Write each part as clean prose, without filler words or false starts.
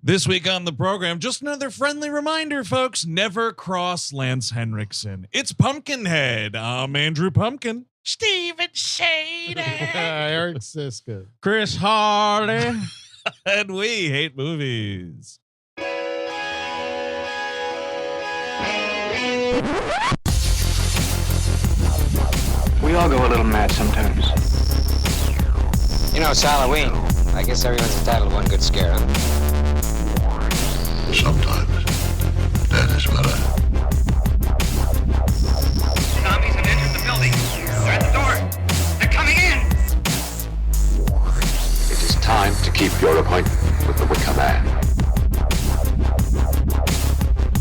This week on the program, just another friendly reminder, folks, never cross Lance Henriksen. It's Pumpkinhead. I'm Andrew Pumpkin. Steven Shady. Eric Siska. Chris Harley. And we hate movies. We all go a little mad sometimes. You know, it's Halloween. I guess everyone's entitled to one good scare, huh? Sometimes that is better. Zombies have entered the building. They're at the door. They're coming in. It is time to keep your appointment with the Wicker Man.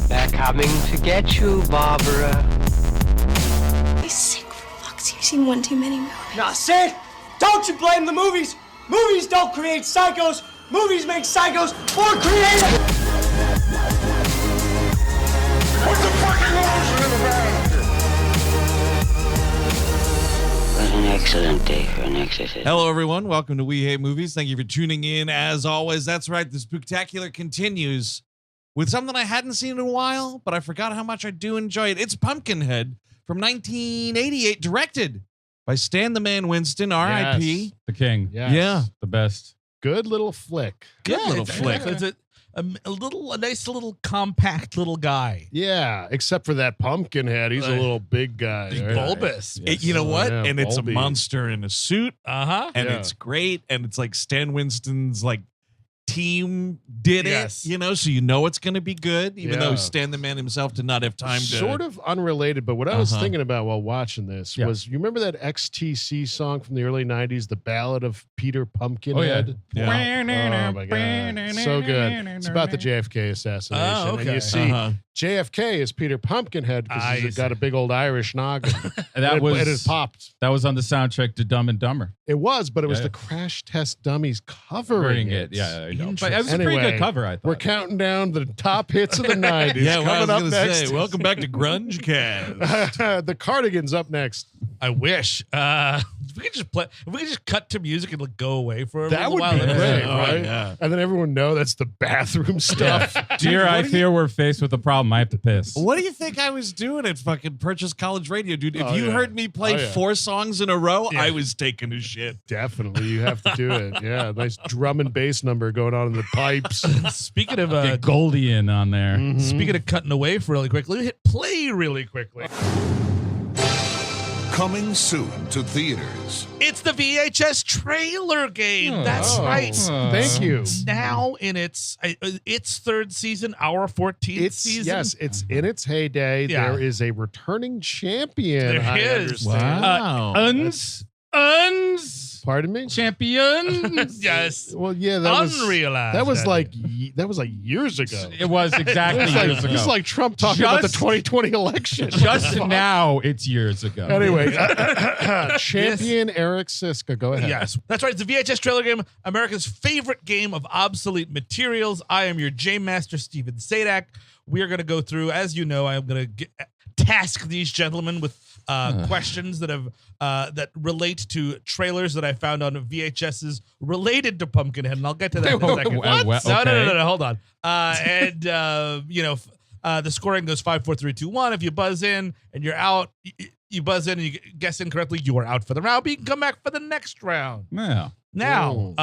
They're coming to get you, Barbara. He's sick, for fuck's sake. You've seen one too many movies. Now, Sid, don't you blame the movies. Movies don't create psychos. Movies make psychos more creative. Put the fucking lotion in the bag! What an excellent day for an exorcist. Hello, everyone. Welcome to We Hate Movies. Thank you for tuning in. As always, that's right. The Spooktacular continues with something I hadn't seen in a while, but I forgot how much I do enjoy it. It's Pumpkinhead from 1988, directed by Stan the Man Winston, R.I.P. Yes. The king. Yes. Yeah. The best. Good little flick. Good little flick. It's a nice little compact little guy. Yeah, except for that Pumpkinhead. He's a little big guy. Big right? bulbous. You know what? Yeah, and it's a bulby. monster in a suit. Uh-huh. And Yeah. it's great. And it's like Stan Winston's like team did Yes. it, you know, so you know it's going to be good, even though Yeah. Stan the Man himself did not have time to. Sort of unrelated, but what I was Uh-huh. thinking about while watching this was, you remember that XTC song from the early 90s, The Ballad of Peter Pumpkinhead? Yeah. Oh, my God. So good. It's about the JFK assassination. Oh, okay. And you see JFK is Peter Pumpkinhead because he's got a big old Irish noggin. And that was it had popped. That was on the soundtrack to Dumb and Dumber. It was, but it was Yeah. the Crash Test Dummies covering it. Yeah, I know. But Interesting. it was a pretty Anyway, good cover, I thought. We're counting down the top hits of the 90s. Yeah, well, I was Coming up going to next. say, welcome back to Grunge Cast. The Cardigans up next. I wish. If we could just cut to music and go away for a That little would while. be that'd great, Oh, right? yeah. And then everyone know that's the bathroom stuff. Dear, I fear we're faced with a problem. I have to piss. What do you think I was doing at fucking Purchase College Radio, dude? If Oh, you yeah. heard me play Oh, yeah. 4 songs in a row, Yeah. I was taking a shit. Definitely, you have to do it. Yeah, nice drum and bass number going on in the pipes. Speaking of Mm-hmm. Get Goldian on there. Speaking of cutting away for really quickly, hit play really quickly. Coming soon to theaters. It's the VHS trailer game. That's right. Thank you. It's now in its third season, our 14th season. Yes, it's in its heyday. Yeah. There is a returning champion. There I is. understand. Wow. Uns Pardon me. champions. Yes. Well, yeah, that was Unrealized. that was like years ago. It was exactly years ago. It's like Trump talking about the Just- 2020 election. Just now, it's years ago. Anyway, champion Eric Siska, go ahead. Yes, that's right. It's the VHS trailer game, America's favorite game of obsolete materials. I am your J Master, Steven Sadak. We are going to go through, as you know, I'm going to task these gentlemen with questions that have that relate to trailers that I found on VHSs related to Pumpkinhead, and I'll get to that in a second. What? No, hold on. The scoring goes 5, 4, 3, 2, 1. If you buzz in and you're out, you buzz in and you guess incorrectly, you are out for the round, but you can come back for the next round. Yeah. Now,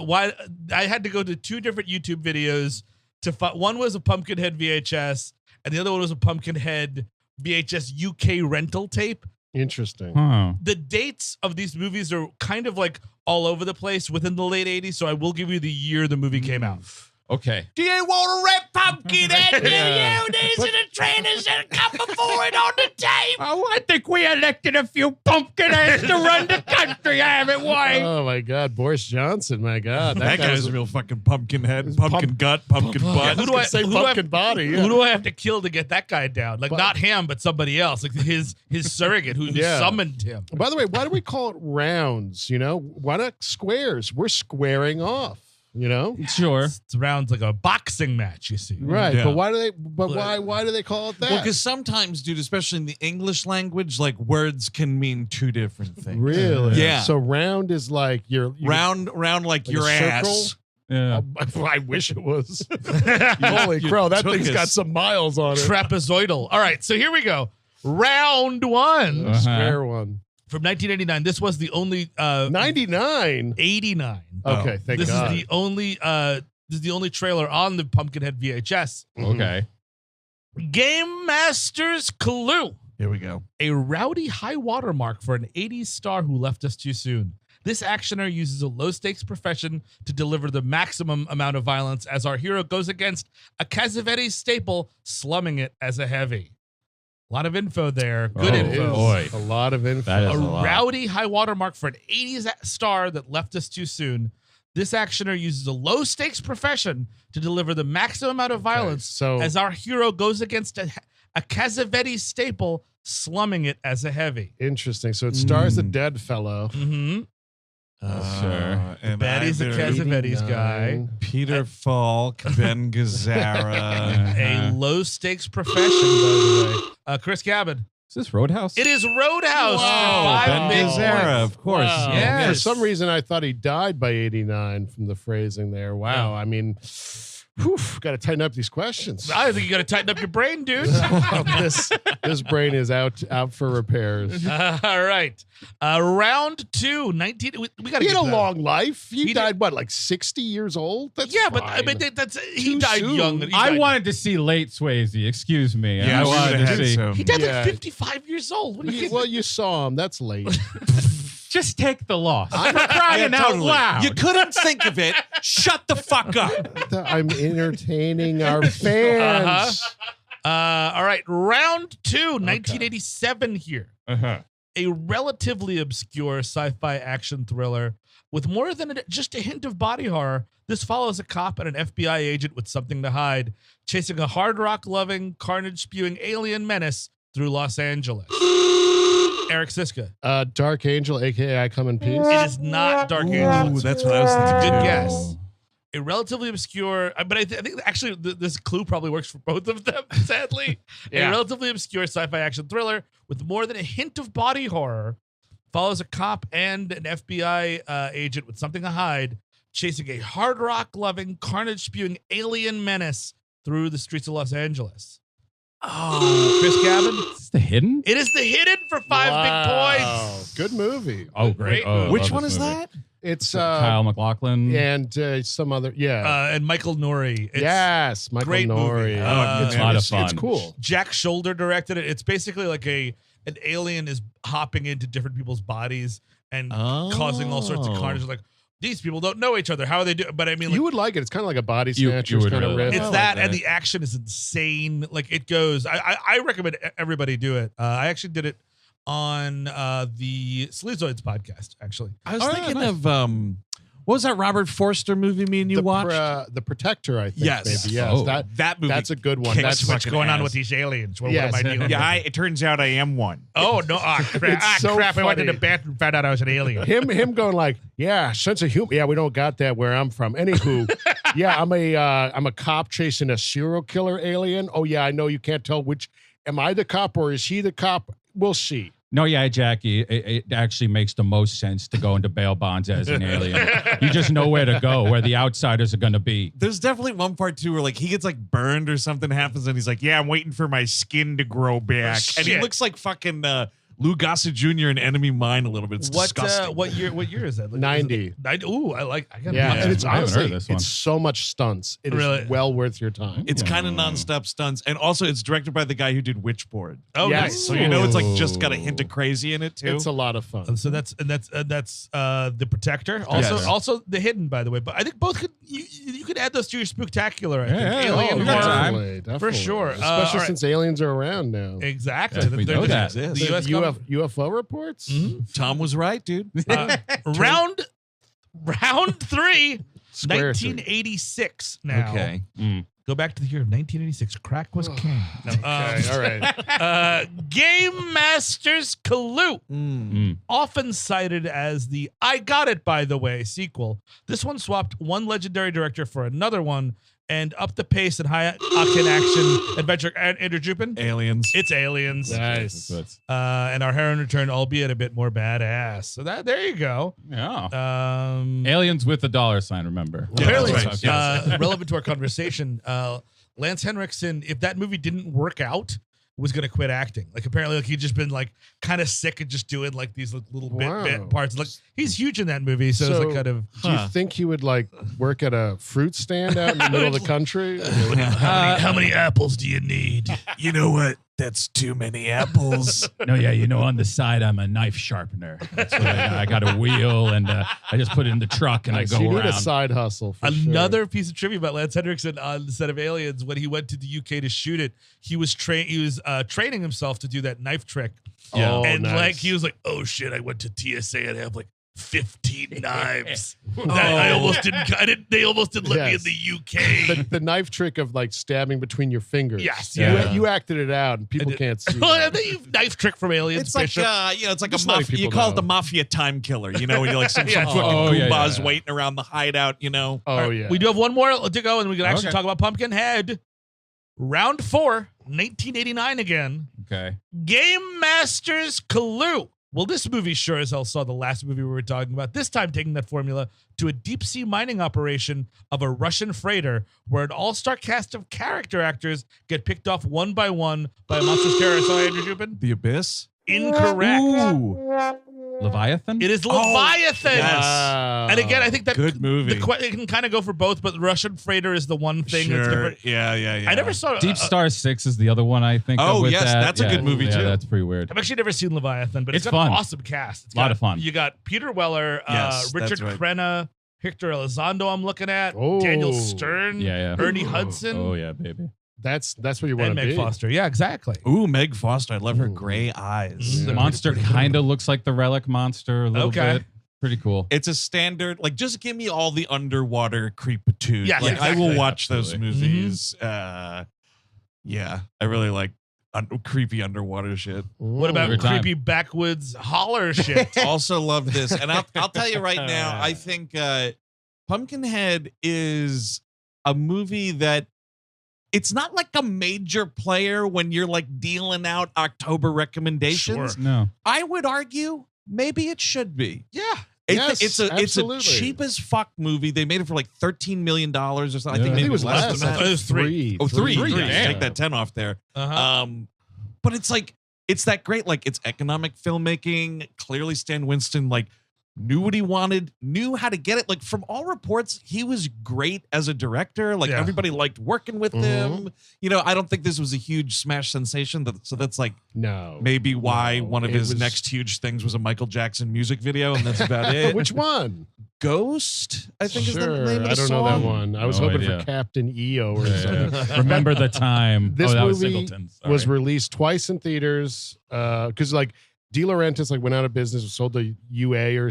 why I had to go to 2 different YouTube videos to find. One was a Pumpkinhead VHS, and the other one was a Pumpkinhead VHS UK rental tape. Interesting. The dates of these movies are kind of like all over the place within the late 80s, so I will give you the year the movie came out. Okay. Do you want to rip Pumpkinhead? Do you? These are the trainers that come before it on the tape. Oh, I think we elected a few Pumpkinheads to run the country, haven't we? Oh my God, Boris Johnson! My God, That guy's a real fucking pumpkin head, pumpkin gut, pumpkin butt. Who do I say? Pumpkin body. Yeah. Who do I have to kill to get that guy down? Like, not him, but somebody else, like his surrogate who summoned him. By the way, why do we call it rounds? You know, why not squares? We're squaring off. You know, Sure. It's rounds like a boxing match, you see. right? Yeah. But why do they? But why do they call it that? Well, because sometimes, dude, especially in the English language, like words can mean 2 different things. really, Yeah. So round is like your Round like your a circle? ass. Yeah. I wish it was. Holy crow, that thing's got some miles on it. Trapezoidal. All right, so here we go. Round one. Square one. From 1989. This was the only 99. 89. Okay, thank this God. This is the only trailer on the Pumpkinhead VHS. Okay. Game Master's Clue. Here we go. A rowdy high watermark for an 80s star who left us too soon. This actioner uses a low-stakes profession to deliver the maximum amount of violence as our hero goes against a Cassavetes staple, slumming it as a heavy. A lot of info there. Good info. Boy. A lot of info. That is A a lot. rowdy high watermark for an 80s star that left us too soon. This actioner uses a low-stakes profession to deliver the maximum amount of violence so- as our hero goes against a Cassavetes staple, slumming it as a heavy. Interesting. So it stars the dead fellow. Mm-hmm. Sure. And Betty's a either Cassavetes guy. 89. Peter Falk, Ben Gazzara. A low-stakes profession, by the way. Chris Cabin. Is this Roadhouse? It is Roadhouse. Wow. For 5 Ben big Gazzara, points. of course. Wow. Yes. For some reason, I thought he died by 89 from the phrasing there. Wow. I mean, got to tighten up these questions. I think you got to tighten up your brain, dude. this brain is out for repairs. All right. Round 2, 19. We got to He get had a to that. long life. He He died, what, like 60 years old? That's Yeah, but I fine. mean, he Too died soon. young. He I died- wanted to see late Swayze. Excuse me. Yeah, I we wanted would've to had see. some. He died Yeah. like 55 years old. What are you Well, you saw him. That's late. Just take the loss. I'm crying out loud. You couldn't think of it. Shut the fuck up. I'm entertaining our fans. All right. Round 2, 1987 here. A relatively obscure sci-fi action thriller with more than just a hint of body horror. This follows a cop and an FBI agent with something to hide, chasing a hard rock-loving, carnage-spewing alien menace through Los Angeles. Eric Siska. Dark Angel, a.k.a. I Come in Peace. It is not Dark Angel. Ooh, that's what I was thinking. Good guess. A relatively obscure, but I think actually this clue probably works for both of them, sadly. A relatively obscure sci-fi action thriller with more than a hint of body horror follows a cop and an FBI agent with something to hide, chasing a hard rock-loving, carnage-spewing alien menace through the streets of Los Angeles. Oh, Chris Cabin? Is this The Hidden? It is The Hidden for 5 big points. Good movie. Oh, great. Great Oh, I movie. Which love one this is movie. that? It's Kyle MacLachlan. and some other And Michael Nori. It's yes, Michael great movie. Nori. It's a lot of it's fun. cool. Jack Shoulder directed it. It's basically like an alien is hopping into different people's bodies and causing all sorts of carnage. Like, these people don't know each other. How are they doing? But I mean, like, You would like it. It's kind of like a body You snatchers would kind of really riff. like it's I that, like and that. the action is insane. Like, it goes. I recommend everybody do it. I actually did it on the Sleazoids podcast. Actually, I was thinking of what was that Robert Forster movie me and you watched? The Protector, I think. Yes. Maybe. Yes. Oh. That movie. That's a good one. kicks That's what's fucking going on ass. with these aliens? What Yes. am I doing? Yeah, it turns out I am one. Oh no! It's so crap! I went to funny. the bathroom, found out I was an alien. him going like, yeah, sense of humor. Yeah, we don't got that where I'm from. Anywho, yeah, I'm a cop chasing a serial killer alien. Oh yeah, I know you can't tell which. Am I the cop or is he the cop? We'll see. No, yeah, Jackie, it actually makes the most sense to go into bail bonds as an alien. You just know where to go, where the outsiders are going to be. There's definitely one part too where like he gets like burned or something happens and he's like, yeah, I'm waiting for my skin to grow back. And he shit. looks like fucking Lou Gossett Jr. in Enemy Mine a little bit. It's disgusting. What year is that? Like, 90. Ooh, I got Yeah, Yeah, and it's I haven't heard honestly, of this one. it's so much stunts. It is Really? well worth your time. It's kind of nonstop stunts. And also it's directed by the guy who did Witchboard. Oh, Yes. nice. So you know it's like just got a hint of crazy in it too. It's a lot of fun. So that's the Protector. Also, Yes. also the Hidden, by the way. But I think both could you could add those to your Spooktacular. I think Yeah, Alien we got horror. time. Definitely. For sure. Especially All right. since aliens are around now. Exactly. Yes, we know that. The The US government. UFO reports? Tom was right, dude. round 3, Square 1986. Now, Okay. go back to the year of 1986. Crack was king. No, Okay, all right. Game Master's Clue. Often cited as the I Got It, by the way, sequel. This one swapped one legendary director for another one and up the pace and high octane action adventure. Andrew Jupin? Aliens. It's Aliens. Nice. And our heroine returned, albeit a bit more badass. So there you go. Yeah. Aliens with a $sign, remember. Apparently, that's right. relevant to our conversation, Lance Henriksen, if that movie didn't work out, was going to quit acting. Like apparently, like he'd just been like kind of sick and just doing like these little bit parts. Like he's huge in that movie, so it's like kind of. Do you think he would like work at a fruit stand out in the middle of the country? How many apples do you need? You know what? That's too many apples. No, yeah, on the side, I'm a knife sharpener. That's what I got a wheel, and I just put it in the truck, and I go you around. need a side hustle. For Another piece of trivia about Lance Henriksen on the set of Aliens, when he went to the UK to shoot it, he was training himself to do that knife trick. Yeah. Oh, and nice. like he was like, oh shit, I went to TSA and have like 15 knives. I almost didn't. They almost didn't let me in the UK. The knife trick of like stabbing between your fingers. Yes, you acted it out, and people can't see. Well, the knife trick from Aliens. It's like it's like a mafia. You call it the mafia time killer. You know, when you're like some fucking goombas waiting around the hideout. You know. Yeah. We do have one more to go, and we can actually talk about Pumpkinhead. Round 4, 1989 again. Okay. Game Master's Clue. Well, this movie sure as hell saw the last movie we were talking about, this time taking that formula to a deep-sea mining operation of a Russian freighter where an all-star cast of character actors get picked off one by one by a monstrous terrorist. So, Andrew Jupin? The Abyss? Incorrect. Ooh. Leviathan? It is Leviathan. Yes. And again, I think that good movie. It can kind of go for both, but the Russian freighter is the one thing that's different. Yeah. I never saw Deep Star 6 is the other one, I think. Oh, with yes, that's a good movie, too. Yeah, that's pretty weird. I've actually never seen Leviathan, but it's got fun. an awesome cast. It's a lot of fun. You got Peter Weller, Yes, Richard that's right. Crenna, Hector Elizondo I'm looking at, Oh. Daniel Stern, Yeah. Ernie Hudson, Oh, yeah, baby. That's where you want and to Meg be. Foster. Yeah, exactly. Ooh, Meg Foster. I love her gray eyes. The monster kind of looks like the Relic monster a little Okay. bit. Pretty cool. It's a standard, like, just give me all the underwater creepitude. Yes, like, I will exactly. watch those Absolutely. movies. Yeah, I really like creepy underwater shit. What about Every time. creepy backwoods holler shit? Also love this. And I'll tell you right now, I think Pumpkinhead is a movie that it's not like a major player when you're like dealing out October recommendations. Sure. No. I would argue maybe it should be. Yeah. Yes, It's a absolutely. cheap as fuck movie. They made it for like $13 million or something. I Yeah. think I maybe think it was less less. than that. It was three. Oh, three. Three, Yeah, damn. take that 10 off there. Uh-huh. But it's like, it's that great, like, it's economic filmmaking. Clearly Stan Winston, like, knew what he wanted, knew how to get it. Like, from all reports, he was great as a director. Like, Yeah. everybody liked working with him. You know, I don't think this was a huge smash sensation. So that's like No. maybe why No, one of it his was- next huge things was a Michael Jackson music video, and that's about it. Which one? Ghost, I think is the Sure, name of the I don't song. know that one. I was No hoping idea. for Captain EO or something. Remember the time. This that was movie Singleton. Sorry. was released twice in theaters because like De Laurentiis like went out of business, was sold to UA or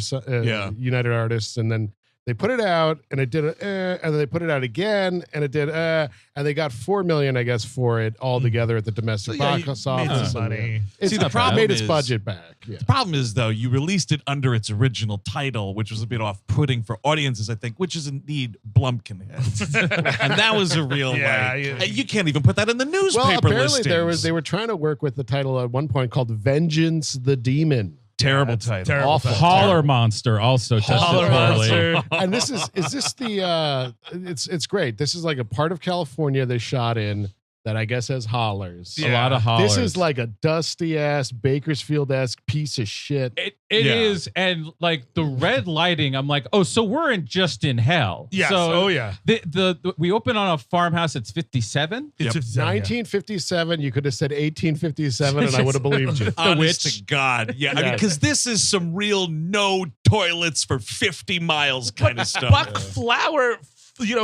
United Artists, and then they put it out and it did and then they put it out again and it did and they got $4 million, I guess, for it all together at the domestic So, yeah, box you made office. some money. It's See, the the problem problem made its is- budget back. Yeah. The problem is, though, you released it under its original title, which was a bit off-putting for audiences, I think, which is indeed Blumpkinhead. And that was a real, Yeah, like, yeah. you can't even put that in the newspaper Well, apparently listings. they were trying to work with the title at one point called Vengeance the Demon. Terrible title. Terrible. Awful. Holler Monster also tested Holler poorly. Monster. And this is this the it's great. This is like a part of California they shot in that I guess has hollers. A lot of hollers. This is like a dusty ass Bakersfield-esque piece of shit. It Yeah. is, and like the red lighting, I'm like, oh, so we're just in hell. Yes. So Oh, yeah. the we open on a farmhouse. It's 57. It's Yep. 1957, you could have said 1857 and I would have believed you. Honest Witch. to God. Yeah. I mean, Yeah. because this is some real no toilets for 50 miles kind of stuff. Buck Flower,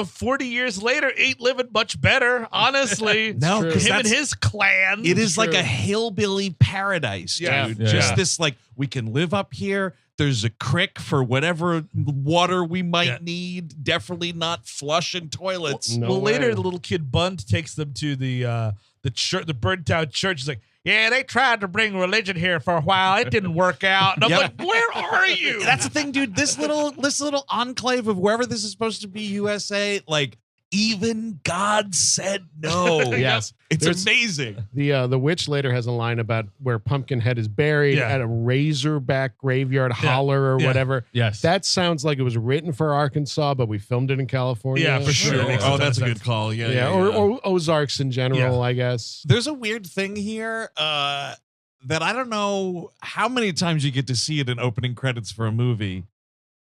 40 years later, ain't living much better, honestly. No, true. 'cause him and that's- his clan. It is like True. a hillbilly paradise, dude. Yeah. Yeah. Just Yeah. this, like, we can live up here. There's a crick for whatever water we might Yeah. need. Definitely not flushing toilets. No well, way. later the little kid Bunt takes them to the church, the burned down church. He's like, yeah, they tried to bring religion here for a while. It didn't work out. And I'm Yep. like, where are you? That's the thing, dude. This little enclave of wherever this is supposed to be, USA, like, even God said no. Yes. It's There's- amazing. The witch later has a line about where Pumpkinhead is buried Yeah. at a Razorback graveyard holler or Yeah. whatever. Yes. That sounds like it was written for Arkansas, but we filmed it in California. Yeah, for sure. It makes a Oh, ton that's of a good sense. call. Yeah, Yeah, or Ozarks in general, I guess. There's a weird thing here that I don't know how many times you get to see it in opening credits for a movie.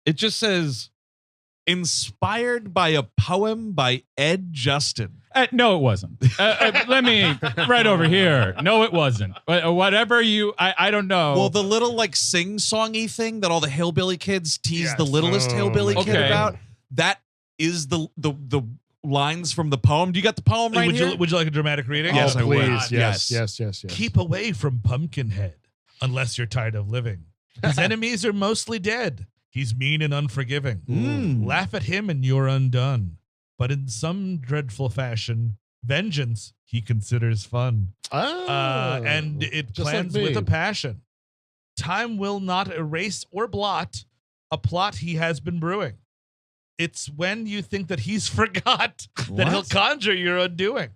It just says, inspired by a poem by Ed Justin. No, it wasn't. Let me right over here. No, it wasn't. Whatever you, I don't know. Well, the little like sing-songy thing that all the hillbilly kids tease Yes. the littlest hillbilly kid Okay. about, that is the lines from the poem. Do you got the poem right here? Would you like a dramatic reading? Yes, I would. Please. Yes. Yes. Keep away from Pumpkinhead, unless you're tired of living. His enemies are mostly dead. He's mean and unforgiving. Laugh at him and you're undone. But in some dreadful fashion, vengeance he considers fun. And it just plans like me. with a passion. Time will not erase or blot a plot he has been brewing. It's when you think that he's forgot that he'll conjure your undoing.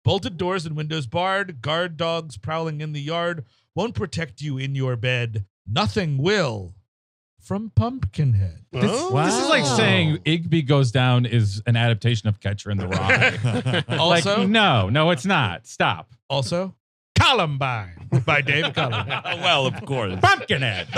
Bolted doors and windows barred, guard dogs prowling in the yard won't protect you in your bed. Nothing will. From Pumpkinhead. This is like saying Igby Goes Down is an adaptation of Catcher in the Rye. Also, Like, no, it's not. Stop. also, Columbine by David Columbine. Well, of course. Pumpkinhead.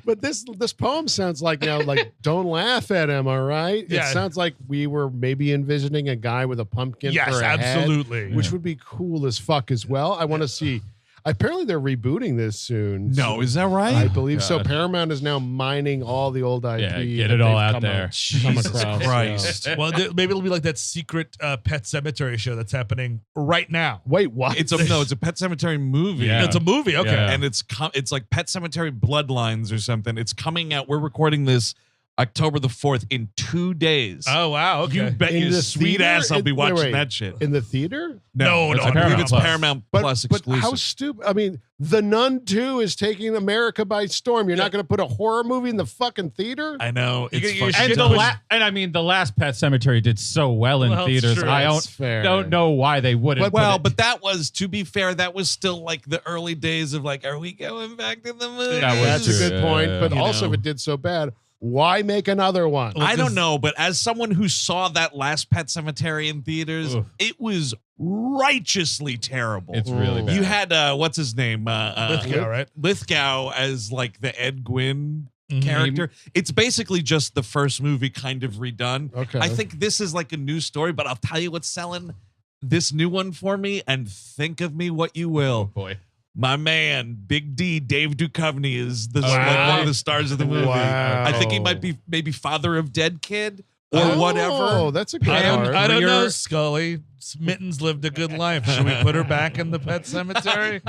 But this poem sounds like don't laugh at him, all right? Yeah. It sounds like we were maybe envisioning a guy with a pumpkin Yes, for a head, absolutely. which would be cool as fuck as well. I want to see. Apparently, they're rebooting this soon. No, is that right? I believe so. God. Paramount is now mining all the old IP. Yeah, get that it all they've out come there. come Jesus across, Christ. Well, maybe it'll be like that secret Pet Cemetery show that's happening right now. Wait, what? It's a Pet Cemetery movie. Yeah. It's a movie, okay. Yeah. And it's like Pet Cemetery Bloodlines or something. It's coming out. We're recording this October the 4th in 2 days. Oh, wow, okay. You bet In your the sweet theater? ass I'll be watching Wait. that shit. in the theater? No, I believe Paramount it's Plus. Paramount But, Plus but exclusive. how stupid. I mean, The Nun 2 is taking America by storm. You're not going to put a horror movie in the fucking theater? I know. It's You fucking should And dumb. I mean, the last Pet Cemetery did so well in Well, it's theaters. true. I That's fair. don't know why they wouldn't. But that was, to be fair, that was still like the early days of like, are we going back to the movie? That was That's true. a good point. But You also, know. if it did so bad, why make another one? I don't know, but as someone who saw that last Pet Cemetery in theaters, Oof. it was righteously terrible. It's really bad. You had what's his name? Lithgow, right? Lithgow as like the Ed Gwynn Mhm. character. It's basically just the first movie kind of redone. Okay. I think this is like a new story, but I'll tell you what's selling this new one for me, and think of me what you will. boy. My man, Big D, Dave Duchovny is the Wow. like one of the stars of the movie. Wow. I think he might be maybe father of dead kid or Oh, whatever. that's a good I card. don't know, Rear- Scully. Mittens lived a good life. Should we put her back in the Pet Cemetery?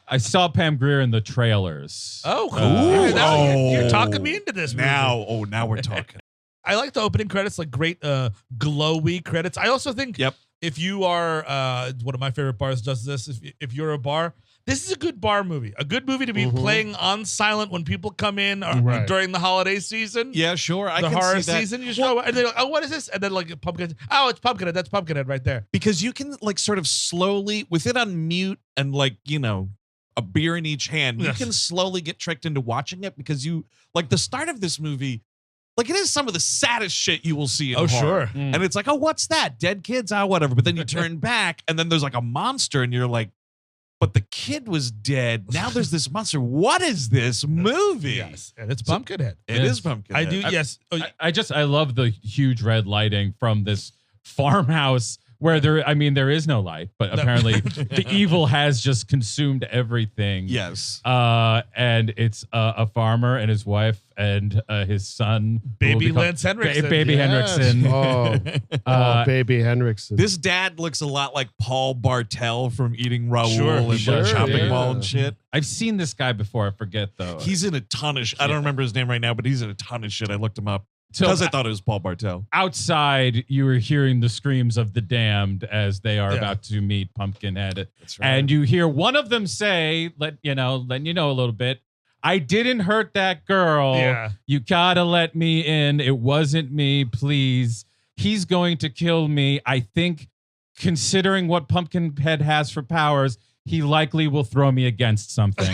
I saw Pam Grier in the trailers. Oh, cool. Uh, Now you're talking me into this movie. Now we're talking. I like the opening credits, like great glowy credits. I also think Yep. if you are one of my favorite bars does this, if you're a bar, this is a good bar movie. A good movie to be playing on silent when people come in Right. during the holiday season. Yeah, sure. I the can horror see that. season. You just go and they're like, oh, what is this? And then like Pumpkinhead. Oh, it's Pumpkinhead. That's Pumpkinhead right there. Because you can like sort of slowly, with it on mute and like, you know, a beer in each hand, Yes. you can slowly get tricked into watching it because you like the start of this movie, like it is some of the saddest shit you will see in horror. sure. And it's like, oh, what's that? Dead kids? Ah, whatever. But then you turn back and then there's like a monster and you're like, but the kid was dead. Now there's this monster. What is this movie? Yes, and it's Pumpkinhead. It is Pumpkin. I do. Yes. Oh, I love the huge red lighting from this farmhouse where there is no light, but apparently the evil has just consumed everything. Yes. And it's a farmer and his wife and his son, who will Baby become- Lance Henriksen. Baby Yes. Henriksen. Oh, baby Henriksen. This dad looks a lot like Paul Bartel from Eating Raoul Sure, and sure, the Chopping yeah. Mall and shit. I've seen this guy before. I forget though. He's in a ton of I don't remember his name right now, but he's in a ton of shit. I looked him up So- because I thought it was Paul Bartel. Outside, you were hearing the screams of the damned as they are Yeah. about to meet Pumpkinhead. That's right. And you hear one of them say, letting you know a little bit, I didn't hurt that girl. Yeah. You gotta let me in. It wasn't me, please. He's going to kill me. I think, considering what Pumpkinhead has for powers, he likely will throw me against something.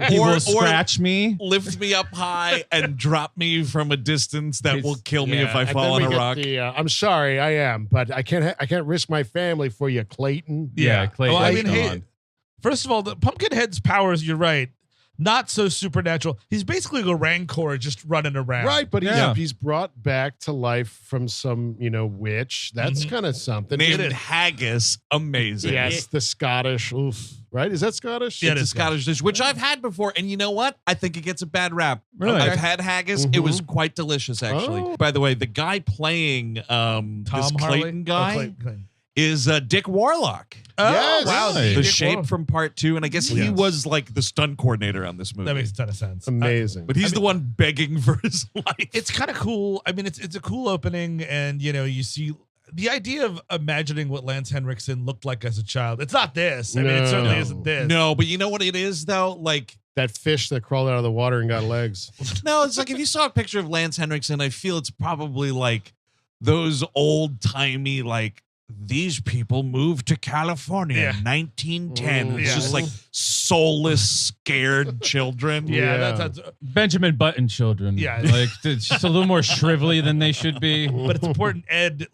He will scratch me, lift me up high, and drop me from a distance that will kill me if I fall on a rock. I'm sorry, I am, but I can't risk my family for you, Clayton. Yeah, Clayton. Well, I mean, hey, first of all, the Pumpkinhead's powers, you're right, not so supernatural. He's basically a Rancor just running around. Right, but he's brought back to life from some, witch. That's kind of something. Named Haggis. Amazing. Yes, the Scottish. Oof. Right? Is that Scottish? Yeah, it's a Scottish dish, which I've had before. And you know what? I think it gets a bad rap. Really? I've had haggis. It was quite delicious, actually. Oh. By the way, the guy playing this Clayton guy is Dick Warlock. Oh, Yes. wow. The Dick Shape Warlock. from part 2. And I guess he was like the stunt coordinator on this movie. That makes a ton of sense. Amazing. But he's the one begging for his life. It's kind of cool. I mean, it's a cool opening, and you see the idea of imagining what Lance Henriksen looked like as a child. It's not this. I mean, it certainly isn't this. No, but you know what it is, though? Like, that fish that crawled out of the water and got legs. no, it's like if you saw a picture of Lance Henriksen, I feel it's probably like those old-timey, like, these people moved to California in 1910. It's just like soulless, scared children. Yeah. That's Benjamin Button children. Yeah. Like, it's just a little more shrivelly than they should be. But it's important.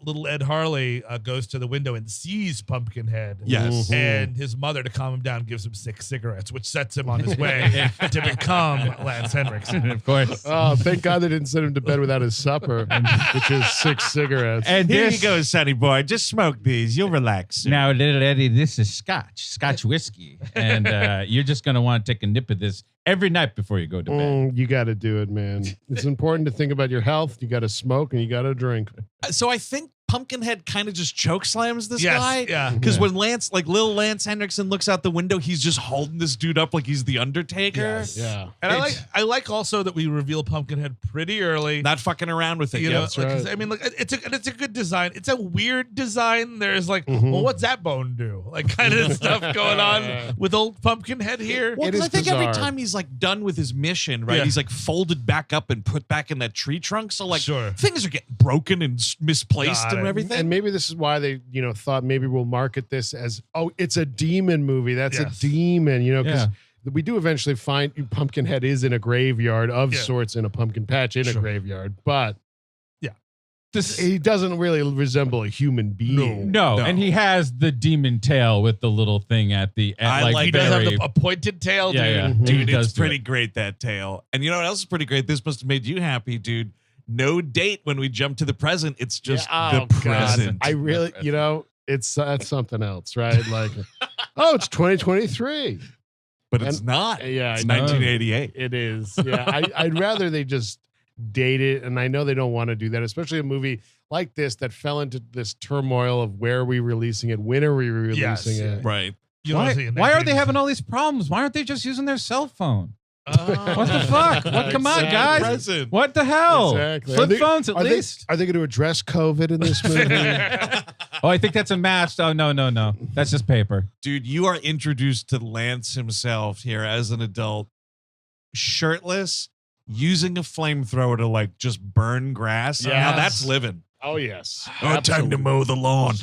Little Ed Harley goes to the window and sees Pumpkinhead. Yes. And his mother, to calm him down, gives him 6 cigarettes, which sets him on his way to become Lance Henriksen. Of course. Oh, thank God they didn't send him to bed without his supper, which is 6 cigarettes. And Here this, you go, sonny boy. Just smoke these. You'll relax. now, little Eddie, this is Scotch whiskey. And you're just going to want to take a nip of this every night before you go to bed. You got to do it, man. It's important to think about your health. You got to smoke and you got to drink. So I think Pumpkinhead kind of just choke slams this Yes, guy. yeah. Because when little Lance Henriksen looks out the window, he's just holding this dude up like he's the Undertaker. Yeah. And I like also that we reveal Pumpkinhead pretty early. Not fucking around with it. You know, that's like, right. I mean, like it's a good design. It's a weird design. There's like, well, what's that bone do? Like kind of stuff going on with old Pumpkinhead here. Well, It 'cause is I think every bizarre. time he's like done with his mission, right? Yeah. He's like folded back up and put back in that tree trunk. So like Sure. things are getting broken and misplaced Got and it. everything. And maybe this is why they, thought maybe we'll market this as, it's a demon movie. That's Yes. a demon, because Yeah. we do eventually find Pumpkinhead is in a graveyard of Yeah. sorts, in a pumpkin patch in a graveyard, but he doesn't really resemble a human being. No, No. and he has the demon tail with the little thing at the end. I like He does have very- a pointed tail, dude. Yeah, yeah. Dude, He does it's do pretty it. great, that tail. And you know what else is pretty great? This must have made you happy, dude. No date when we jump to the present. It's just the present. I really, it's that's something else, right? Like, it's 2023. But it's not. Yeah, It's I know. 1988. It is. Yeah, I'd rather they just date it, and I know they don't want to do that, especially a movie like this that fell into this turmoil of where are we releasing it, when are we releasing it? Right. You don't see it in Why are they 1980s. having all these problems? Why aren't they just using their cell phone? Oh. What the fuck? What? Come on, guys! Present. What the hell? Exactly. Flip phones at are least. Are they going to address COVID in this movie? Oh, I think that's a match. Oh no, that's just paper. Dude, you are introduced to Lance himself here as an adult, shirtless, using a flamethrower to like just burn grass. Now Yes. that's living. Oh yes. Oh, time to mow the lawn.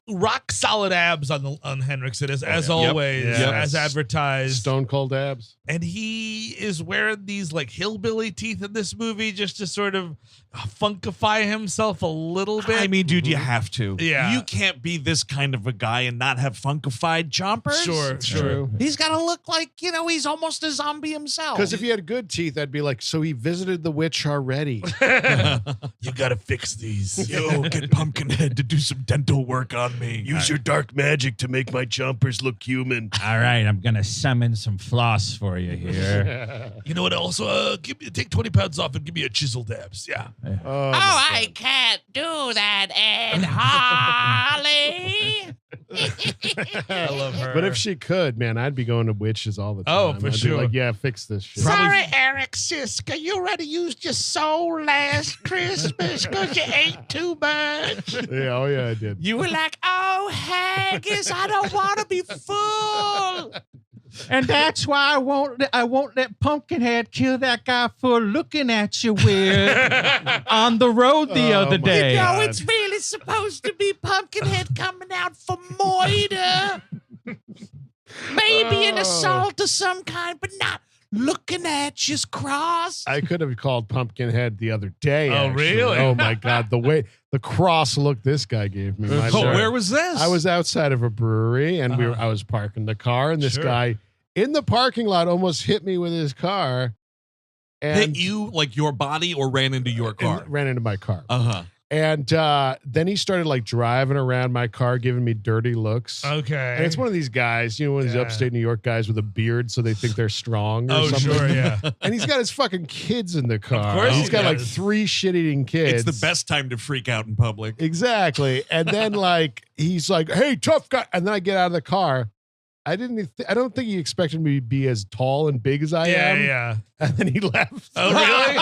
Rock solid abs on Henriksen as always, Yep. as advertised. Stone cold abs. And he is wearing these like hillbilly teeth in this movie just to sort of funkify himself a little bit. I mean, dude, you have to. Yeah. You can't be this kind of a guy and not have funkified chompers. Sure. True. He's got to look like, he's almost a zombie himself. Because if he had good teeth, I'd be like, so he visited the witch already. You gotta fix these. Yo, get Pumpkinhead to do some dental work on me. Use your dark magic to make my chompers look human. All right, I'm gonna summon some floss for you here. You know what? Also, take 20 pounds off and give me a chiseled abs. Yeah. Oh, I can't do that, Ed Harley. I love her. But if she could, man, I'd be going to witches all the time. Oh, for I'd be sure. like, yeah, fix this shit. Sorry, Eric Siska, you already used your soul last Christmas because you ate too much. Yeah, oh yeah, I did. You were like, oh, haggis, I don't want to be full. And that's why I won't let Pumpkinhead kill that guy for looking at you weird on the road the other day. You know, it's really supposed to be Pumpkinhead coming out for murder. Maybe an assault of some kind, but not looking at you's cross. I could have called Pumpkinhead the other day. Oh, actually. really? Oh, my God. The cross look this guy gave me. Where was this? I was outside of a brewery, and I was parking the car, and this guy in the parking lot almost hit me with his car. And hit you, like your body, or ran into your car? Ran into my car. Uh-huh. And then he started like driving around my car, giving me dirty looks. Okay. And it's one of these guys, one of these upstate New York guys with a beard, so they think they're strong or something. Sure, yeah. And he's got his fucking kids in the car. Of course He's got like does. 3 shit-eating kids. It's the best time to freak out in public. Exactly. And then like he's like, "Hey, tough guy," and then I get out of the car. I don't think he expected me to be as tall and big as I am. Yeah. And then he left. Oh, really?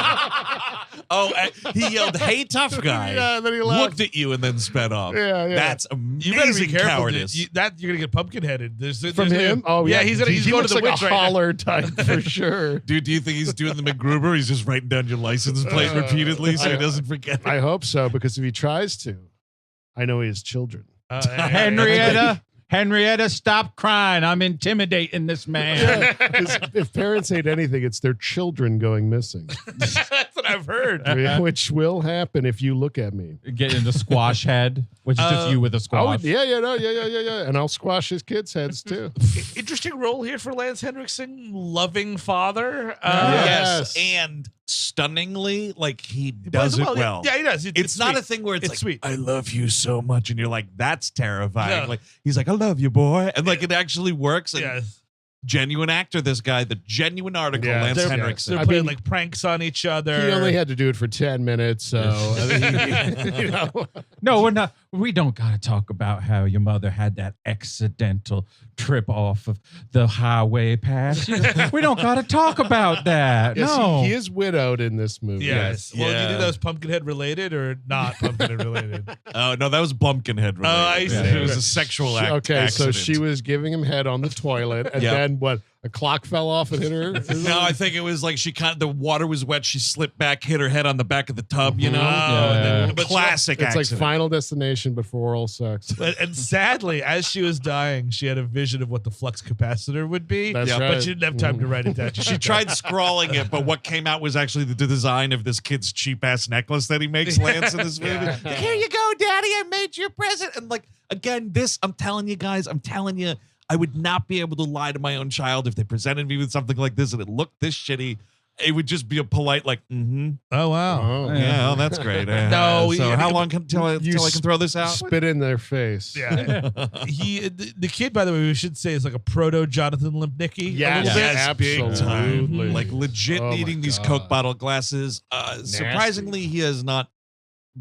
He yelled, "Hey, tough guy!" Yeah, and then he left. Looked at you and then sped off. Yeah. That's You better be amazing careful. cowardice. You're gonna get pumpkin-headed. From him? Oh, yeah. He's he going to looks the like witch a right now. holler type for sure. Dude, do you think he's doing the MacGruber? He's just writing down your license plate repeatedly so he doesn't forget. I hope so, because if he tries to, I know he has children. Henrietta, stop crying. I'm intimidating this man. Yeah, 'cause if parents hate anything, it's their children going missing, That's what I've heard. which will happen if you look at me. Get into squash head, which is just you with a Oh, squash. yeah. And I'll squash his kids' heads too. Interesting role here for Lance Henriksen, loving father. Yes, and stunningly, like he does it well. Yeah, he does. It's not sweet. a thing where it's like, sweet. "I love you so much," and you're like, "That's terrifying." No. Like he's like, "I love you, boy," and like it actually works. And Yes. genuine actor, this guy, the genuine article, Yeah, Lance they're- Henriksen. They're playing like pranks on each other. He only had to do it for 10 minutes, so I think No, we're not. We don't got to talk about how your mother had that accidental trip off of the highway pass. We don't got to talk about that. Yes, no. he is widowed in this movie. Yes. Well, do you Yeah. think that was Pumpkinhead related or not Pumpkinhead related? Oh no, that was Bumpkinhead. Related. Oh, I see. It was a sexual act. Okay, so accident. she was giving him head on the toilet, and Yep. then what? A clock fell off and hit her? No, I think it was like the water was wet. She slipped back, hit her head on the back of the tub. You know, Yeah. But classic. It's accident. like Final Destination before oral sex. And sadly, as she was dying, she had a vision of what the flux capacitor would be. That's Yeah, right. But she didn't have time to write it down. She tried scrawling it, but what came out was actually the design of this kid's cheap ass necklace that he makes Lance in this movie. Like, here you go, Daddy. I made you a present. And like again, I'm telling you guys, I would not be able to lie to my own child if they presented me with something like this and it looked this shitty. It would just be a polite like, Oh, wow. Oh, yeah, oh, that's great. No, so yeah, how long till I can throw this out? Spit in their face. Yeah. The kid, by the way, we should say is like a proto Jonathan Lipnicki. Yes, a little bit. absolutely. Time. Like legit Oh my needing these God. Coke bottle glasses. Surprisingly, he has not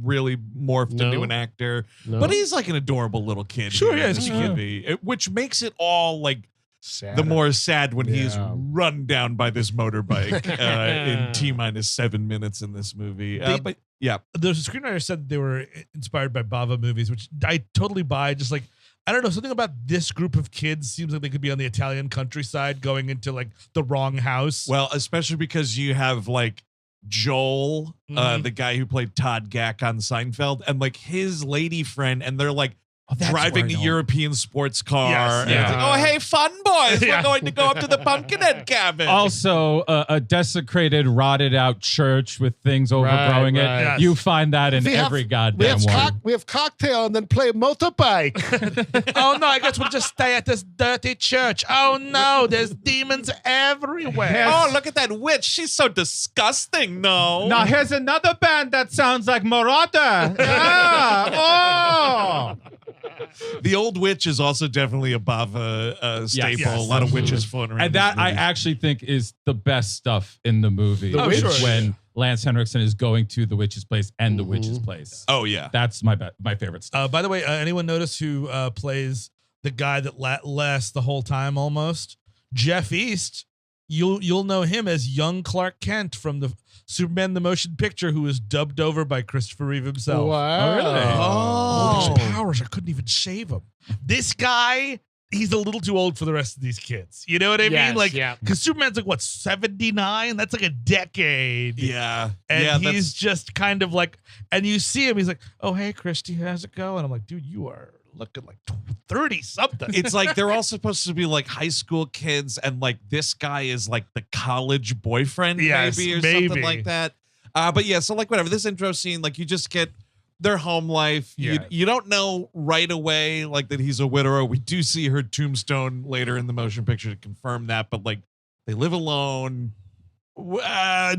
really morphed No. into an actor, No? but he's like an adorable little kid. Sure, here yeah, in he's this cute. movie, which makes it all like Sad. the more sad when he's Yeah. run down by this motorbike in T-minus 7 minutes in this movie. But yeah, The screenwriter said they were inspired by Bava movies, which I totally buy. Just like, I don't know, something about this group of kids seems like they could be on the Italian countryside going into like the wrong house. well, especially because you have like Joel, Mhm. the guy who played Todd Gack on Seinfeld, and like his lady friend, and they're like driving a European sports car. Yes, and yeah. it's like, oh, hey, fun boys. Yeah. We're going to go up to the Pumpkinhead cabin. Also, a desecrated, rotted out church with things overgrowing right. it. Yes. You find that in We have- every We goddamn have, one. we have cocktail and then play motorbike. Oh no, I guess we'll just stay at this dirty church. Oh no, there's demons everywhere. Oh, look at that witch. She's so disgusting. No. Now, here's another band that sounds like Marauder. Yeah. Oh. The old witch is also definitely a Bava staple. yes, a lot of witches floating around. And that this I movie. actually think is the best stuff in the movie. The witch? When Lance Henriksen is going to the witch's place and the witch's place. Oh, yeah. That's my favorite stuff. By the way, anyone notice who plays the guy that lasts the whole time almost? Jeff East. You'll know him as young Clark Kent from the Superman the Motion Picture, who was dubbed over by Christopher Reeve himself. Wow. Oh, really? Oh, Oh. his powers! I couldn't even shave him. This guy he's a little too old for the rest of these kids. You know what I mean? Like, because Superman's like, what, 79? That's like a decade. Yeah. And he's just kind of like, and you see him, he's like, oh, hey, Christy, how's it going? I'm like, dude, you are looking like 30 something. It's like they're all supposed to be like high school kids, and like this guy is like the college boyfriend, maybe, or something like that. But yeah, so like whatever, this intro scene, like you just get their home life. You don't know right away like that he's a widower. We do see her tombstone later in the motion picture to confirm that, but like they live alone.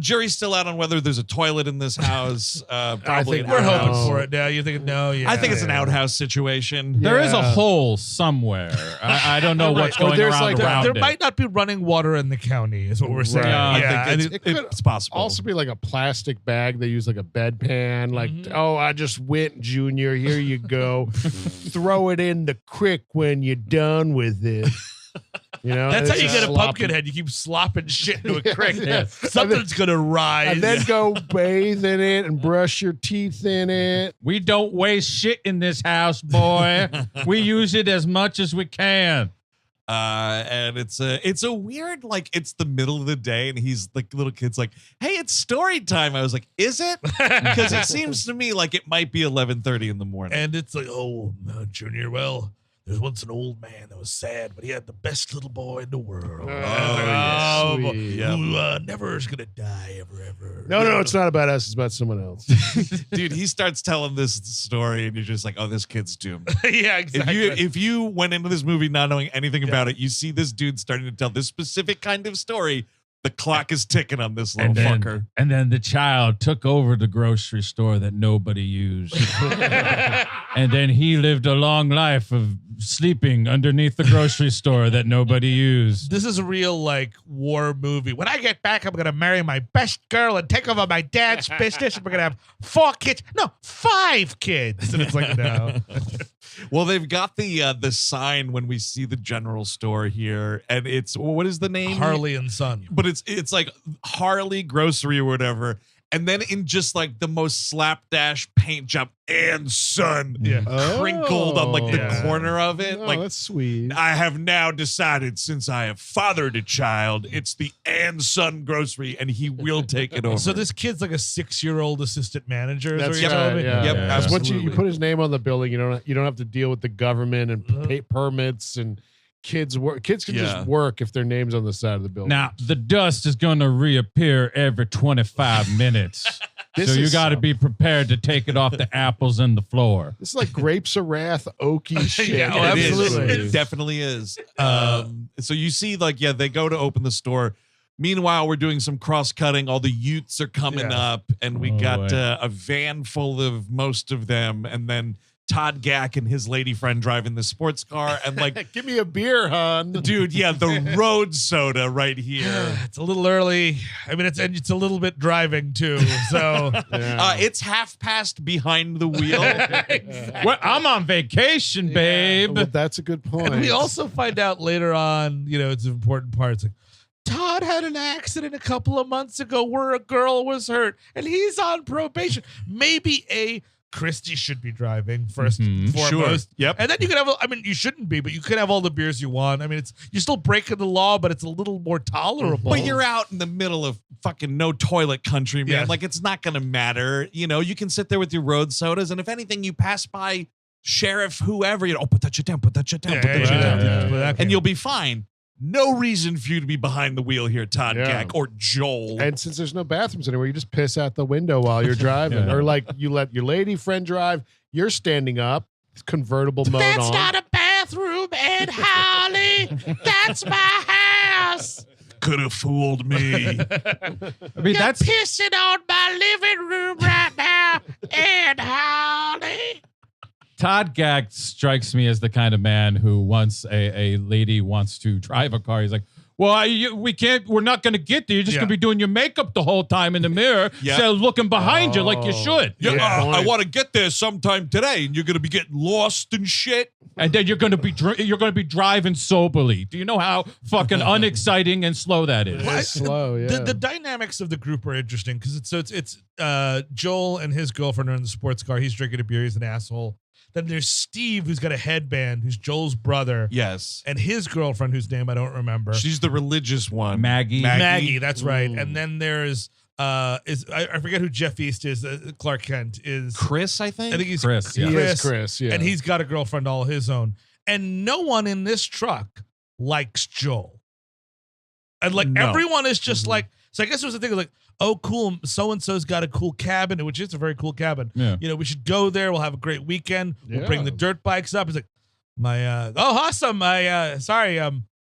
Jury's still out on whether there's a toilet in this house. I think we're hoping for it now. You think no? Yeah, I think it's an outhouse situation. There is a hole somewhere. I don't know what's going around there it. might not be running water in the county, is what we're saying. I think it's possible. Also be like a plastic bag. They use like a bedpan. Like, oh, I just went, Junior. Here you go. Throw it in the creek when you're done with it. You know, that's how you get a Pumpkinhead. You keep slopping shit into a creek. Something's gonna rise. And then go bathe in it and brush your teeth in it. We don't waste shit in this house, boy. We use it as much as we can. And it's a weird, like, it's the middle of the day and he's like, the little kid's like, hey, it's story time. I was like, is it? Because it seems to me like it might be 11:30 in the morning. And it's like, oh, Junior, well, there was once an old man that was sad, but he had the best little boy in the world. Who never is gonna die ever. No, it's not about us. It's about someone else. Dude, he starts telling this story, and you're just like, oh, this kid's doomed. Yeah, exactly. If you went into this movie not knowing anything about it, you see this dude starting to tell this specific kind of story. The clock is ticking on this little fucker. And then the child took over the grocery store that nobody used. And then he lived a long life of sleeping underneath the grocery store that nobody used. This is a real, like, war movie. When I get back, I'm going to marry my best girl and take over my dad's business. And we're going to have 4 kids. No, 5 kids. And it's like, no. Well, they've got the sign when we see the general store here, and it's, what is the name? Harley and Son. But it's like Harley Grocery or whatever. And then in just like the most slapdash paint job and Son crinkled on like the corner of it. Oh, like, that's sweet. I have now decided, since I have fathered a child, it's the and Son Grocery, and he will take it over. So this kid's like a 6-year-old assistant manager. That's right. Yep. Once you put his name on the building, you don't have to deal with the government and pay permits and. Kids can just work if their name's on the side of the building. Now, the dust is going to reappear every 25 minutes. So you got to be prepared to take it off the apples and the floor. This is like Grapes of Wrath, oaky shit. Yeah, absolutely. It definitely is. So you see, like, they go to open the store. Meanwhile, we're doing some cross-cutting. All the Utes are coming up, and we got a van full of most of them, and then Todd Gack and his lady friend driving the sports car, and like, give me a beer, hon. Dude, the road soda right here. It's a little early. I mean, it's a little bit driving too. So it's half past behind the wheel. Well, I'm on vacation, babe. Well, that's a good point. And we also find out later on, it's an important part. It's like, Todd had an accident a couple of months ago where a girl was hurt, and he's on probation. Maybe Christy should be driving first and foremost. Sure. Yep. And then you could have, you shouldn't be, but you could have all the beers you want. I mean, you're still breaking the law, but it's a little more tolerable. But you're out in the middle of fucking no toilet country, man. Yeah. Like, it's not going to matter. You can sit there with your road sodas, and if anything, you pass by sheriff, whoever, put that shit down, put that shit down, put that shit down. And you'll be fine. No reason for you to be behind the wheel here, Todd Gack or Joel. And since there's no bathrooms anywhere, you just piss out the window while you're driving. Or like you let your lady friend drive, you're standing up, convertible mode That's on. not a bathroom, Ed Holly. That's my house. Could have fooled me. I mean, You're pissing on my living room right now, Ed Holly. Todd Gack strikes me as the kind of man who once a lady wants to drive a car, he's like, well, we're not going to get there. You're just going to be doing your makeup the whole time in the mirrire instead of looking behind you like you should. I want to get there sometime today, and you're going to be getting lost and shit. And then you're going to be driving soberly. Do you know how fucking unexciting and slow that is? It's slow, yeah. The dynamics of the group are interesting because it's Joel and his girlfriend are in the sports car. He's drinking a beer. He's an asshole. Then there's Steve, who's got a headband, who's Joel's brother. Yes. And his girlfriend, whose name I don't remember. She's the religious one. Maggie, that's right. And then there's I forget who Jeff East is. Clark Kent is Chris, I think. I think he's Chris. Yeah. He is Chris, yeah. And he's got a girlfriend all his own. And no one in this truck likes Joel. And like everyone is just like, so I guess it was the thing of like, oh, cool, so-and-so's got a cool cabin, which is a very cool cabin. Yeah. You know, we should go there. We'll have a great weekend. We'll bring the dirt bikes up. He's like, awesome.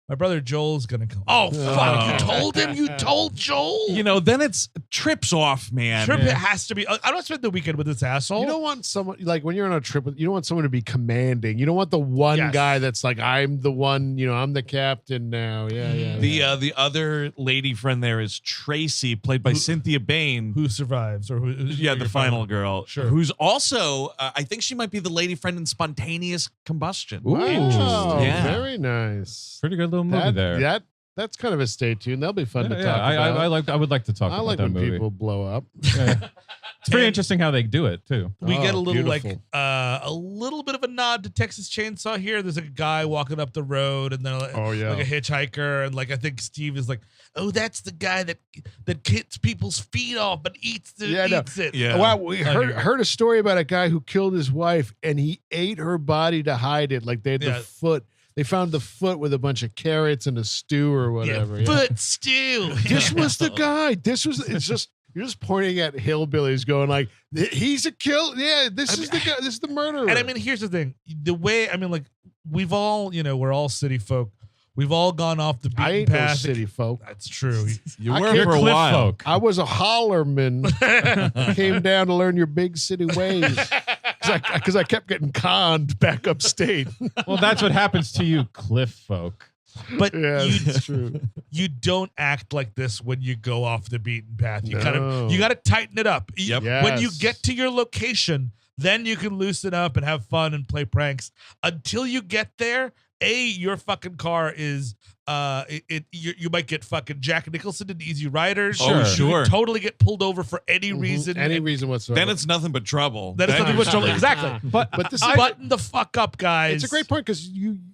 My brother Joel's going to come. Oh, fuck. You told him? You told Joel? You know, then it's trips off, man. Trip has to be. I don't spend the weekend with this asshole. You don't want someone, like when you're on a trip, you don't want someone to be commanding. You don't want the one guy that's like, I'm the one, I'm the captain now. Yeah. The other lady friend there is Tracy, played by Cynthia Bain. Who survives? The final girl. Sure. Who's also, I think she might be the lady friend in Spontaneous Combustion. Ooh. Wow, Yeah. very nice. Pretty good little movie there. That's kind of a stay tuned. That'll be fun to talk about. I would like to talk I about like that when movie. people blow up. It's pretty interesting how they do it too. We get a little beautiful. a little bit of a nod to Texas Chainsaw here. There's a guy walking up the road, and then like a hitchhiker, and like I think Steve is like, oh, that's the guy that kicks people's feet off but eats it. Yeah. Wow, we heard a story about a guy who killed his wife and he ate her body to hide it. Like they had the foot. They found the foot with a bunch of carrots and a stew or whatever. Yeah, foot stew. This was the guy. It's just you're just pointing at hillbillies going like, he's a kill. Yeah, this is the guy. This is the murderer. And I mean, here's the thing. The way, I mean, like we've all, we're all city folk. We've all gone off the beaten I ain't path. no city folk. That's true. You were for a while. Folk. I was a hollerman. Came down to learn your big city ways. Because I kept getting conned back upstate. Well, that's what happens to you, cliff folk. But that's true. You don't act like this when you go off the beaten path. You No. you got to tighten it up. Yep. When you Yes. get to your location, then you can loosen up and have fun and play pranks. Until you get there, your fucking car is you might get fucking Jack Nicholson and Easy Riders. Oh, You sure. could totally get pulled over for any reason. Any reason whatsoever. Then it's nothing but trouble. That is nothing but trouble. Exactly. But this is Button the fuck up, guys. it's a great point because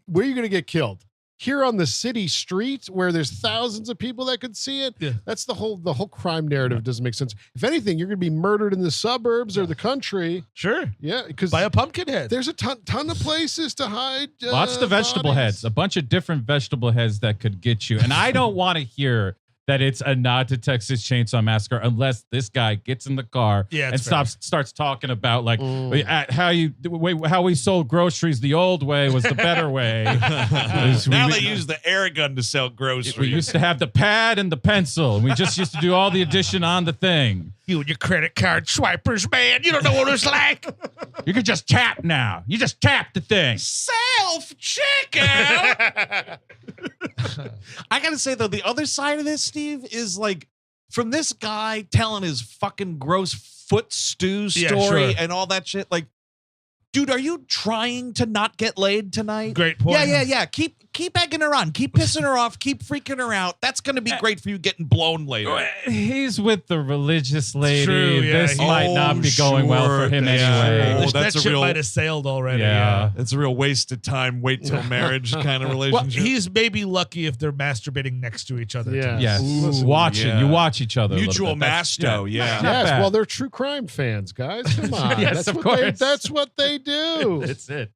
where are you going to get killed? Here on the city street where there's thousands of people that could see it. Yeah. That's the whole crime narrative doesn't make sense. If anything, you're going to be murdered in the suburbs or the country. Sure. Yeah, because By a Pumpkinhead. there's a ton of places to hide. Lots of vegetable bodies. heads, a bunch of different vegetable heads that could get you. And I don't want to hear that it's a nod to Texas Chainsaw Massacre unless this guy gets in the car Yeah, and it's fair. starts talking about like how we sold groceries the old way was the better way. Now they use the air gun to sell groceries. We used to have the pad and the pencil, and we just used to do all the addition on the thing. You and your credit card swipers, man. You don't know what it's like. You could just tap now. You just tap the thing. Self checkout. I gotta say though, the other side of this, Steve, is like from this guy telling his fucking gross foot stew story and all that shit. Like, dude, are you trying to not get laid tonight? Great point. Yeah. Keep egging her on. Keep pissing her off. Keep freaking her out. That's gonna be great for you getting blown later. He's with the religious lady. True, yeah. This might not be going well for him anyway. Oh, that that's a shit real. might have sailed already. Yeah. It's a real waste of time. Wait till marriage kind of Well, relationship. he's maybe lucky if they're masturbating next to each other. Yeah. Yes. Ooh, Watching. yeah. You watch each other. a little Mutual bit. That's- masto. Yeah. Not Yes, bad. well, they're true crime fans, guys. Come on. Yes, that's of what course. That's what they do. That's it.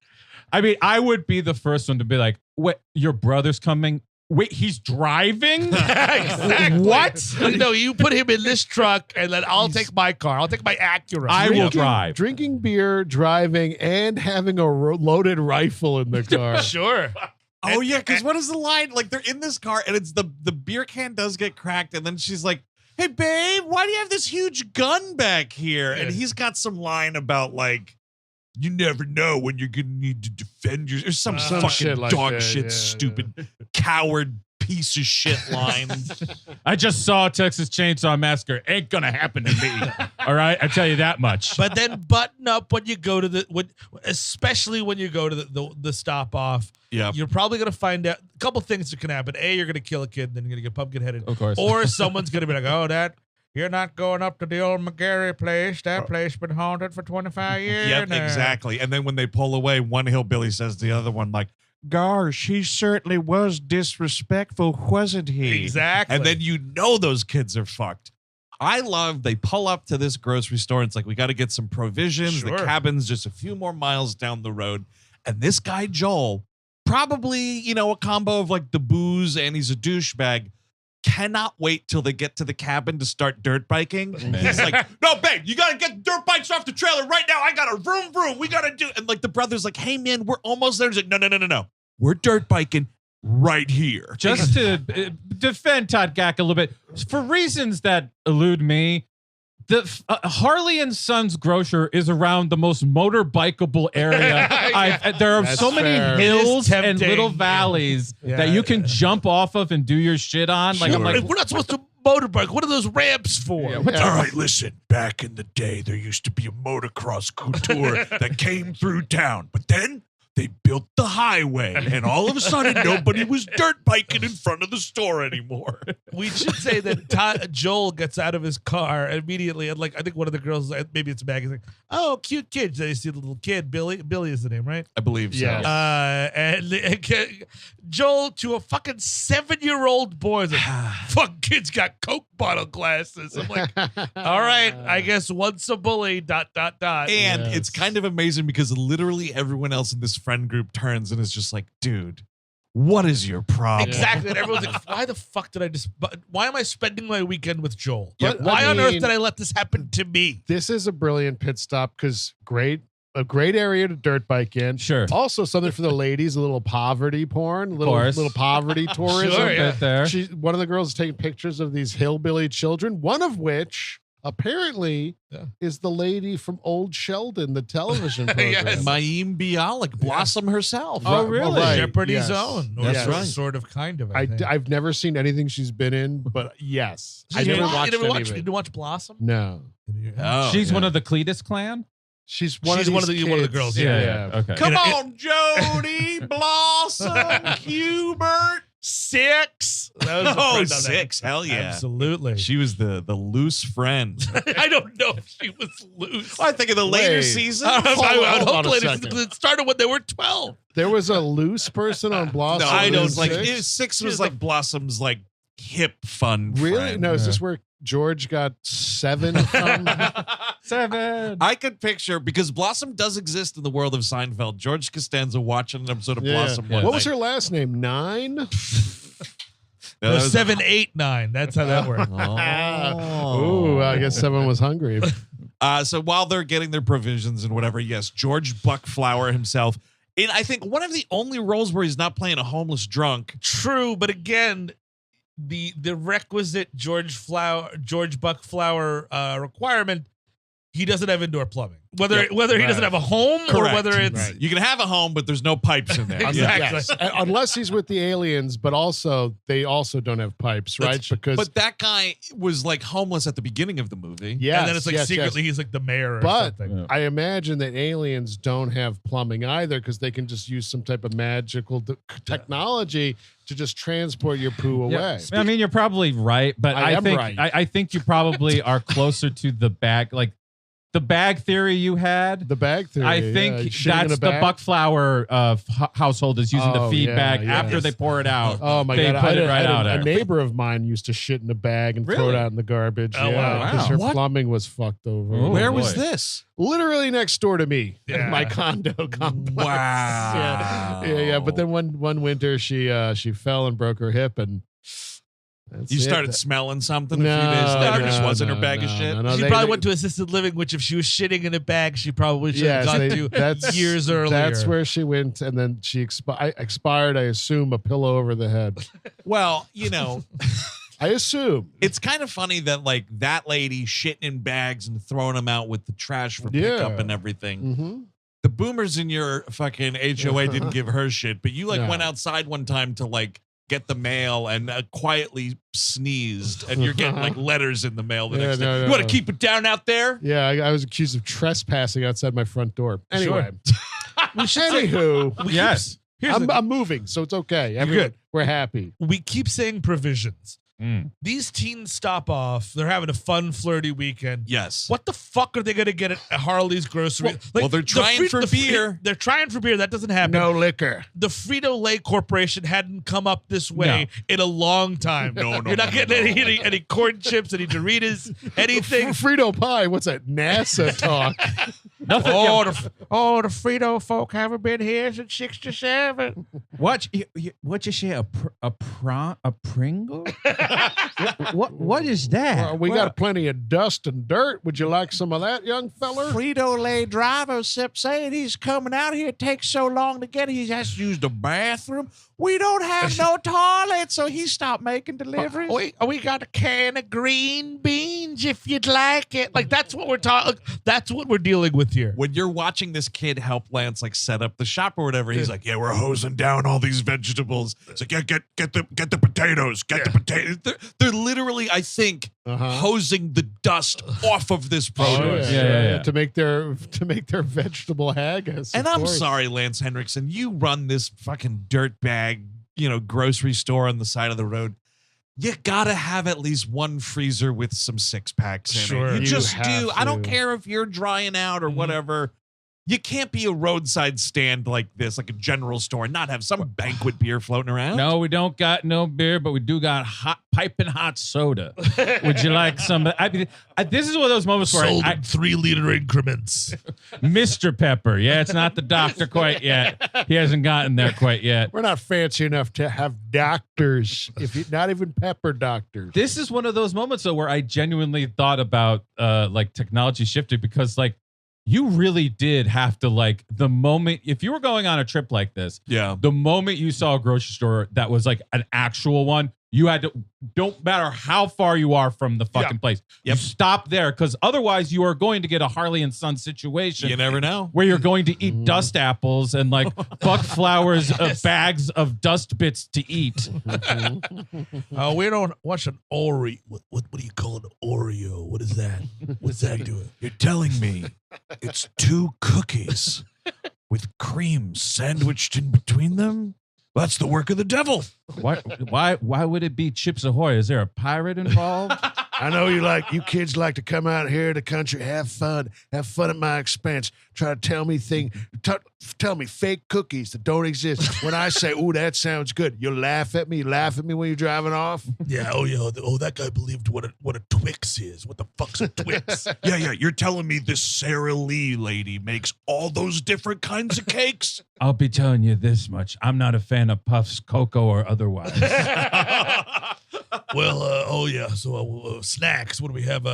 I mean, I would be the first one to be like, "Wait, your brother's coming? Wait, he's driving? Exactly. What? No, you put him in this truck, and then I'll take my car. I'll take my Acura. I will drive." Drinking beer, driving, and having a loaded rifle in the car. Sure. Oh yeah, because what is the line? Like they're in this car and it's the beer can does get cracked, and then she's like, "Hey babe, why do you have this huge gun back here?" And he's got some line about like, "You never know when you're gonna need to defend yourself," or some fucking shit like dog that, shit, yeah, stupid coward piece of shit line. I just saw Texas Chainsaw Massacre. Ain't gonna happen to me. All right, I tell you that much. But then button up when you go to especially when you go to the stop off. Yeah. You're probably going to find out a couple things that can happen. A, you're going to kill a kid, and then you're going to get pumpkin headed. Of course. Or someone's going to be like, oh, that You're not going up to the old McGarry place. That place been haunted for 25 years. Yep, now." exactly. And then when they pull away, one hillbilly says to the other one, like, "Gosh, he certainly was disrespectful, wasn't he?" Exactly. And then you know those kids are fucked. I love they pull up to this grocery store. And it's like, we got to get some provisions. Sure. The cabin's just a few more miles down the road. And this guy, Joel, probably, a combo of like the booze and he's a douchebag, cannot wait till they get to the cabin to start dirt biking. He's like, "No, babe, you got to get the dirt bikes off the trailer right now. I got a vroom. We got to do." And like the brother's like, "Hey, man, we're almost there." He's like, No. We're dirt biking right here. Just to defend Todd Gack a little bit, for reasons that elude me, the Harley and Sons grocer is around the most motorbikeable area. There are That's so many fair. hills It's and tempting. little valleys Yeah. that you can jump off of and do your shit on. Like, I'm like, We're not supposed to motorbike. What are those ramps for? Yeah, All right, listen. Back in the day, there used to be a motocross couture that came through town, but then they built the highway, and all of a sudden, nobody was dirt biking in front of the store anymore. We should say that Joel gets out of his car immediately, and like I think one of the girls, maybe it's Maggie, is like, "Oh, cute kid." They see the little kid, Billy. Billy is the name, right? I believe so. Yes. And Joel to a fucking 7-year-old boy is like, "Fuck, kids got Coke bottle glasses." I'm like, all right, I guess once a bully. ... And Yes. it's kind of amazing because literally everyone else in this friend group turns and is just like, "Dude, what is your problem?" Exactly. And everyone's like, why the fuck did I why am I spending my weekend with Joel? But, Why I on earth mean- did I let this happen to me? This is a brilliant pit stop because a great area to dirt bike in. sure. Also something for the ladies, a little poverty porn, course. little poverty tourism. Sure, yeah. Right there. One of the girls is taking pictures of these hillbilly children, one of which apparently is the lady from Old Sheldon, the television program. Yes. Mayim Bialik, Blossom herself. Oh, really? Right, Jeopardy yes. Zone. Or That's sort- right. Sort of, kind of. I think. I've never seen anything she's been in, but yes. I You never didn't- watched you never any watched, of you it. didn't watch Blossom? No. Oh, She's yeah. one of the Cletus clan. She's She's one of one of these the kids. girls. Okay. Come You know, on, Jody, Blossom, Hubert. 6. That was a Oh, friend on that. 6. Hell yeah. Absolutely. She was the loose friend. I don't know if she was loose. I think in the later Wait. seasons. I would Hold hope on a ladies, second. it started when they were 12. There was a loose person on Blossom. No, I in don't like six? 6 was like Blossom's like hip fun. Really? friend. No, is this where George got 7 from? 7. I could picture because Blossom does exist in the world of Seinfeld. George Costanza watching an episode of Blossom. What one was night. her last name? 9? No, No, that was- 7, 8, 9. That's how that worked. Oh. Ooh, I guess 7 was hungry. So while they're getting their provisions and whatever, yes, George Buckflower himself, in I think one of the only roles where he's not playing a homeless drunk. True, but again, the requisite George Buckflower requirement, he doesn't have indoor plumbing. Whether he right. doesn't have a home or Correct. whether it's Right. You can have a home, but there's no pipes in there. Exactly. Yes. Unless he's with the aliens, but also they also don't have pipes, right? That's- Because But that guy was like homeless at the beginning of the movie. yes, and then it's like yes, secretly yes. he's like the mayor or But something. I imagine that aliens don't have plumbing either because they can just use some type of magical technology to just transport your poo away. I mean, you're probably right, but I I am think right. I think you probably are closer to the bag, like the bag theory you had. The bag theory. I think shitting in that's a the bag? Buckflower household is using the Oh, feed yeah, bag yeah. after they pour it out. Oh my They god! put it I right had out a there. neighbor of mine used to shit in a bag and throw it Really? out in the garbage. Oh, yeah, because wow. her What? plumbing was fucked over. Oh, Where boy. was this? Literally next door to me, Yeah. in my condo complex. Wow. Yeah. But then one winter she fell and broke her hip, and that's You it. started smelling something a No, few days later. no, Just wasn't her no, bag of no, shit. no, She they- probably they- went to assisted living, which if she was shitting in a bag, she probably should have Yes, gone they- to that's years earlier. That's where she went, and then she expired. I assume a pillow over the head. Well, I assume. it's kind of funny that like that lady shitting in bags and throwing them out with the trash for pickup Yeah. and everything. Mm-hmm. The boomers in your fucking HOA didn't give her shit, but you like No. went outside one time to like get the mail and quietly sneezed, and you're getting like letters in the mail the Yeah, next day. no, You want no. to keep it down out there? Yeah, I was accused of trespassing outside my front door. Anyway, we should say, anywho, Yes. here's I'm moving, so it's okay. Everyone, we're happy. we keep saying provisions. These teens stop off. They're having a fun, flirty weekend. Yes. What the fuck are they going to get at Harley's grocery? Well, they're trying for beer. They're trying for beer. That doesn't happen. No liquor. The Frito-Lay Corporation hadn't come up this way in a long time. No, You're not getting any corn chips, any Doritos, anything. Frito pie. What's that? NASA talk. Nothing. The Frito folk haven't been here since 67. What you say? A Pringle? what is that? Well, we got plenty of dust and dirt. Would you like some of that, young feller? Frito-Lay driver saying he's coming out here. It takes so long to get. He has to use the bathroom. We don't have no toilet, so he stopped making deliveries. We got a can of green beans if you'd like it. Like that's what we're talking. That's what we're dealing with here. When you're watching this kid help Lance like set up the shop or whatever, he's like, "Yeah, we're hosing down all these vegetables." It's like, "Yeah, get the potatoes, get the potatoes." They're literally, I think, hosing the dust off of this produce. Yeah. To make their vegetable haggis. And I'm sorry, Lance Henriksen, you run this fucking dirtbag, grocery store on the side of the road. You gotta have at least one freezer with some 6-packs in it. You just do. I don't care if you're drying out or whatever. You can't be a roadside stand like this, like a general store, and not have some banquet beer floating around. No, we don't got no beer, but we do got piping hot soda. Would you like some? This is one of those moments where Sold in 3-liter increments. Mr. Pepper. Yeah, it's not the doctor quite yet. He hasn't gotten there quite yet. We're not fancy enough to have doctors, not even pepper doctors. This is one of those moments though where I genuinely thought about like technology shifted because like you really did have to like the moment if you were going on a trip like this, the moment you saw a grocery store that was like an actual one, you had to, don't matter how far you are from the fucking place, you stop there because otherwise you are going to get a Harley and Son situation. You never know. Where you're going to eat dust apples and like Buck Flowers bags of dust bits to eat. We don't watch an Oreo. What do you call an Oreo? What is that? What's that doing? You're telling me it's 2 cookies with cream sandwiched in between them? That's the work of the devil. Why would it be Chips Ahoy? Is there a pirate involved? I know you kids like to come out here to the country, have fun at my expense. Try to tell me tell me fake cookies that don't exist. When I say, "Ooh, that sounds good," you'll laugh at me. Laugh at me when you're driving off. Yeah. That guy believed what a Twix is. What the fuck's a Twix? Yeah. You're telling me this Sarah Lee lady makes all those different kinds of cakes? I'll be telling you this much: I'm not a fan of Puffs, cocoa, or otherwise. Well, So snacks. What do we have?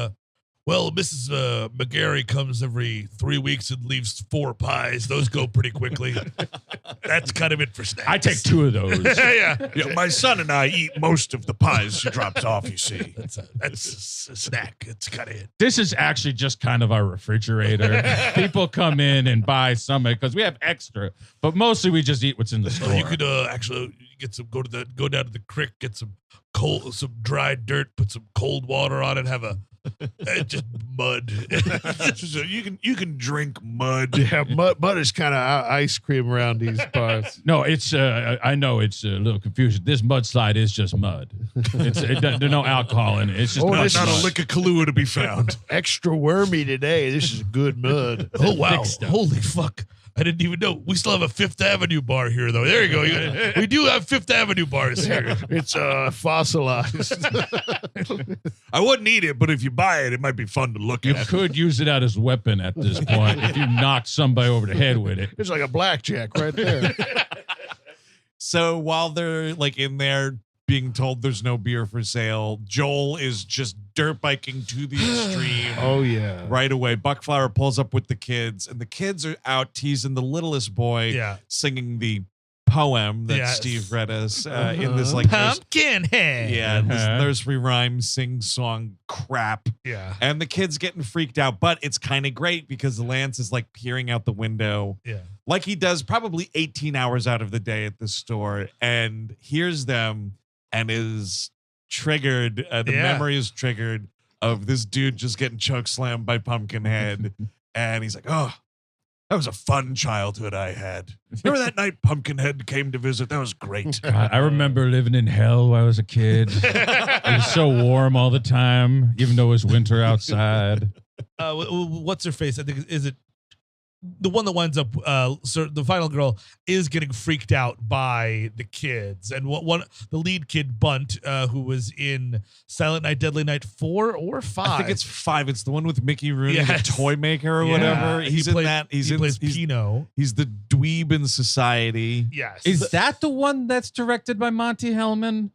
Mrs. McGarry comes every 3 weeks and leaves 4 pies. Those go pretty quickly. That's kind of it for snacks. I take 2 of those. Yeah. My son and I eat most of the pies she drops off, you see. That's a snack. It's kind of it. This is actually just kind of our refrigerator. People come in and buy some because we have extra, but mostly we just eat what's in the store. You could actually get some. Go down to the creek, get some dry dirt, put some cold water on it, have just mud. So you can drink mud. Yeah, mud is kind of ice cream around these parts. No, it's I know it's a little confusion. This mudslide is just mud. There's no alcohol in it. It's just not a lick of Kahlua to be found. Extra wormy today. This is good mud. Oh wow! Holy fuck! I didn't even know. We still have a Fifth Avenue bar here, though. There you go. We do have Fifth Avenue bars here. It's fossilized. I wouldn't eat it, but if you buy it, it might be fun to look at. You could use it out as a weapon at this point if you knock somebody over the head with it. It's like a blackjack right there. So while they're like in there being told there's no beer for sale, Joel is just dirt biking to the extreme. Oh yeah. Right away. Buckflower pulls up with the kids, and the kids are out teasing the littlest boy, singing the poem that Steve read us in this like Pumpkinhead. nursery rhyme sing song crap. Yeah. And the kids getting freaked out, but it's kind of great because Lance is like peering out the window. Yeah. Like he does probably 18 hours out of the day at the store, and hears them and is triggered. The memory is triggered of this dude just getting choke slammed by Pumpkinhead. And he's like, oh, That was a fun childhood I had. Remember that night Pumpkinhead came to visit? That was great. I remember living in hell when I was a kid. It was so warm all the time, even though it was winter outside. What's her face? I think is it the one that winds up. So the final girl is getting freaked out by the kids, and the lead kid Bunt, who was in Silent Night, Deadly Night 4 or 5. I think it's 5. It's the one with Mickey Rooney, Yes. the toy maker or whatever. He's in that. He plays Pino. He's the dweeb in society. Yes. Is that the one that's directed by Monty Hellman?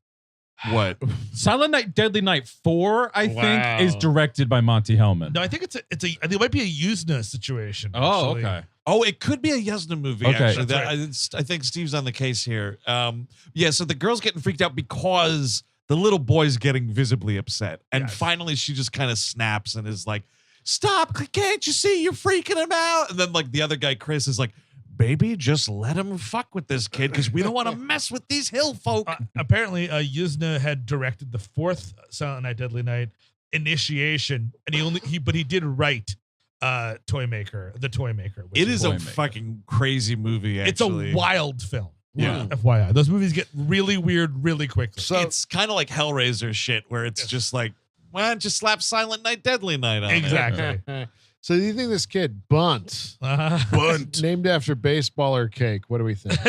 What? Silent Night, Deadly Night 4, I Wow. think, is directed by Monty Hellman. No, I think it might be a Yuzna situation. Oh, actually. okay. Oh, it could be a Yuzna movie, Okay. actually. That's I think Steve's on the case here. Yeah, so the girl's getting freaked out because the little boy's getting visibly upset. And Yes. finally, she just kind of snaps and is like, stop, can't you see you're freaking him out? And then, like, the other guy, Chris, is like, baby, just let him fuck with this kid because we don't want to mess with these hill folk. Apparently, Yuzna had directed the 4th Silent Night, Deadly Night Initiation, and he did write the Toy Maker. It is a fucking crazy movie, actually. It's a wild film. Yeah. FYI, those movies get really weird really quickly. So it's kind of like Hellraiser shit where it's just like, well, just slap Silent Night, Deadly Night on it. Exactly. So do you think this kid Bunt, Bunt, named after baseball or cake? What do we think?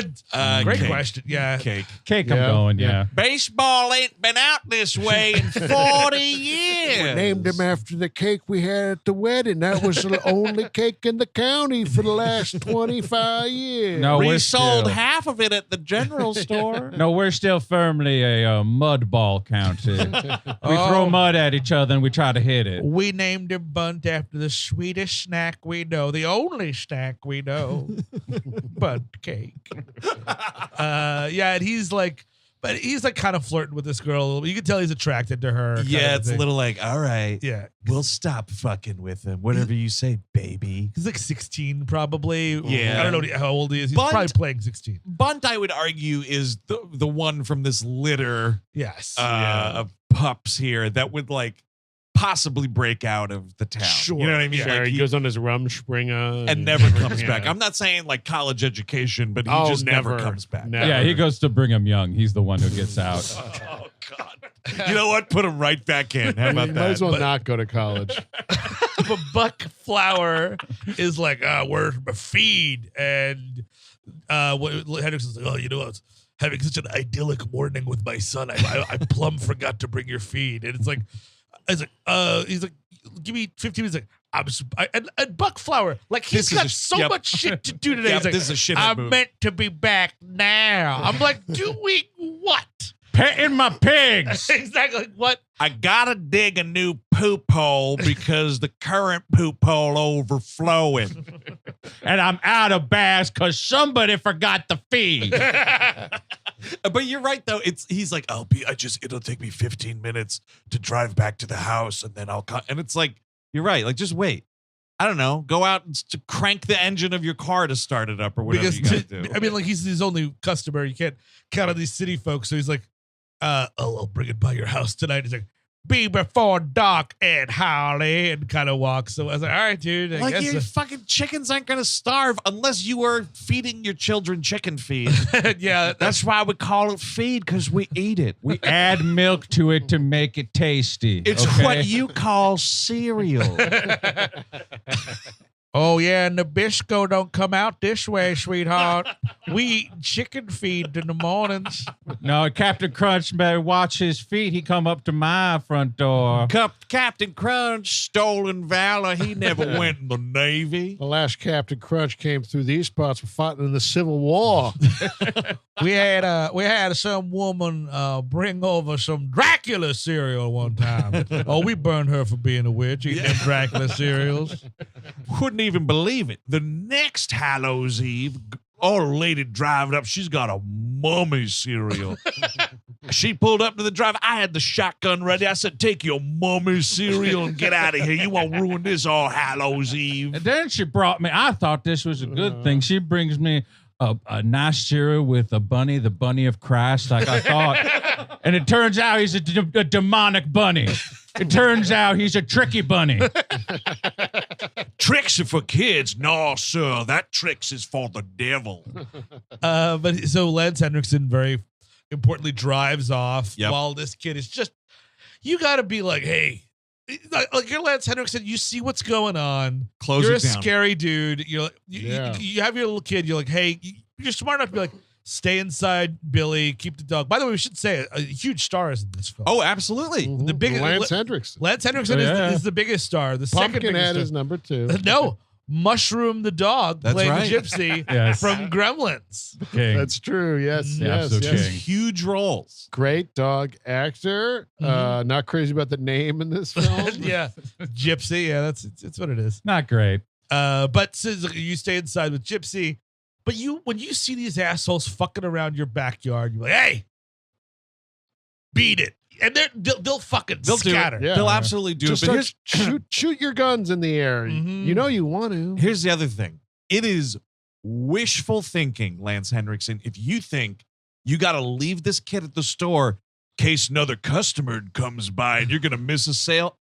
Great cake. question. Yeah. Cake. Cake, Yeah, I'm going, yeah. yeah. Baseball ain't been out this way in 40 years. Named him after the cake we had at the wedding. That was the only cake in the county for the last 25 years. No, We we're sold still, half of it at the general store. No, we're still firmly a mud ball county. We throw mud at each other and we try to hit it. We named him Bunt after the sweetest snack we know, the only snack we know, Bunt cake. And he's like kind of flirting with this girl. You can tell he's attracted to her. Yeah, it's a little like, all right, Yeah. we'll stop fucking with him. Whatever you say, baby. He's like 16, probably. Yeah. I don't know how old he is. He's Bunt- probably playing 16. Bunt, I would argue, is the one from this litter Yes. of pups here that would like possibly break out of the town. Sure. You know what I mean? Sure, Like, he goes on his Rumspringa and never comes Yeah. back. I'm not saying like college education, but he Oh, just never never. comes back. Never. Yeah, he goes to Brigham Young. He's the one who gets out. Oh God! You know what? Put him right back in. How about He that? might as well not go to college. But Buck Flower is like, where's my feed? And Henriksen's like, oh, you know, I was having such an idyllic morning with my son. I plumb forgot to bring your feed. And it's like, he's like, give me 15 minutes. Like, and Buck Flower, like he's got so much shit to do today. Yep, He's like, this is a shit I'm move. meant to be back now. I'm like, doing what? Petting my pigs. Exactly. What? I gotta dig a new poop hole because the current poop hole overflowing. And I'm out of bass because somebody forgot the feed. But you're right though. He's like, it'll take me 15 minutes to drive back to the house and then I'll come. And it's like, you're right. Like, just wait. I don't know. Go out and to crank the engine of your car to start it up or whatever you gotta do. I mean, like he's his only customer. You can't count on these city folks. So he's like, I'll bring it by your house tonight. He's like, be before dark, Ed Harley, and kind of walks. So I was like, all right, dude. I Like guess your fucking chickens aren't gonna starve unless you are feeding your children chicken feed. yeah, That's why we call it feed, because we eat it. We add milk to it to make it tasty. It's okay? what you call cereal. Oh, yeah, and Nabisco don't come out this way, sweetheart. We eat chicken feed in the mornings. No, Captain Crunch better watch his feet. He come up to my front door. Captain Crunch, stolen valor. He never went in the Navy. The last Captain Crunch came through these parts. We fought in the Civil War. We had some woman bring over some Dracula cereal one time. Oh, we burned her for being a witch, eating them Dracula cereals. Couldn't even believe it. The next Hallows Eve, old lady driving up. She's got a mummy cereal. She pulled up to the drive. I had the shotgun ready. I said, take your mummy cereal and get out of here. You won't ruin this all Hallows Eve. And then she brought me, I thought this was a good thing. She brings me a nice cereal with a bunny, the bunny of Christ, like I thought. And it turns out he's a demonic bunny. It turns out he's a tricky bunny. Tricks are for kids. No, sir. That tricks is for the devil. But so Lance Henriksen very importantly drives off Yep. while this kid is just, you got to be like, hey, like you're Lance Henriksen, you see what's going on. Close you're it a down. scary dude. You Yeah. you have your little kid. You're like, hey, you're smart enough to be like, stay inside, Billy. Keep the dog. By the way, we should say a huge star is in this film. Oh, absolutely. The biggest Lance Henriksen. Lance Henriksen is the biggest star. The second Pumpkinhead biggest is number 2. star. No, Mushroom the dog That's playing right. the gypsy Yes. from Gremlins. King. That's true. Yes, The yes, absolute yes. king. Huge roles. Great dog actor. Not crazy about the name in this film. Yeah, gypsy. Yeah, it's what it is. Not great. But since you stay inside with gypsy, but when you see these assholes fucking around your backyard, you're like, hey, beat it, and they'll fucking They'll do it. scatter. Yeah. They'll absolutely do Just it. But start shoot your guns in the air. You know you want to. here's the other thing. It is wishful thinking, Lance Henriksen. If you think you got to leave this kid at the store in case another customer comes by and you're going to miss a sale,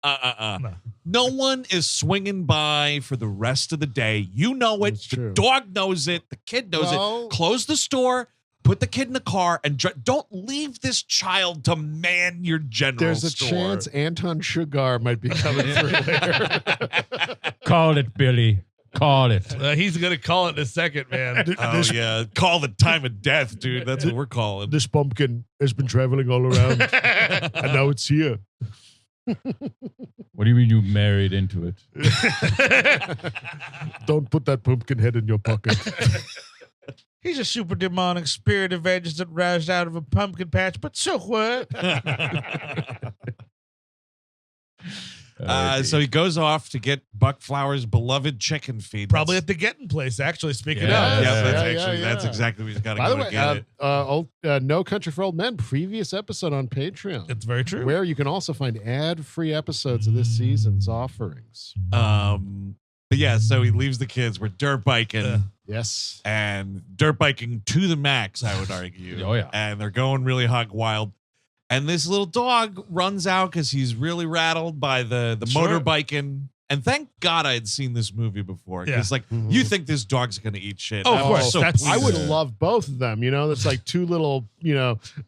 no one is swinging by for the rest of the day. You know it. That's The true. dog knows it. The kid knows Well- it. Close the store. Put the kid in the car and don't leave this child to man your general There's a store. chance Anton Sugar might be coming through later. Call it, Billy. Call it. He's gonna call it in a second, man. Oh, yeah. Call the time of death, dude. That's what we're calling. This pumpkin has been traveling all around, and now it's here. What do you mean you married into it? Don't put that pumpkin head in your pocket. He's a super demonic spirit of vengeance that rised out of a pumpkin patch. But so what? So he goes off to get Buck Flower's beloved chicken feed. Probably at the getting place. Actually, speaking Yeah, of, that's exactly what he's got to By go the to way, get it. No Country for Old Men, previous episode on Patreon, it's very true. where you can also find ad-free episodes of this season's offerings. But yeah, so he leaves the kids. We're dirt biking. Yes. And dirt biking to the max, I would argue. Oh, yeah. And they're going really hog wild. And this little dog runs out because he's really rattled by the Sure. motorbiking. And thank God I had seen this movie before. Because, Yeah. you think this dog's going to eat shit. Oh, of I'm course. so That's- I pleased. would love both of them. You know, that's like two little,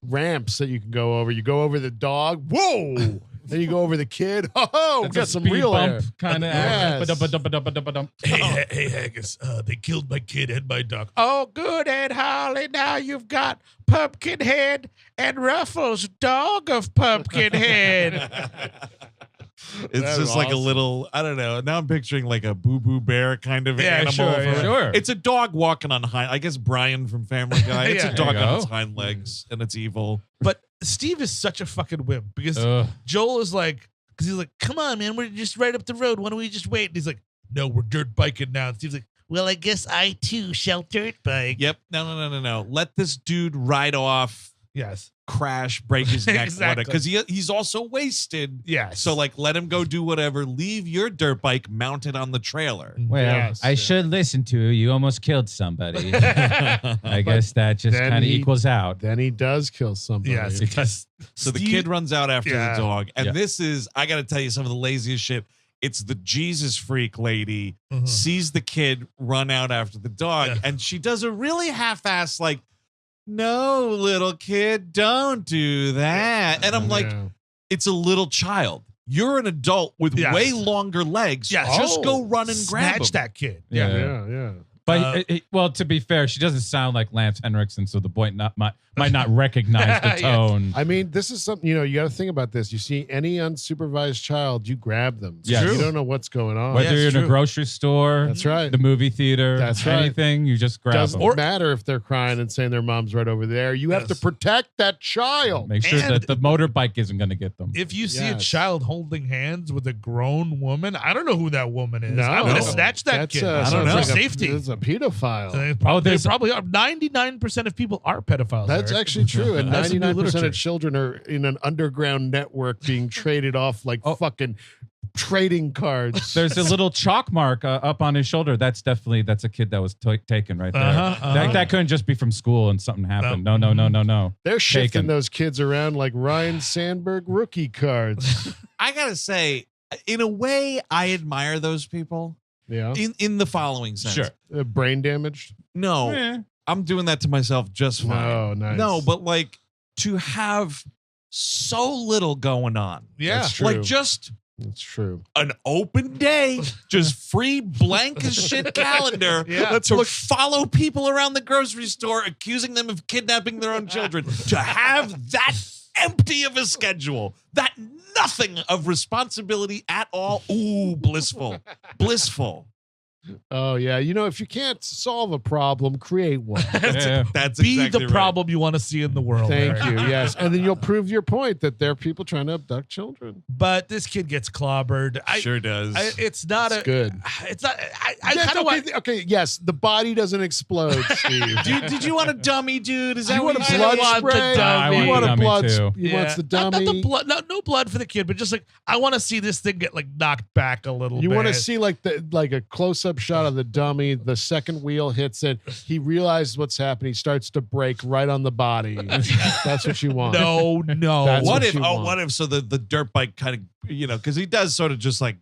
ramps that you can go over. You go over the dog. Whoa. Then you go over the kid. Oh, we That's got a some speed real bump air. kind of Yes. action. Hey, Haggis, they killed my kid and my dog. Oh, good, Aunt Holly. Now you've got Pumpkinhead and Ruffles, dog of Pumpkinhead. It's That's just like a awesome. little, I don't know. Now I'm picturing like a Boo Boo Bear kind of Yeah, animal. sure, yeah. Sure. It's a dog walking on hind. I guess Brian from Family Guy. It's Yeah. a dog There you on go. its hind legs, and it's evil. But Steve is such a fucking wimp because Ugh. Joel is like, because he's like, come on, man, we're just right up the road. Why don't we just wait? And he's like, no, we're dirt biking now. And Steve's like, well, I guess I too shall dirt bike. Yep. No. Let this dude ride off, Yes. crash, break his neck, Exactly. because he's also wasted. Yes. So let him go do whatever. Leave your dirt bike mounted on the trailer. Well, Yes, I yeah. should listen to you. You almost killed somebody. I guess that just then kind of he- equals out. Then he does kill somebody. Yes, because So the Steve- kid runs out after Yeah. the dog. And Yeah. this is, I got to tell you, some of the laziest shit. It's the Jesus freak lady sees the kid run out after the dog. Yeah. And she does a really half-ass no, little kid, don't do that. And I'm like, Yeah. it's a little child. You're an adult with Yes. way longer legs. Yes. Just Oh, go run and grab him. snatch that kid. Yeah. But well, to be fair, she doesn't sound like Lance Henriksen, so the boy might not recognize the Yes. tone. I mean, this is something, you got to think about this. You see any unsupervised child, you grab them. Yes. You True. don't know what's going on. Whether Yeah, you're it's in a true. grocery store, That's right. the movie theater, That's right. anything, you just grab Doesn't them. matter if they're crying and saying their mom's right over there. You have to Yes. protect that child. Make sure And- that the motorbike isn't going to get them. If you see a Yes. child holding hands with a grown woman, I don't know who that woman is. No. I'm going to snatch that That's kid. I don't know. For sounds like safety. It's a pedophile. They there's- probably are. 99% of people are pedophiles. That's Eric. actually true. And That's some new 99% literature. of children are in an underground network being traded off like fucking trading cards. There's a little chalk mark up on his shoulder. That's a kid that was taken right there. That couldn't just be from school and something happened. No. They're shifting Taken. those kids around like Ryan Sandberg rookie cards. I got to say, in a way, I admire those people Yeah. In the following sense. Sure. Brain damaged? No. Eh. I'm doing that to myself just fine. Oh, nice. No, but like to have so little going on. Yeah. That's true. Like just It's true. an open day, just free blank as shit calendar Yeah. to follow people around the grocery store, accusing them of kidnapping their own children. To have that empty of a schedule, that nothing of responsibility at all. Ooh, blissful. Blissful. Oh, yeah. You know, if you can't solve a problem, create one. Yeah. That's Be exactly the right. problem you want to see in the world. Thank Eric. you. Yes. And then you'll prove your point that there are people trying to abduct children. But this kid gets clobbered. Sure does. It's not It's good. It's not. I Yes, kind of want. okay, yes. The body doesn't explode, Steve. Did you want a dummy, dude? Is that you what want a you blood said? spray? I want You want the a dummy blood too. He wants the dummy. Not the blood. No blood for the kid, but just like I want to see this thing get like knocked back a little. You bit. want to see like a close-up shot of the dummy. The second wheel hits it. He realizes what's happening. He starts to break right on the body. That's what you want. No. That's What what if? you Oh, want. what if? So the dirt bike kind of, because he does sort of just like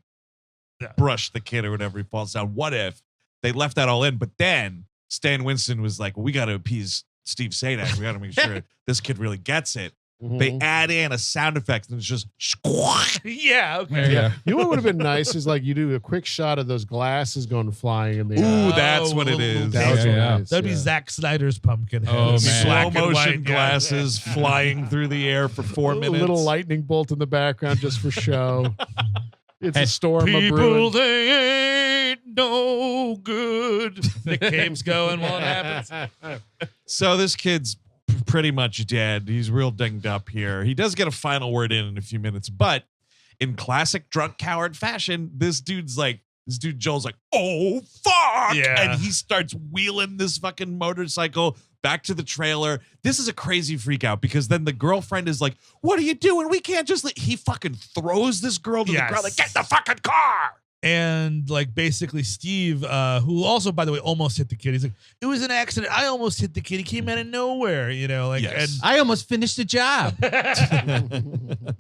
brush the kid or whatever. He falls down. What if they left that all in? But then Stan Winston was like, "We got to appease Steve Sadak. We got to make sure this kid really gets it." Mhm. They add in a sound effect and it's just squawk. Yeah. Okay. There you go. You know what would have been nice is like you do a quick shot of those glasses going flying in the Ooh, air. that's what it is. That was Yeah. nice, That'd be yeah. Zack Snyder's Pumpkinhead. Oh, It'd be man. black Slow and motion white, yeah. glasses flying through the air for 4 A minutes. little lightning bolt in the background just for show. It's a Hey, storm of People, brewing. they ain't no good. The cape's going while it happens. So this kid's pretty much dead. He's real dinged up here. He does get a final word in a few minutes, but in classic drunk coward fashion, this dude Joel's like, "Oh fuck!" Yeah. And he starts wheeling this fucking motorcycle back to the trailer. This is a crazy freak out because then the girlfriend is like, "What are you doing? We can't just." He fucking throws this girl to the Yes. ground, like, "Get the fucking car!" And like basically Steve, who also by the way almost hit the kid. He's like, "It was an accident. I almost hit the kid. He came out of nowhere." Yes. I almost finished the job.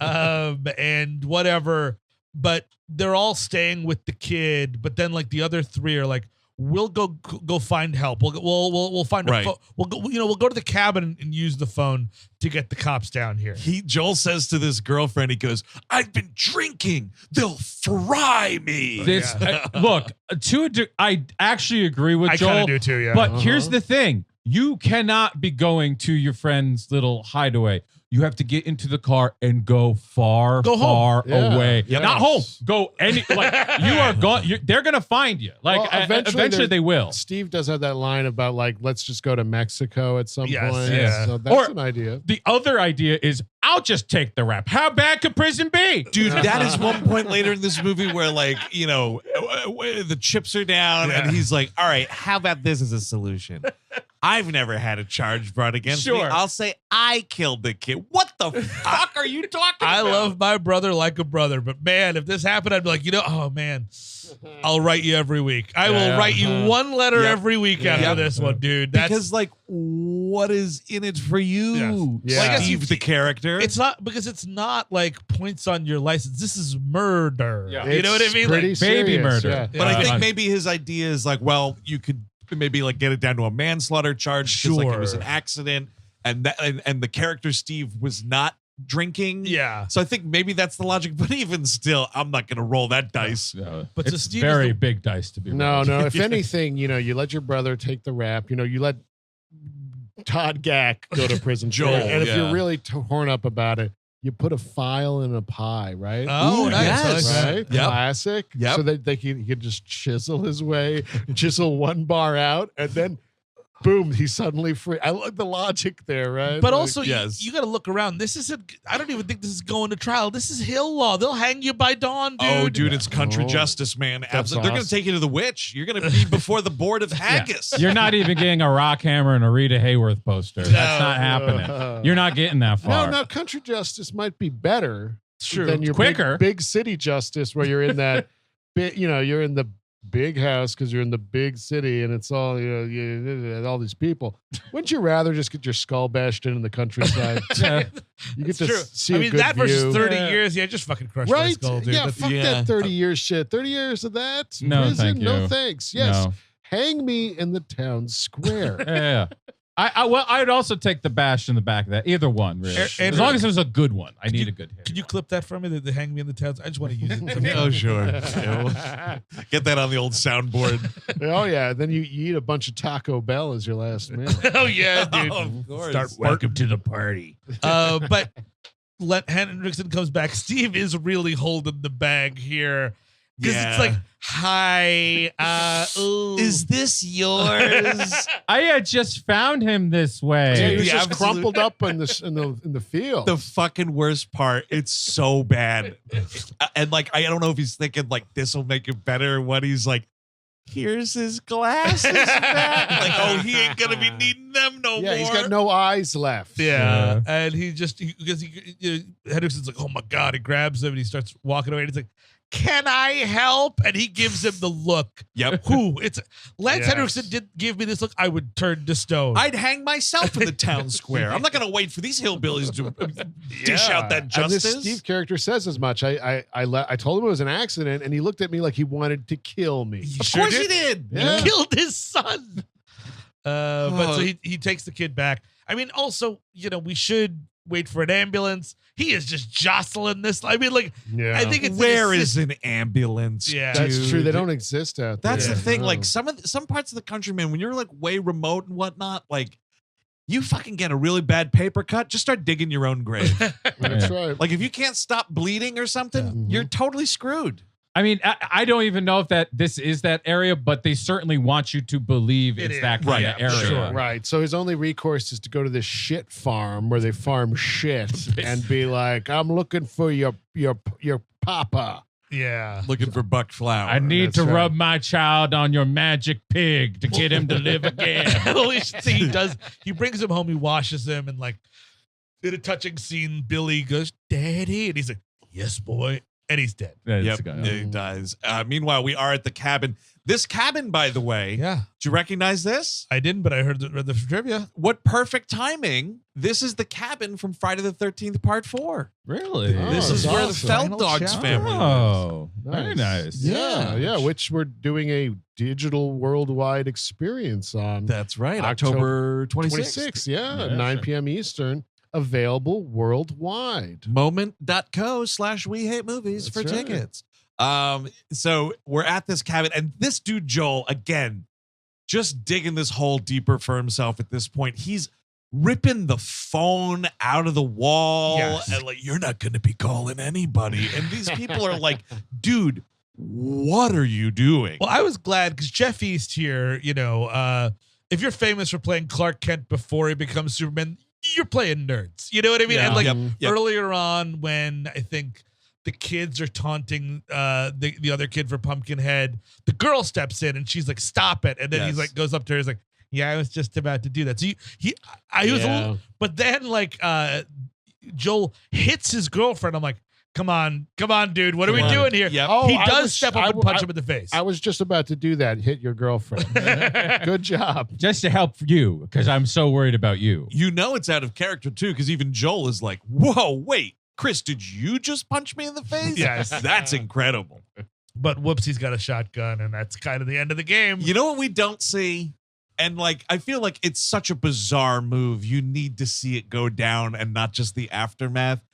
And whatever. But they're all staying with the kid. But then like the other three are like, "We'll go find help. We'll find Right. we'll go to the cabin and use the phone to get the cops down here." Joel says to this girlfriend, he goes, "I've been drinking. They'll fry me." This look I actually agree with I Joel. kind of do too. Yeah. But here's the thing: you cannot be going to your friend's little hideaway. You have to get into the car and go far home. Yeah. away. Yes. Not home. Go you are going. They're gonna find you. Like Well, eventually they will. Steve does have that line about like, let's just go to Mexico at some Yes, point. yeah. So that's Or- an idea. The other idea is I'll just take the rap. How bad could prison be? Dude, that is one point later in this movie where, like, the chips are down and he's like, "All right, how about this as a solution? I've never had a charge brought against me. Sure. I'll say I killed the kid." What the fuck are you talking I about? love my brother like a brother, but man, if this happened, I'd be like, oh man, I'll write you every week. I will write you one letter Yep. every week after Yep. this one, dude. That's, Because, like, what is in it for you? Yes. Well, I guess Steve, the character. it's not because it's not like points on your license. This is murder. Yeah. You know what I It's mean? pretty Like, baby serious, murder. yeah. But I think Yeah. maybe his idea is like, well, you could maybe like get it down to a manslaughter charge because like it was an Sure. accident, and that and the character Steve was not drinking. yeah. So I think maybe that's the logic. But even still, I'm not going to roll that dice. But so it's Steve is very the- big dice to be No, rolled. no. If anything, you let your brother take the rap. You let Todd Gack go to prison. for Joel, it. And if yeah. you're really torn up about it, you put a file in a pie, right? Oh, Ooh, nice. yes. I like that. Right? Yep. Classic. Yep. So that he could just chisel his way, chisel one bar out, and then boom, he's suddenly free. I like the logic there, right? But Like, also, yes. you got to look around. This isn't. I don't even think this is going to trial. This is Hill law. They'll hang you by dawn, dude. Oh, dude, it's country Oh. justice, man. That's Absolutely. They're going to awesome. take you to the witch. You're going to be before the board of haggis. You're not even getting a rock hammer and a Rita Hayworth poster. That's not happening. You're not getting that far. No, country justice might be better True. than your Quicker. big city justice where you're in that bit, you're in the big house because you're in the big city and it's all all these people. Wouldn't you rather just get your skull bashed in the countryside? Yeah. You get It's to true. see I a mean, good that versus view. 30 years. Yeah, just fucking crush my Right? skull, dude. Yeah, That's- fuck that 30 years shit. 30 years of that? No, Prison? thank you. No thanks. Yes. No. Hang me in the town square. Yeah. I would also take the bash in the back of that. Either one, really. And- As long as it was a good one. I need a good hit. Can you clip that for me? The hang me in the towns. I just want to use it. Oh, sure. Yeah, we'll get that on the old soundboard. Oh, yeah. Then you eat a bunch of Taco Bell as your last meal. Oh yeah, dude. Of course. Start welcome to the party. But Henriksen comes back. Steve is really holding the bag here because Yeah. it's like, hi, ooh. Is this yours? I had just found him this way. Yeah, he was the just absolute- crumpled up in the field. The fucking worst part. It's so bad. And like, I don't know if he's thinking like this will make it better. What he's like, here's his glasses back. Like, oh, he ain't gonna be needing them no more. Yeah, he's got no eyes left. Yeah. And he just, because Henriksen's like, oh my God, he grabs him and he starts walking away. And he's like, can I help? And he gives him the look. Yep. Who? It's Lance Yes. Henriksen did give me this look. I would turn to stone. I'd hang myself in the town square. I'm not gonna wait for these hillbillies to dish out that And justice. this Steve character says as much. I told him it was an accident, and he looked at me like he wanted to kill me. Of course he did. Yeah. He killed his son. But so he takes the kid back. I mean, also, we should wait for an ambulance. He is just jostling this. I mean, like, Yeah. I think it's Where is an ambulance? Yeah. That's dude? true. They don't exist out there. That's the thing. No. Like some parts of the country, man, when you're like way remote and whatnot, like you fucking get a really bad paper cut, just start digging your own grave. That's right. Like if you can't stop bleeding or something, you're totally screwed. I mean, I don't even know if this is that area, but they certainly want you to believe It it's is. that Right, kind of yeah, area. sure. Right. So his only recourse is to go to this shit farm where they farm shit and be like, I'm looking for your papa. Yeah. Looking for buck flour. I need That's to right. rub my child on your magic pig to get him to live again. Well, we should say he does. He brings him home. He washes him, and like in a touching scene, Billy goes, "Daddy," and he's like, "Yes, boy," and he's dead. Yep, he dies. Meanwhile, we are at the cabin. This cabin, by the way, Yeah, do you recognize this? I didn't, but I read the trivia. What perfect timing. This is the cabin from Friday the 13th, part 4. Really? Oh, This is that's where the awesome. Feld Final Dogs chapter. family lives. Oh, very nice. Yeah. Which we're doing a digital worldwide experience on. That's right. October 26th. 26. Yeah, Yeah, 9 sure. p.m. Eastern. Available worldwide. Moment.co/we hate movies for That's right. tickets. So we're at this cabin, and this dude Joel, again, just digging this hole deeper for himself at this point. He's ripping the phone out of the wall, Yes. and like, you're not gonna be calling anybody. And these people are like, dude, what are you doing? Well, I was glad because Jeff East here, if you're famous for playing Clark Kent before he becomes Superman, you're playing nerds. You know what I mean? Yeah. And like Yep. earlier on, when I think the kids are taunting the other kid for Pumpkinhead, the girl steps in and she's like, "Stop it!" And then he's Yes. like, goes up to her, he's like, "Yeah, I was just about to do that." So I was a Yeah. little, but then like Joel hits his girlfriend. I'm like, Come on, dude. What are we Come on. doing here? Yep. Oh, He I does was- step I up and w- punch I- him in the face. I was just about to do that. Hit your girlfriend. Good job. Just to help you, because I'm so worried about you. You know it's out of character too, because even Joel is like, "Whoa, wait, Chris, did you just punch me in the face?" Yes. That's incredible. But whoops, he's got a shotgun, and that's kind of the end of the game. You know what we don't see? And like, I feel like it's such a bizarre move. You need to see it go down and not just the aftermath.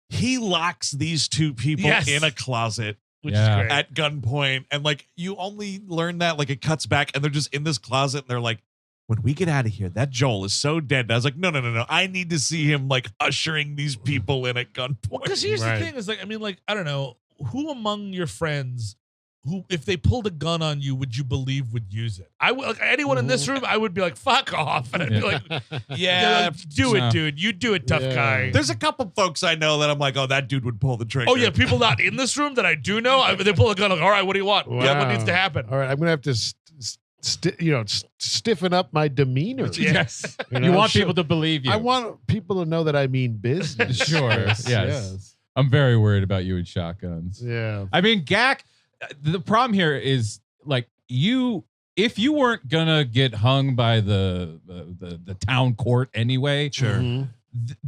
He locks these two people Yes. in a closet Which Yeah. is great. at gunpoint. And like, you only learn that, like, it cuts back and they're just in this closet and they're like, when we get out of here, that Joel is so dead. And I was like, no. I need to see him like ushering these people in at gunpoint. Because here's Right. the thing: is like, I mean, like, I don't know who among your friends who, if they pulled a gun on you, would you believe would use it? I would, like, anyone in this room, I would be like, "Fuck off," and I'd be like, Yeah. do No. it, dude. You do it, tough Yeah. guy." There's a couple folks I know that I'm like, oh, that dude would pull the trigger. Oh yeah, people not in this room that I do know. They pull a gun. Like, all right, what do you want? Yeah, what Wow. needs to happen? All right, I'm gonna have to stiffen up my demeanor. Yes. You You know, want sure. people to believe you. I want people to know that I mean business. Sure, yes. I'm very worried about you and shotguns. Yeah. I mean, Gak, the problem here is like if you weren't gonna get hung by the town court anyway, Sure.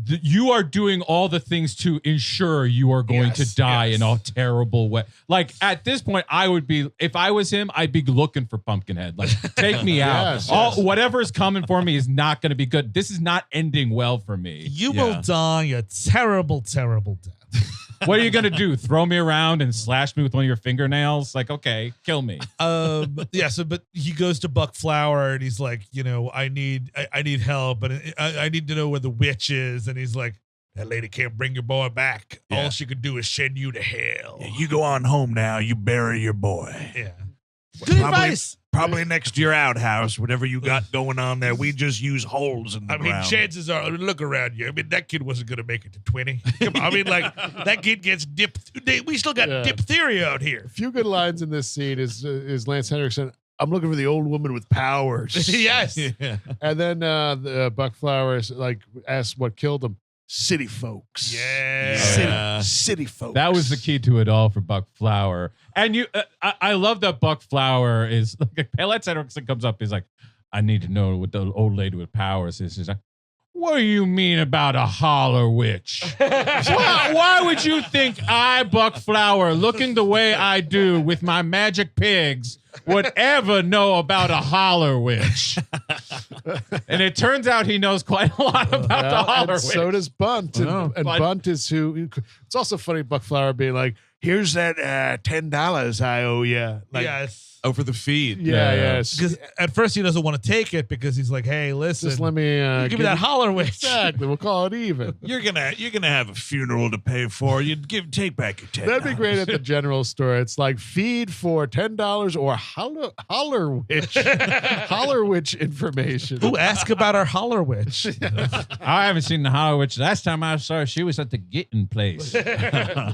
You are doing all the things to ensure you are going to die in a terrible way. Like at this point, I would be, if I was him, I'd be looking for Pumpkinhead. Like, take me out. Whatever's coming for me is not going to be good. This is not ending well for me. You will die a terrible, terrible death. What are you gonna do? Throw me around and slash me with one of your fingernails? Like, okay, kill me. But he goes to Buck Flower and he's like, I need help, and I need to know where the witch is. And he's like, that lady can't bring your boy back. All she could do is send you to hell. Yeah, you go on home now. You bury your boy. Yeah. Good advice. Probably next to your outhouse, whatever you got going on there. We just use holes in the ground. Chances are, look around you. I mean, that kid wasn't going to make it to 20. Come on. I mean, like, that kid gets we still got diphtheria out here. A few good lines in this scene is Lance Henriksen. I'm looking for the old woman with powers. Yes. Yeah. And then the Buck Flowers asks what killed him. City folks. Yeah. City folks. That was the key to it all for Buck Flower. And I love that Buck Flower is like, Lance Henriksen comes up. He's like, I need to know what the old lady with powers is. He's like, what do you mean about a holler witch? Why would you think I, Buck Flower, looking the way I do with my magic pigs, would ever know about a holler witch? And it turns out he knows quite a lot about the holler witch. So does Bunt. And Bunt is who. It's also funny, Buck Flower being like, here's that $10 I owe you. Like, yes. Oh, for the feed. Yeah. Because at first he doesn't want to take it because he's like, hey, listen. Just let me give me that holler witch. Exactly. We'll call it even. You're gonna have a funeral to pay for. You take back your $10. That'd be great at the general store. It's like feed for $10 or holler witch. Holler witch information. Who ask about our holler witch? I haven't seen the holler witch. Last time I saw her, she was at the Getting place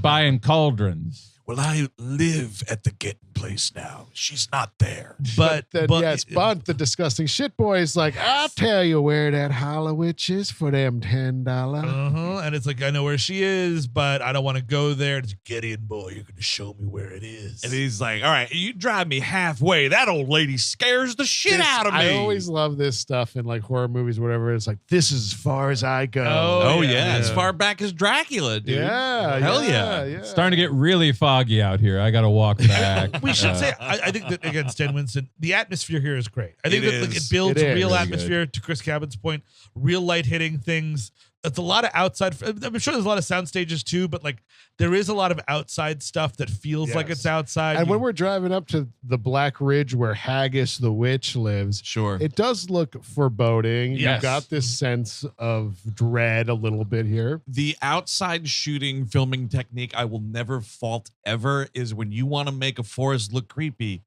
buying cauldrons. Well, I live at the Getting place now. She's not there. But yes, Bunt, the disgusting shit boy, is like, I'll tell you where that holler witch is for them $10. And it's like, I know where she is, but I don't want to go there. It's get in, boy. You're going to show me where it is. And he's like, all right, you drive me halfway. That old lady scares the shit out of me. I always love this stuff in like horror movies, or whatever. It's like, this is as far as I go. Oh yeah. As far back as Dracula, dude. Yeah. Hell yeah. Starting to get really foggy out here. I got to walk back. We should say, I think that, again, Stan Winston, the atmosphere here is great. I think that like, it builds real really atmosphere, to Chris Cabot's point, real light hitting things. It's a lot of outside. I'm sure there's a lot of sound stages too, but like there is a lot of outside stuff that feels like it's outside. And when we're driving up to the Black Ridge where Haggis the witch lives, sure, it does look foreboding. Yes. You got this sense of dread a little bit here. The outside shooting filming technique I will never fault ever is when you want to make a forest look creepy,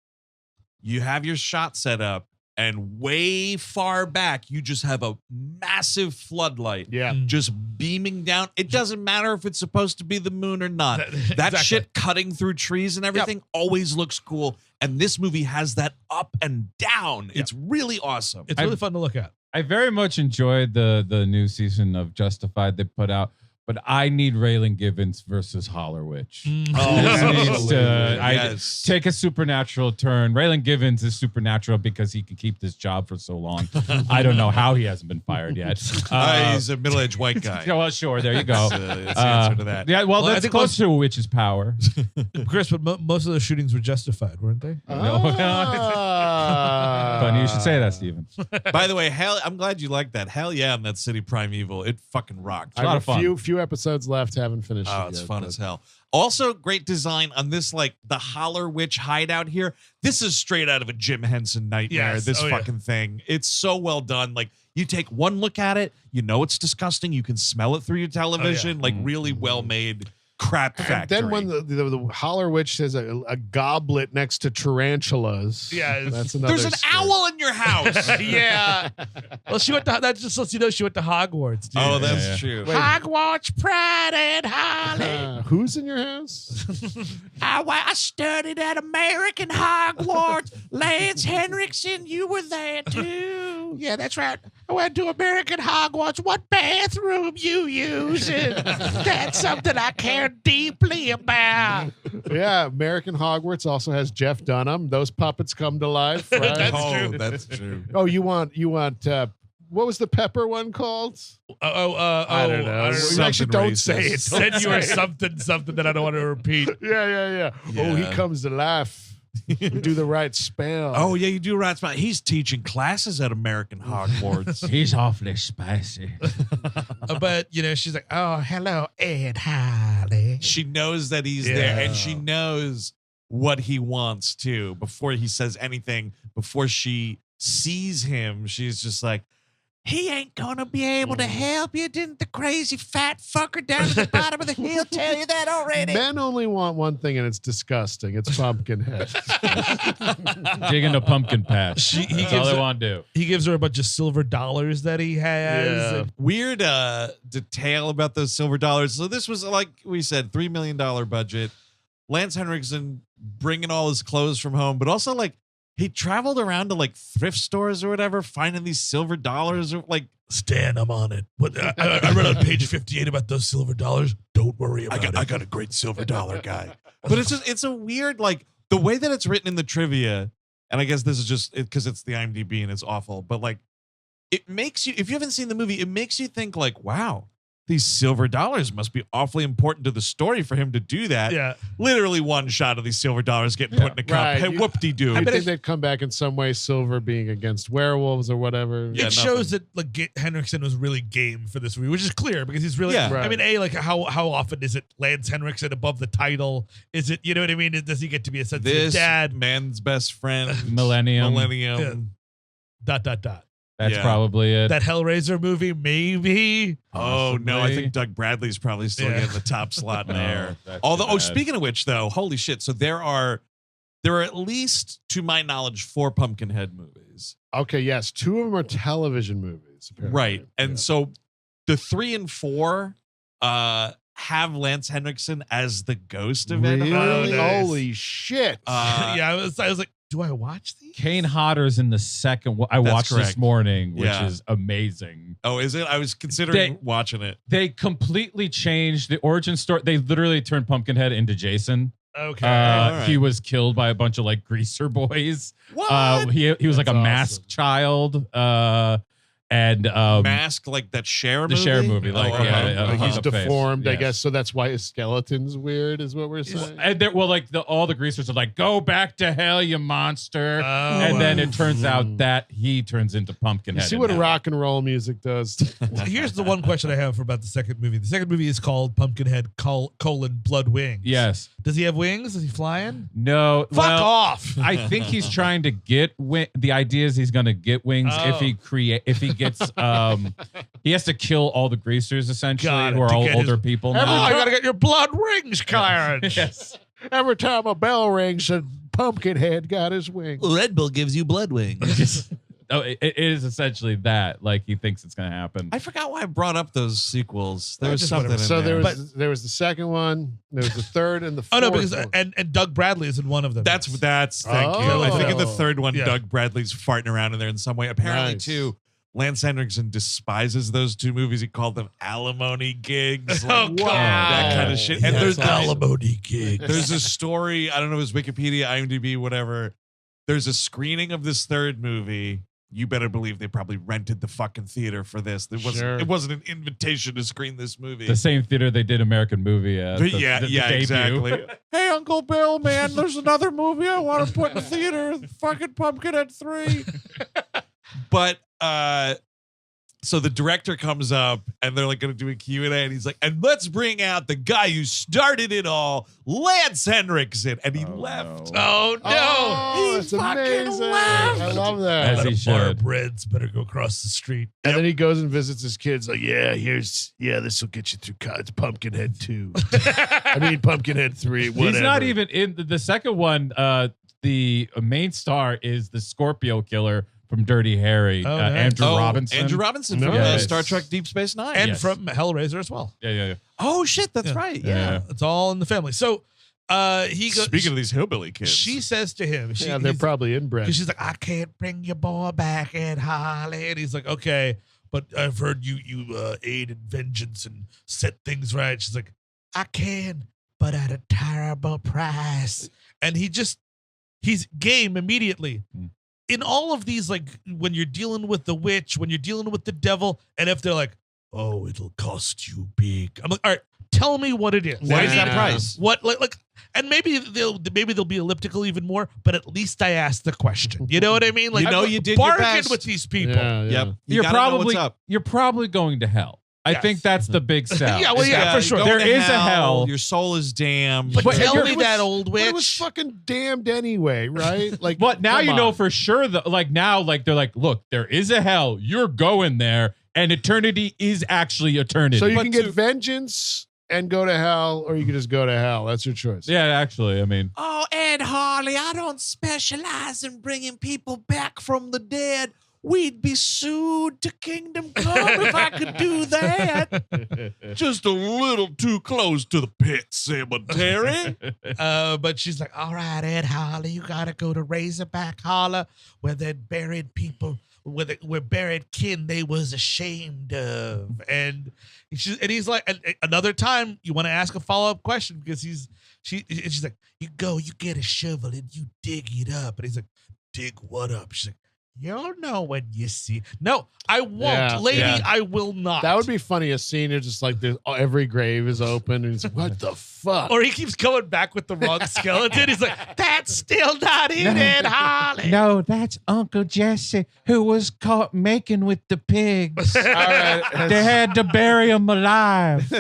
you have your shot set up, and way far back, you just have a massive floodlight just beaming down. It doesn't matter if it's supposed to be the moon or not. That shit cutting through trees and everything always looks cool. And this movie has that up and down. It's really awesome. It's really fun to look at. I very much enjoyed the new season of Justified they put out. But I need Raylan Givens versus Holler Witch. This needs to take a supernatural turn. Raylan Givens is supernatural because he can keep this job for so long. I don't know how he hasn't been fired yet. He's a middle-aged white guy. Well, sure. There you go. That's the answer to that. Yeah, well, I that's think close to a witch's power. Chris, but most of the shootings were justified, weren't they? Funny you should say that, Steven. By the way, I'm glad you like that. Hell yeah, on that City Primeval. It fucking rocked. It's a lot of fun. Few episodes left, haven't finished it it's yet, fun as hell. Also, great design on this, like the Holler Witch hideout here. This is straight out of a Jim Henson nightmare. Yes. This fucking thing. It's so well done. Like you take one look at it, you know it's disgusting. You can smell it through your television. Like really well made crap factory. And then when the Holler Witch has a goblet next to tarantulas. Yeah, that's another. There's an story. owl in your house. Yeah. Well, she went to, that just lets you know she went to Hogwarts, dude. Oh, that's true. Wait. Hogwarts, Pride and Holly. Who's in your house? I studied at American Hogwarts. Lance Henriksen, you were there too. Yeah, that's right. I went to American Hogwarts. What bathroom you using? That's something I care deeply about. Yeah, American Hogwarts also has Jeff Dunham. Those puppets come to life. Right? That's true. Oh, you want what was the pepper one called? I don't know. You actually don't say it. Said you are something that I don't want to repeat. Yeah. Oh, he comes to life. Do the right spell. Oh, yeah, you do right spell. He's teaching classes at American Hogwarts. He's awfully spicy. But, she's like, oh, hello, Ed Harley. She knows that he's there, and she knows what he wants, too. Before he says anything, before she sees him, she's just like, he ain't gonna be able to help you. Didn't the crazy fat fucker down at the bottom of the hill tell you that already? Men only want one thing, and it's disgusting. It's Pumpkinhead. Dig into pumpkin patch. That's all they want to do. He gives her a bunch of silver dollars that he has. Yeah. Weird detail about those silver dollars. So this was, like we said, $3 million budget. Lance Henriksen bringing all his clothes from home, but also like he traveled around to like thrift stores or whatever, finding these silver dollars. Or like, Stan, I'm on it. What I read on page 58 about those silver dollars. Don't worry about it. I got a great silver dollar guy. But it's a weird, like the way that it's written in the trivia. And I guess this is just because it's the IMDb and it's awful. But like, it makes you, if you haven't seen the movie, it makes you think like, wow, these silver dollars must be awfully important to the story for him to do that. Yeah. Literally one shot of these silver dollars getting put in a cup. Right. Hey, whoop-de-doo. I think they'd come back in some way, silver being against werewolves or whatever. Yeah, it shows that like Henriksen was really game for this movie, which is clear because he's really. Yeah. I mean, like how often is it Lance Henriksen above the title? Is it what I mean? Does he get to be a sensitive This dad? man's best friend. Millennium. Yeah. .. That's probably it. That Hellraiser movie, maybe. Oh no, I think Doug Bradley's probably still getting the top slot in there. Although, speaking of which, though, holy shit! So there are at least, to my knowledge, 4 Pumpkinhead movies. Okay, yes, 2 of them are television movies, apparently. Right, and so the 3 and 4 have Lance Henriksen as the ghost of it. Really? Oh, nice. Holy shit! Yeah, I was like, do I watch these? Kane Hodder's in the second one. I watched this morning, which is amazing. Oh, is it? I was considering watching it. They completely changed the origin story. They literally turned Pumpkinhead into Jason. Okay. Right. He was killed by a bunch of like greaser boys. What? He was like a masked child. And Mask, like that Cher movie? The Cher movie, like like he's deformed, I Yes. guess. So that's why his skeleton's weird, is what we're saying. And all the greasers are like, "Go back to hell, you monster!" And then it turns out that he turns into Pumpkinhead. You see what rock and roll music does. Here's the one question I have about the second movie. The second movie is called Pumpkinhead: Blood Wings. Yes. Does he have wings? Is he flying? No. Fuck off. I think he's trying to get the idea is he's going to get wings if he gets he has to kill all the greasers essentially who are all older people now. I gotta get your blood rings clearance. Yes. Every time a bell rings, a Pumpkinhead got his wings. Red Bull gives you blood wings. It is essentially that. Like he thinks it's going to happen. I forgot why I brought up those sequels. There was just something. whatever. In So there. there was the second one, there was the third, and the fourth. Oh no, because one. and Doug Bradley is in one of them. That's thank you. I think in the Oh. third one, Yeah. Doug Bradley's farting around in there in some way. Apparently, Nice. too, Lance Henriksen despises those 2 movies. He called them alimony gigs. Oh, Like, God. that kind of shit. And there's alimony gigs. There's a story. I don't know if it's Wikipedia, IMDb, whatever. There's a screening of this third movie. You better believe they probably rented the fucking theater for this. It wasn't an invitation to screen this movie. The same theater they did American Movie at. But the debut. exactly. Hey, Uncle Bill, man, there's another movie I want to put in the theater. Fucking Pumpkinhead 3. But so the director comes up and they're like going to do a Q&A and he's like, and let's bring out the guy who started it all, Lance Henriksen. And he left. Oh no! Oh, He that's fucking amazing. left. I love that. As he should. Breads better go across the street. And then he goes and visits his kids. Like, this will get you through college. Pumpkinhead 2. I mean, Pumpkinhead 3. Whatever. He's not even in the second one. The main star is the Scorpio killer from Dirty Harry, nice. Andrew Robinson. Andrew Robinson from Nice. Star Trek Deep Space Nine. And Yes. from Hellraiser as well. Yeah. Oh, shit, that's right. Yeah. It's all in the family. So He goes. Speaking of these hillbilly kids, She says to him, they're probably inbred. She's like, I can't bring your boy back, Ed Harley. And he's like, okay, but I've heard you aid in vengeance and set things right. She's like, I can, but at a terrible price. And he's game immediately. In all of these, like when you're dealing with the witch, when you're dealing with the devil, and if they're like, oh, it'll cost you big. I'm like, all right, tell me what it is. What is that price? What like and maybe they'll be elliptical even more, but at least I asked the question. You know what I mean? Like you did your bargain best with these people. Yeah. Yep. You're probably going to hell. I think that's the big sell. Yeah, well, yeah, for sure. There is a hell. Your soul is damned. But tell me it that was- old witch. But it was fucking damned anyway, right? Like, But now come you know on. for sure that like now like they're like, look, there is a hell. You're going there, and eternity is actually eternity. So you can get vengeance and go to hell, or you can just go to hell. That's your choice. yeah, actually, I mean, Oh, Ed Harley, I don't specialize in bringing people back from the dead. We'd be sued to Kingdom Come if I could do that. Just a little too close to the pet cemetery. But she's like, all right, Ed Harley, you got to go to Razorback Holler where they buried people, where buried kin they was ashamed of. And he's like, and another time you want to ask a follow-up question because she's like, you go, you get a shovel and you dig it up. And he's like, dig what up? She's like, you'll know when you see. No, I won't, Yeah, lady. yeah. I will not. That would be funny. A scene is just like every grave is open, and it's like, what the fuck? Or he keeps coming back with the wrong skeleton. He's like, that's still not it, Ed Harley. no, that's Uncle Jesse who was caught making with the pigs. All right, They had to bury him alive.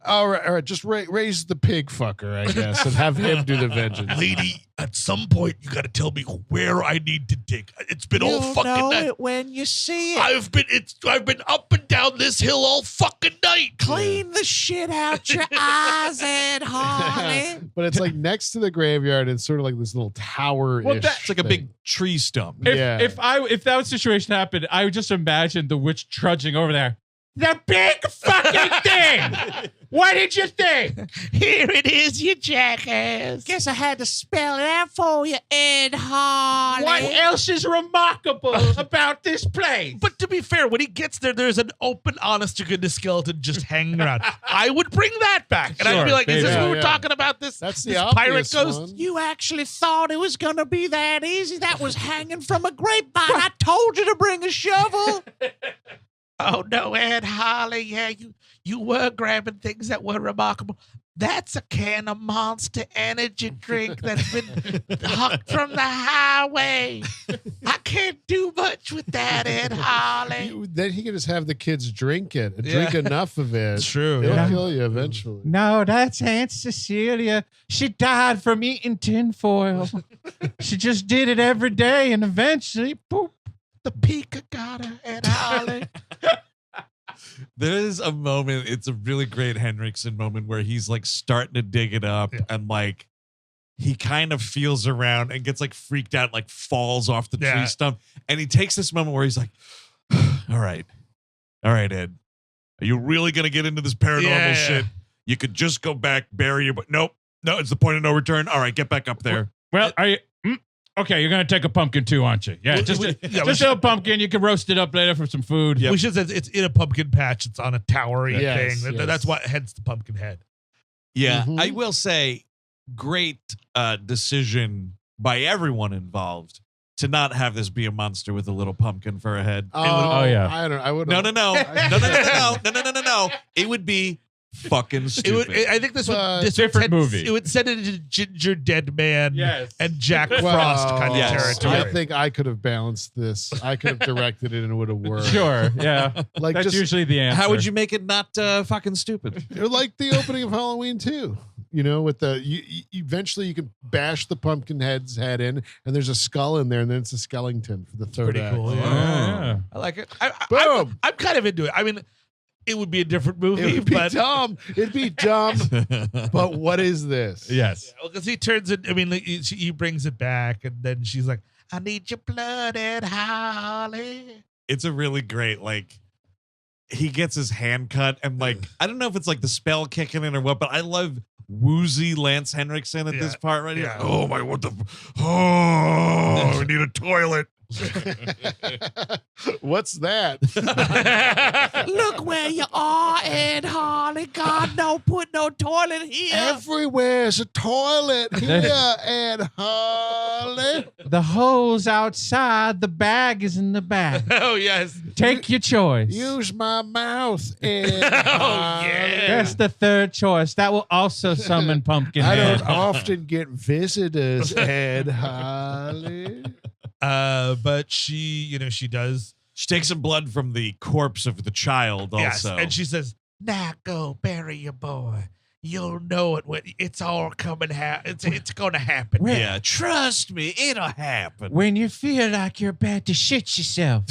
all right. Just raise the pig fucker, I guess, and have him do the vengeance. Lady, at some point you got to tell me where I need to dig. It's been all fucking night. when you see I've been up and down this hill all fucking night. Clean the shit out your eyes, Ed Harley. But it's like next to the graveyard. It's sort of like this little tower. Well, It's like a big tree stump. If that situation happened, I would just imagine the witch trudging over there. The big fucking thing. What did you think? Here it is, you jackass. Guess I had to spell it out for you, Ed Harley. What else is remarkable about this place? But to be fair, when he gets there, there's an open, honest to goodness skeleton just hanging around. I would bring that back. And I'd be like, is this what we're talking about? That's the pirate obvious ghost? one. You actually thought it was going to be that easy? That was hanging from a grapevine. I told you to bring a shovel. Oh no, Ed Harley, yeah, you were grabbing things that were remarkable. That's a can of Monster Energy drink that's been hucked from the highway. I can't do much with that, Ed Harley. Then he can just have the kids drink it. Drink enough of it. It's true. It'll kill you eventually. No, that's Aunt Cecilia. She died from eating tinfoil. She just did it every day, and eventually, poop. The Pika got her, Ed Harley. There is a moment, it's a really great Henriksen moment where he's like starting to dig it up and like he kind of feels around and gets like freaked out, like falls off the tree stump. And he takes this moment where he's like, all right, Ed, are you really going to get into this paranormal shit? You could just go back, bury your, but nope, no, it's the point of no return. All right, get back up there. Well, are you? Okay, you're gonna take a pumpkin too, aren't you? Yeah, just a pumpkin. You can roast it up later for some food. We should say it's in a pumpkin patch. It's on a towery Yes, thing. yes. That's what, hence the pumpkin head. Yeah, Mhm. I will say, great decision by everyone involved to not have this be a monster with a little pumpkin for a head. Oh, yeah. I would. No. It would be fucking stupid. I think this would different movie. It would send it into Ginger Dead Man and Jack Well, Frost kind of yes. territory. I think I could have balanced this. I could have directed it and it would have worked. Sure, yeah. Like That's just usually the answer. How would you make it not fucking stupid? like the opening of Halloween 2. You know, with the eventually you can bash the pumpkin head's head in, and there's a skull in there, and then it's a skeleton for the third Pretty act. cool. Oh, Yeah. yeah. I like it. Boom. I'm kind of into it. I mean, it would be a different movie, It would be but dumb. It'd be dumb. But what is this? Yes. because he turns it. I mean, he brings it back, and then she's like, "I need your blood, Ed Harley." It's a really great, like, he gets his hand cut, and like I don't know if it's like the spell kicking in or what, but I love woozy Lance Henriksen at this part right here. Oh my, what the? Oh, we need a toilet. What's that? Look where you are, Ed Harley. God, don't put no toilet here. Everywhere's a toilet here, Ed Harley. The hole's outside. The bag is in the back. Oh, yes. Take your choice. Use my mouth, Ed Oh, yeah. That's the third choice. That will also summon I Pumpkinhead. don't often get visitors, Ed Harley. But she does. She takes some blood from the corpse of the child Yes, also. and she says, "Now go bury your boy. You'll know it when it's all coming. It's going to happen." Yeah, trust me, it'll happen. When you feel like you're about to shit yourself,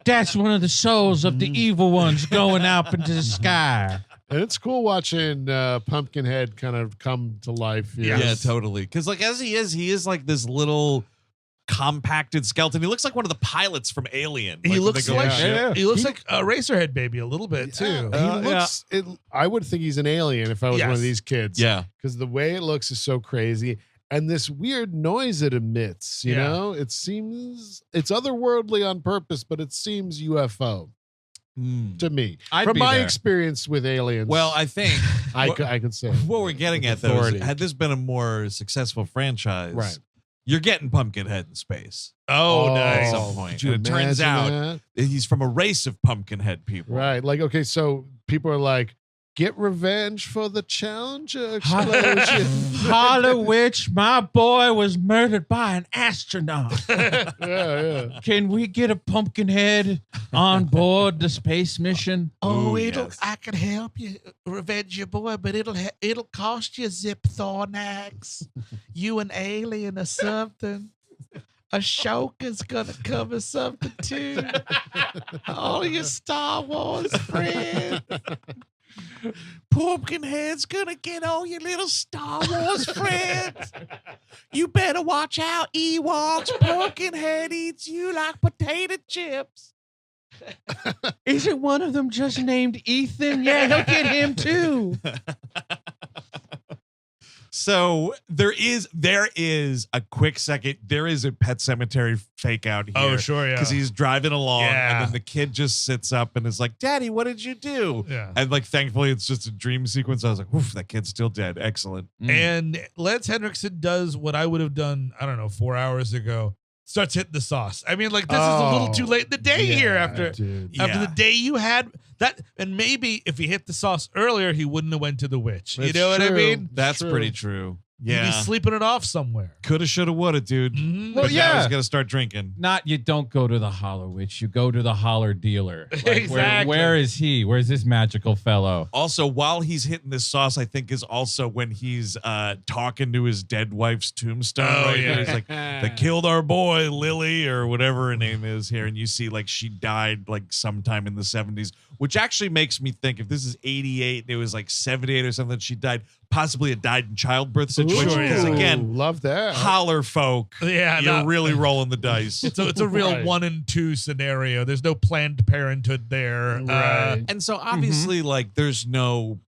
that's one of the souls of the evil ones going up into the sky. And it's cool watching Pumpkinhead kind of come to life. Yeah, totally. Because like as he is like this little compacted skeleton. He looks like one of the pilots from Alien. He looks like he like a Racerhead baby a little bit too. He looks. I would think he's an alien if I was one of these kids. Yeah, because the way it looks is so crazy, and this weird noise it emits. You know, it seems it's otherworldly on purpose, but it seems UFO to me. From my experience with aliens. Well, I think I could say what we're getting at though is, had this been a more successful franchise, right? You're getting Pumpkinhead in space. Oh, nice. At some point. Could you And it turns out imagine he's from a race of Pumpkinhead people. Right. Like, okay, so people are like, get revenge for the Challenger explosion. Holler witch, my boy was murdered by an astronaut. yeah. Can we get a Pumpkinhead on board the space mission? Oh, I can help you revenge your boy, but it'll cost you Zip Thornax. You an alien or something. Ashoka's gonna cover something too. All your Star Wars friends. Pumpkinhead's gonna get all your little Star Wars friends. You better watch out, Ewoks. Pumpkinhead eats you like potato chips. Isn't one of them just named Ethan? Yeah, he'll get him too. So there is a quick second. There is a Pet Cemetery fake out here. Oh, sure, yeah. Because he's driving along, Yeah. and then the kid just sits up and is like, "Daddy, what did you do?" Yeah. And like, thankfully, it's just a dream sequence. I was like, "Oof, that kid's still dead." Excellent. And Lance Henriksen does what I would have done, I don't know, 4 hours ago. Starts hitting the sauce. I mean, like, this is a little too late in the day here after the day you had that. And maybe if he hit the sauce earlier, he wouldn't have went to the witch. That's you know what I true. mean? That's pretty true. He'd Yeah. be sleeping it off somewhere. Coulda, shoulda, woulda, dude. Mm-hmm. But now he's got to start drinking. Not you don't go to the holler witch, you go to the holler dealer. Like, Exactly. where is he? Where's this magical fellow? Also, while he's hitting this sauce, I think is also when he's talking to his dead wife's tombstone. Oh, right yeah. here. He's like, "They killed our boy, Lily," or whatever her name is here. And you see like she died like sometime in the 70s, which actually makes me think if this is 88, it was like 78 or something, she died, possibly a died in childbirth situation. Because again, love that. holler folk. Yeah, You're really rolling the dice. So it's a real Right. 1 and 2 scenario. There's no Planned Parenthood there. Right. And so obviously, like, there's no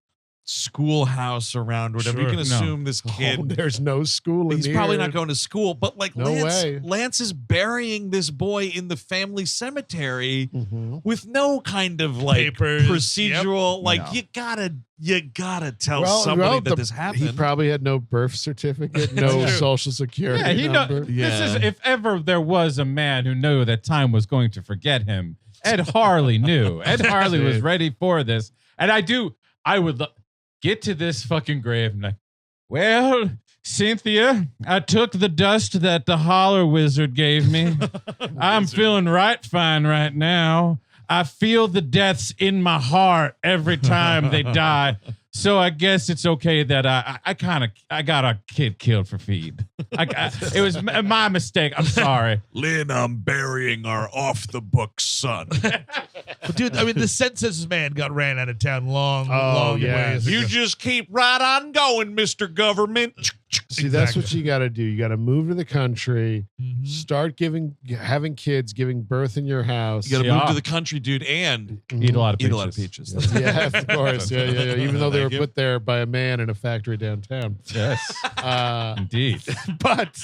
schoolhouse around, whatever. You Sure. can assume this kid. Oh, there's no school in He's here. probably not going to school, but like No way. Lance is burying this boy in the family cemetery Mhm. with no kind of like Papers. procedural. Like No. you gotta tell somebody that this happened. He probably had no birth certificate, no True. social security Yeah, he know, number. this is if ever there was a man who knew that time was going to forget him. Ed Harley knew. Ed Harley was ready for this. And I would get to this fucking grave and like, well, Cynthia, I took the dust that the holler wizard gave me. I'm feeling right fine right now. I feel the deaths in my heart every time they die. So I guess it's okay that I got a kid killed for feed. It was my mistake. I'm sorry. Lynn, I'm burying our off the books son. But dude, I mean, the census man got ran out of town long ways ago. You just keep right on going, Mr. Government. See, that's what you got to do. You got to move to the country, start having kids, giving birth in your house. You got to move to the country, dude, and eat a lot of peaches. Eat a lot of peaches. Yeah, of course. Yeah. Even though they were put there by a man in a factory downtown. Yes, indeed. But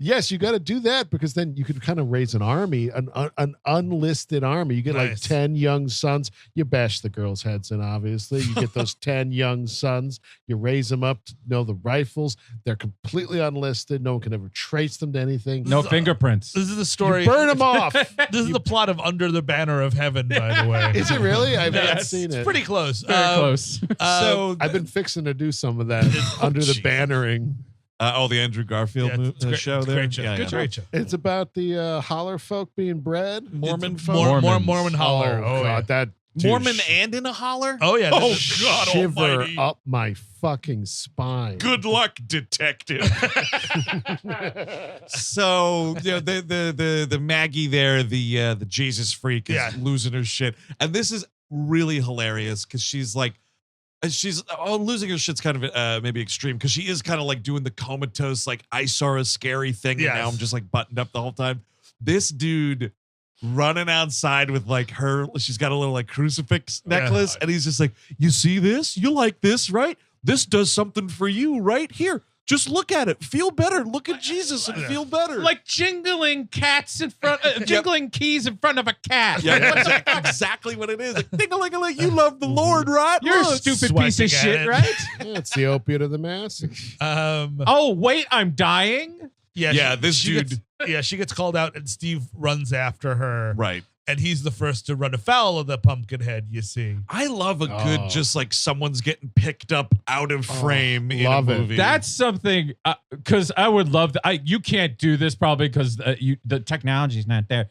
yes, you got to do that because then you could kind of raise an army, an unlisted army. You get like 10 young sons. You bash the girls' heads in, obviously. You get those 10 young sons. You raise them up to know the rifles. They're completely unlisted. No one can ever trace them to anything. No fingerprints. This is the story. You burn them off. This is the plot of Under the Banner of Heaven, by the way. Is it really? I haven't seen it. It's pretty close. Very close. So I've been fixing to do some of that under the bannering. The Andrew Garfield show there. Great show. Great show. It's about the holler folk being bred. Mormon folk. Mormon holler. Oh, God, that Mormon and in a holler? Oh, yeah. Oh, God shiver almighty. up my fucking spine. Good luck, detective. So the Maggie there, the Jesus freak is losing her shit. And this is really hilarious because she's like, losing her shit's kind of maybe extreme because she is kind of like doing the comatose, like I saw a scary thing and now I'm just like buttoned up the whole time. This dude running outside with like she's got a little like crucifix necklace and he's just like, you see this? You like this, right? This does something for you right here. Just look at it. Feel better. Look at Jesus and feel better. Like jingling cats in front, jingling keys in front of a cat. Yeah, exactly what it is. Like, ding-a-ling-a-ling, you love the Lord, right? You're a stupid piece of shit, right? Yeah, it's the opiate of the masses. Oh, wait, I'm dying? Yeah, She gets called out and Steve runs after her. Right. And he's the first to run afoul of the Pumpkinhead, you see. I love a good, just like someone's getting picked up out of frame in a movie. That's something, because I would love to. You can't do this probably because the technology's not there.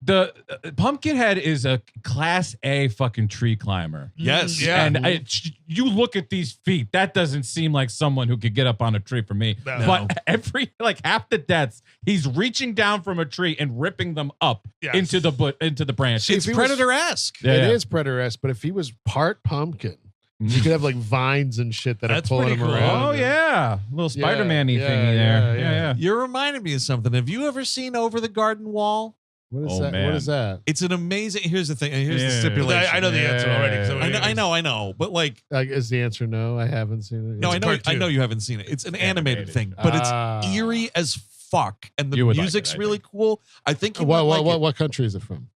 The Pumpkinhead is a class A fucking tree climber. Yes. Yeah. And you look at these feet, that doesn't seem like someone who could get up on a tree for me. No. But half the deaths, he's reaching down from a tree and ripping them up into the branch. It's Predator-esque. It is Predator-esque, but if he was part pumpkin, you could have like vines and shit that are pulling him around. Oh, yeah. A little Spider-Man-y thingy there. Yeah. You're reminding me of something. Have you ever seen Over the Garden Wall? What is that? Man. What is that? It's an amazing. Here's the thing. Here's the stipulation. I know the answer already. I know. But like, is the answer no? I haven't seen it. No, I know you haven't seen it. It's an animated thing, but it's eerie as fuck, and the music's really cool. I think. What country is it from?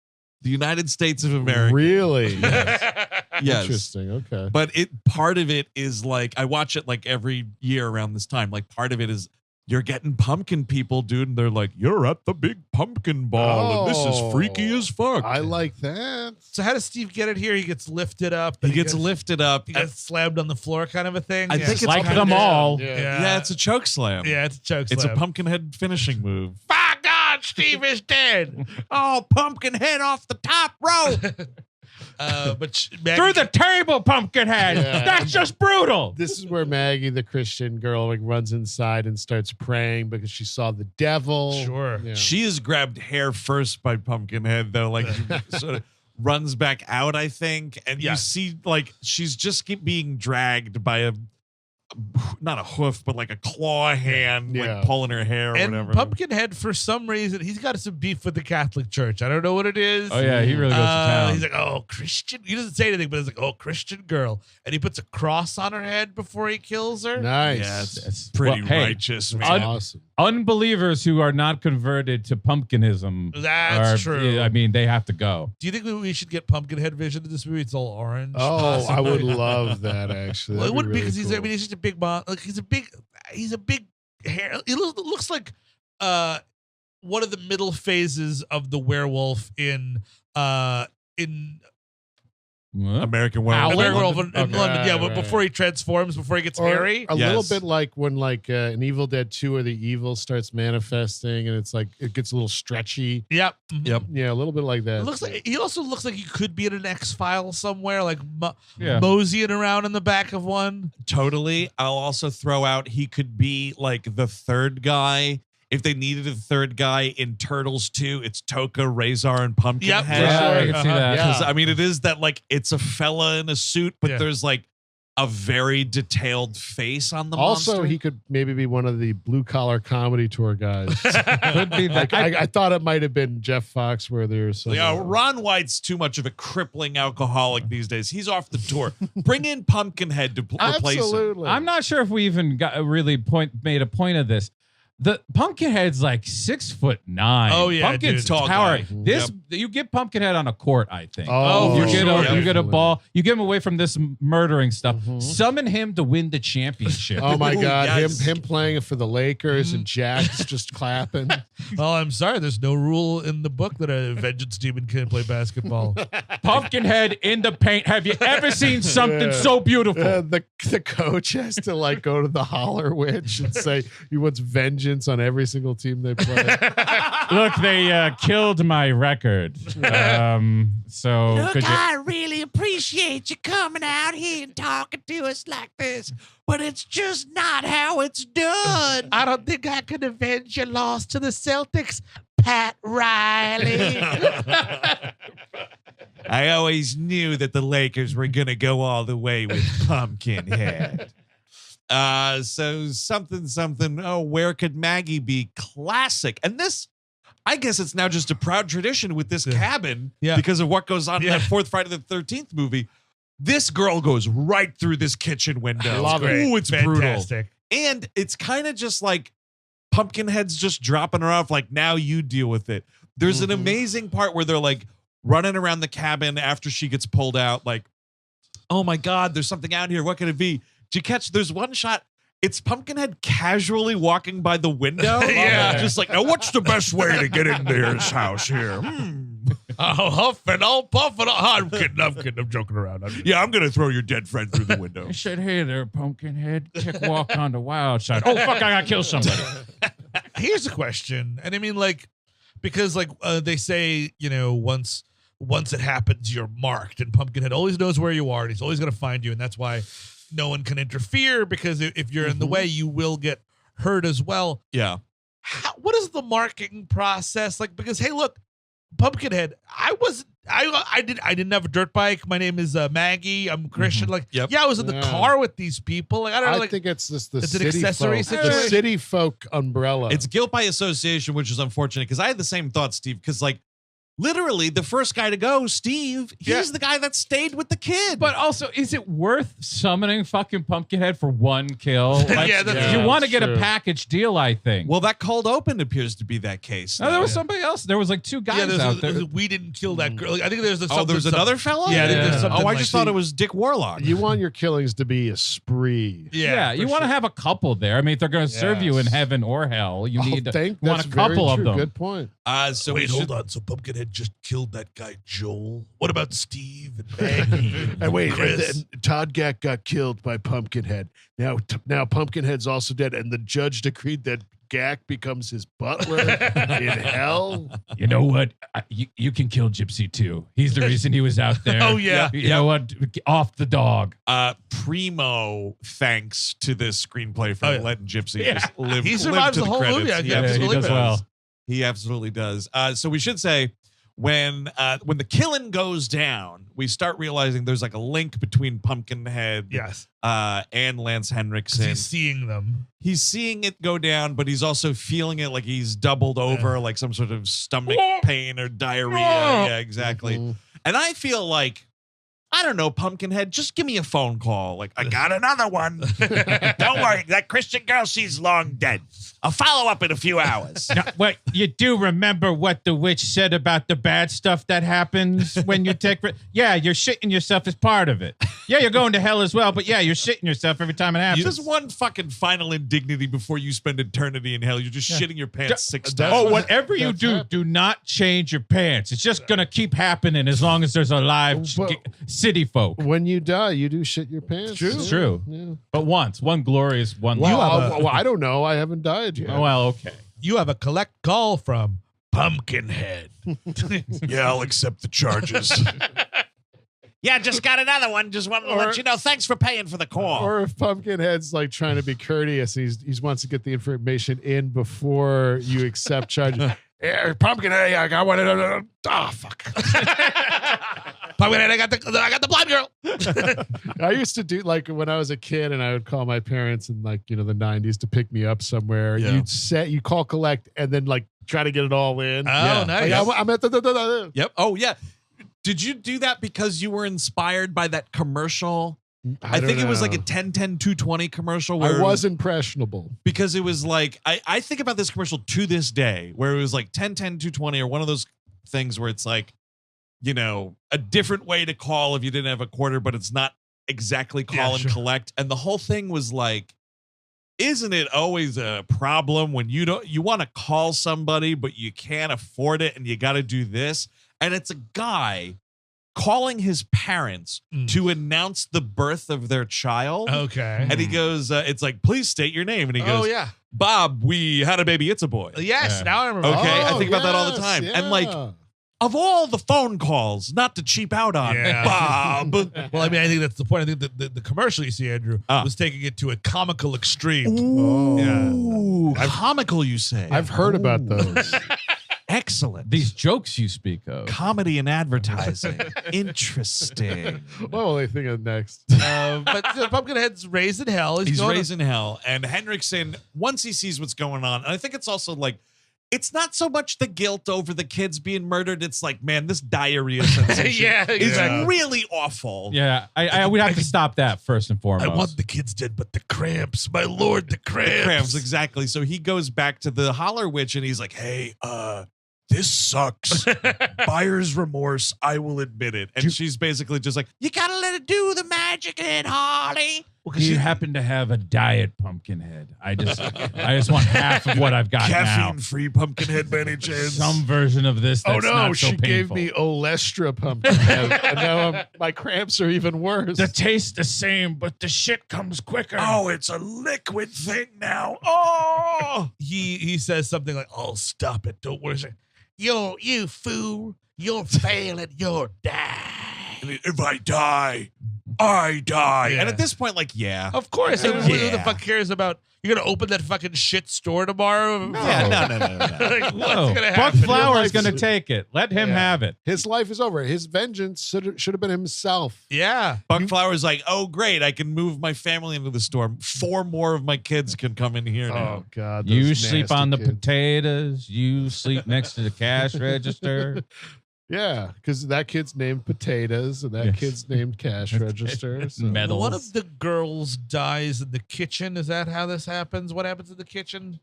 The United States of America. Really? Yes. Interesting. Okay. But part of it is like I watch it like every year around this time. Like part of it is you're getting pumpkin people, dude, and they're like, "You're at the big pumpkin ball, and this is freaky as fuck." I like that. So how does Steve get it here? He gets lifted up. He gets lifted up. He gets slammed on the floor, kind of a thing. I think it's like them all. Yeah, it's a choke slam. Yeah, it's a choke slam. It's a Pumpkinhead finishing move. By God, Steve is dead. Oh, Pumpkinhead off the top rope. But through the table, Pumpkinhead. Yeah. That's just brutal. This is where Maggie, the Christian girl, like runs inside and starts praying because she saw the devil. Sure. Yeah. She is grabbed hair first by Pumpkinhead, though. Like, sort of runs back out, I think. And you see, like, she's just being dragged by not a hoof, but like a claw hand, like pulling her hair or and whatever. Pumpkinhead, for some reason, he's got some beef with the Catholic Church. I don't know what it is. Oh, yeah, he really goes to town. He's like, oh, Christian. He doesn't say anything, but he's like, oh, Christian girl. And he puts a cross on her head before he kills her. Nice. Yeah, it's pretty righteous, man. Awesome. Unbelievers who are not converted to pumpkinism. That's true. I mean, they have to go. Do you think we should get Pumpkinhead vision in this movie? It's all orange. Oh, possibly. I would love that, actually. Well, it wouldn't be because cool. he's just a big mon. Like he's a big hair. It looks like one of the middle phases of the werewolf in American Werewolf. American Werewolf in London. Yeah, but before he transforms, before he gets hairy. A little bit like when an Evil Dead 2 or the evil starts manifesting and it's like it gets a little stretchy. Yep. Yeah, a little bit like that. It looks like he also looks like he could be in an X-File somewhere, like moseying around in the back of one. Totally. I'll also throw out he could be like the third guy if they needed a third guy in Turtles 2, it's Toka, Razor, and Pumpkinhead. Yeah, I can see that. Because I mean, it is that like it's a fella in a suit, but there's like a very detailed face on the Also, monster. he could maybe be one of the blue collar comedy tour guys. Could be that. I thought it might have been Jeff Foxworthy or something. Yeah, Ron White's too much of a crippling alcoholic these days. He's off the tour. Bring in Pumpkinhead to replace him. Absolutely. I'm not sure if we even got really made a point of this. The Pumpkinhead's like 6'9". Oh, yeah, Pumpkin's dude. Tall towering. guy. This you get Pumpkinhead on a court, I think. Oh, you for get sure. you get a Definitely. ball. You get him away from this murdering stuff. Summon him to win the championship. Oh my Ooh, God, yes. him playing it for the Lakers and Jack's just clapping. Oh, I'm sorry. There's no rule in the book that a vengeance demon can't play basketball. Pumpkinhead in the paint. Have you ever seen something so beautiful? The coach has to like go to the Holler Witch and say he wants vengeance on every single team they play. Look, they killed my record. So Look, could you? I really appreciate you coming out here and talking to us like this, but it's just not how it's done. I don't think I could avenge your loss to the Celtics, Pat Riley. I always knew that the Lakers were going to go all the way with Pumpkinhead. So something. Oh, where could Maggie be? Classic. And this, I guess it's now just a proud tradition with this cabin because of what goes on in that fourth Friday the 13th movie. This girl goes right through this kitchen window. Love it. Ooh, it's Fantastic. brutal. And it's kind of just like Pumpkinhead's just dropping her off like, now you deal with it. There's an amazing part where they're like running around the cabin after she gets pulled out like, oh my God, there's something out here. What could it be? Did you catch? There's one shot. It's Pumpkinhead casually walking by the window. Just like, now what's the best way to get into his house here? I'll huff and I'll puff and I'm kidding. I'm joking around. I'm going to throw your dead friend through the window. I said, hey there, Pumpkinhead. Take a walk on the wild side. Oh, fuck, I got to kill somebody. Here's a question. And I mean, like, because like they say, you know, once it happens, you're marked, and Pumpkinhead always knows where you are, and he's always going to find you. And that's why no one can interfere, because if you're in the way, you will get hurt as well. Yeah. What is the marking process like? Because, hey, look, Pumpkinhead, I didn't have a dirt bike. My name is Maggie. I'm Christian. Like, I was in the car with these people. Like, I don't know. Like, think it's just the it's city an accessory folk. situation. The city folk umbrella. It's guilt by association, which is unfortunate because I had the same thought, Steve, because like literally the first guy to go, Steve, he's the guy that stayed with the kid. But also, is it worth summoning fucking Pumpkinhead for one kill? Like, you want to get a package deal, I think. Well, that cold open appears to be that case. No, there was somebody else. There was like two guys out there. We didn't kill that girl. Like, I think there's there's another fella? Yeah, I think there's something. I just thought it was Dick Warlock. You want your killings to be a spree. Yeah, you want to have a couple there. I mean, if they're going to serve you in heaven or hell, you need to want a couple of them. Good point. So wait, hold on. So Pumpkinhead just killed that guy Joel. What about Steve and Maggie? And wait, Chris? and Todd Gack got killed by Pumpkinhead. Now Pumpkinhead's also dead, and the judge decreed that Gack becomes his butler in hell. You know what? You can kill Gypsy too. He's the reason he was out there. Oh yeah. You know what? Off the dog. Primo thanks to this screenplay for letting Gypsy just live. He survives live to the whole credits. movie. He absolutely does well. He absolutely does. So we should say when the killing goes down, we start realizing there's like a link between Pumpkinhead, and Lance Henriksen. He's seeing them. He's seeing it go down, but he's also feeling it like he's doubled over, like some sort of stomach pain or diarrhea. Yeah, exactly. And I feel like, I don't know, Pumpkinhead, just give me a phone call. Like, I got another one. Don't worry, that Christian girl, she's long dead. I'll follow up in a few hours. Now, wait, you do remember what the witch said about the bad stuff that happens when you take... Yeah, you're shitting yourself as part of it. Yeah, you're going to hell as well, but yeah, you're shitting yourself every time it happens. Just one fucking final indignity before you spend eternity in hell. You're just shitting your pants 6 times. Oh, whatever you do, do not change your pants. It's just going to keep happening as long as there's a live city folk. When you die, you do shit your pants. It's true. Yeah. But once. One glorious one. Well, I don't know. I haven't died yet. Oh, well, okay. You have a collect call from Pumpkinhead. Yeah, I'll accept the charges. Yeah, just got another one. Just wanted to let you know. Thanks for paying for the call. Or if Pumpkinhead's like trying to be courteous, he wants to get the information in before you accept charges. Yeah, Pumpkinhead, I got one. Oh, fuck. Pumpkinhead, I got the blind girl. I used to do like when I was a kid, and I would call my parents in like the 90s to pick me up somewhere. Yeah. You call collect, and then like try to get it all in. Oh, nice. Like, I'm at the. Yep. Oh, yeah. Did you do that because you were inspired by that commercial? I think it was like a 10-10-220 commercial. Where I was impressionable. Because it was like, I think about this commercial to this day, where it was like 10-10-220 or one of those things where it's like, a different way to call if you didn't have a quarter, but it's not exactly call and collect. And the whole thing was like, isn't it always a problem when you want to call somebody, but you can't afford it and you got to do this? And it's a guy calling his parents to announce the birth of their child. Okay. And he goes, it's like, please state your name. And he goes, oh, yeah. Bob, we had a baby. It's a boy. Yes, now I remember. Okay, I Oh, think about that all the yes, time. yeah. And like, of all the phone calls, not to cheap out on Bob. Well, I mean, I think that's the point. I think that the commercial you see, Andrew, was taking it to a comical extreme. Ooh, comical, you say? I've heard about those. Excellent. These jokes you speak of. Comedy and advertising. Interesting. What will they think of next? But Pumpkinhead's raised in hell. He's raised in hell. And Henriksen, once he sees what's going on, and I think it's also like, it's not so much the guilt over the kids being murdered. It's like, man, this diarrhea sensation is really awful. Yeah, I would have to stop that first and foremost. I want the kids dead, but the cramps, my lord, the cramps. The cramps, exactly. So he goes back to the holler witch and he's like, hey, this sucks. Buyer's remorse. I will admit it. And she's basically just like, You gotta let it do the magic in, Holly. Do you happen to have a diet Pumpkinhead? I just want half of what I've got now. caffeine-free Pumpkinhead by any chance? Some version of this that's not so she gave painful. me Olestra Pumpkinhead, and now my cramps are even worse. The taste the same, but the shit comes quicker. Oh, it's a liquid thing now. Oh! He says something like, "Oh, stop it! Don't worry. You fool! You're failing. You're dying. If I die, I die." Yeah. And at this point, like, yeah. Of course. Who the fuck cares about? You're gonna open that fucking shit store tomorrow? Yeah, no. Like, what's No. gonna Buck happen? Flower is going to take it. Let him have it. His life is over. His vengeance should have been himself. Yeah. Buck Flower's like, oh, great. I can move my family into the store. 4 more of my kids can come in here now. Oh, God. You those sleep nasty on the kids. potatoes. You sleep next to the cash register. Yeah, because that kid's named Potatoes and that kid's named Cash Register. So. Medals. One of the girls dies in the kitchen. Is that how this happens? What happens in the kitchen?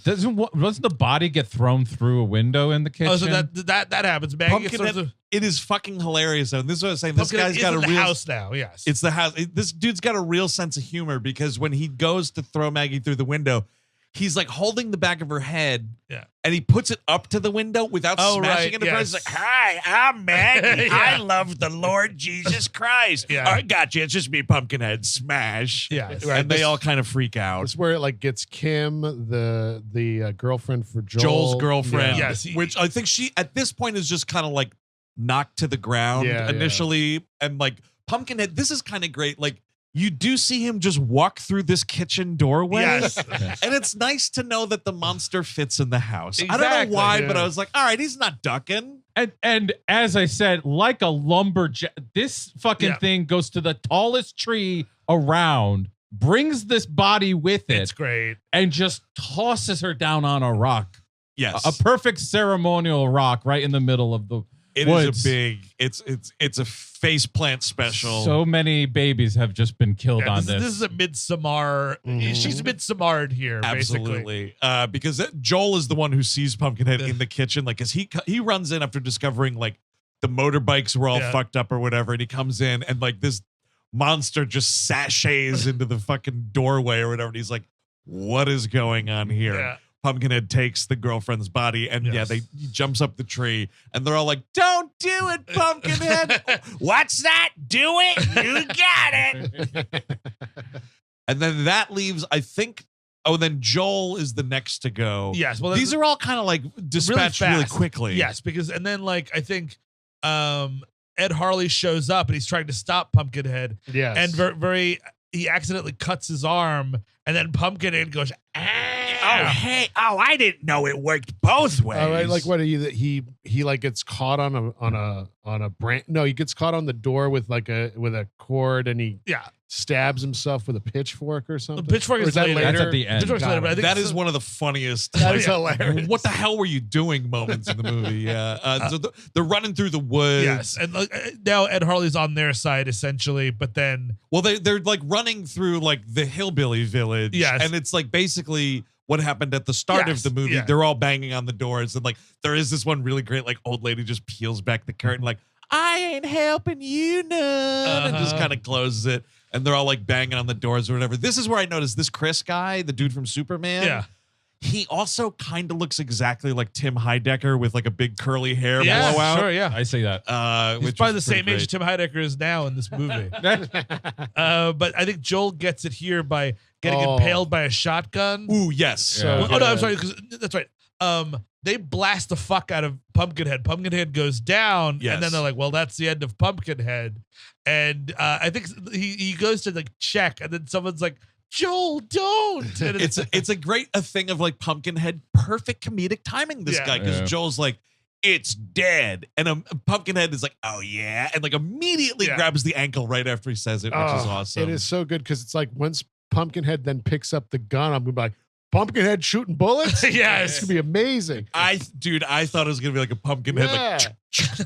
Doesn't the body get thrown through a window in the kitchen? Oh, so that happens. Maggie gets Pumpkinhead, it is fucking hilarious. And this is what I was saying. This Pumpkinhead guy's got is a in the real house now. Yes, It's the house. This dude's got a real sense of humor because when he goes to throw Maggie through the window, he's like holding the back of her head. Yeah. And he puts it up to the window without smashing into her. He's like, hi, I'm Maggie. Yeah. I love the Lord Jesus Christ. Yeah. I got you. It's just me, Pumpkinhead. Smash. Yeah. And Right, they all kind of freak out. It's where it like gets Kim, the girlfriend for Joel. Joel's girlfriend. Yeah. Yes, which I think she, at this point, is just kind of like knocked to the ground Yeah, initially. And like Pumpkinhead, this is kind of great. Like, you do see him just walk through this kitchen doorway. Yes. And it's nice to know that the monster fits in the house. I don't Exactly, know why, yeah. but I was like, all right, he's not ducking. And as I said, like a lumberjack, this fucking thing goes to the tallest tree around, brings this body with it, it's great. and just tosses her down on a rock. Yes. A perfect ceremonial rock right in the middle of the It woods. is a big, it's a faceplant special. So many babies have just been killed on This is a Midsommar. She's Midsommar'd here, basically. Absolutely. Because Joel is the one who sees Pumpkinhead in the kitchen. Like, as he runs in after discovering like the motorbikes were all fucked up or whatever. And he comes in and like this monster just sachets into the fucking doorway or whatever. And he's like, what is going on here? Yeah. Pumpkinhead takes the girlfriend's body and he jumps up the tree and they're all like, don't do it, Pumpkinhead. What's that? Do it. You got it. And then that leaves, I think, then Joel is the next to go. Yes. Well, these are all kind of like dispatched really fast. quickly. Yes, because and then like I think Ed Harley shows up and he's trying to stop Pumpkinhead. Yes. And he accidentally cuts his arm, and then Pumpkinhead goes, Oh, hey. Oh, I didn't know it worked both ways. All right, like what he like gets caught on a branch. No, he gets caught on the door with a cord, and he stabs himself with a pitchfork or something. The pitchfork is that later. That's at the end. Pitchfork's later, but I think That is one of the funniest. That is hilarious. What the hell were you doing? Moments in the movie. Yeah. So they're running through the woods. Yes, and now Ed Harley's on their side essentially, but then they're like running through like the hillbilly village. Yes. And it's like basically what happened at the start of the movie. Yeah. They're all banging on the doors, and like there is this one really great like old lady just peels back the curtain like, I ain't helping you none, and just kind of closes it. And they're all like banging on the doors or whatever. This is where I noticed this Chris guy, the dude from Superman. Yeah. He also kind of looks exactly like Tim Heidecker with like a big curly hair blowout. Sure, yeah. I see that. He's probably the same age Tim Heidecker is now in this movie. But I think Joel gets it here by getting impaled by a shotgun. Ooh, yes. No, I'm sorry, because that's right. They blast the fuck out of Pumpkinhead. Pumpkinhead goes down, and then they're like, "Well, that's the end of Pumpkinhead." And I think he goes to like check, and then someone's like, "Joel, don't!" And it's a great thing of like Pumpkinhead, perfect comedic timing. This guy, because Joel's like, "It's dead," and Pumpkinhead is like, "Oh yeah," and like immediately grabs the ankle right after he says it, which is awesome. It is so good because it's like once Pumpkinhead then picks up the gun, I'm gonna be like, Pumpkinhead shooting bullets? Yes. It's gonna be amazing. I thought it was gonna be like a Pumpkinhead. Like,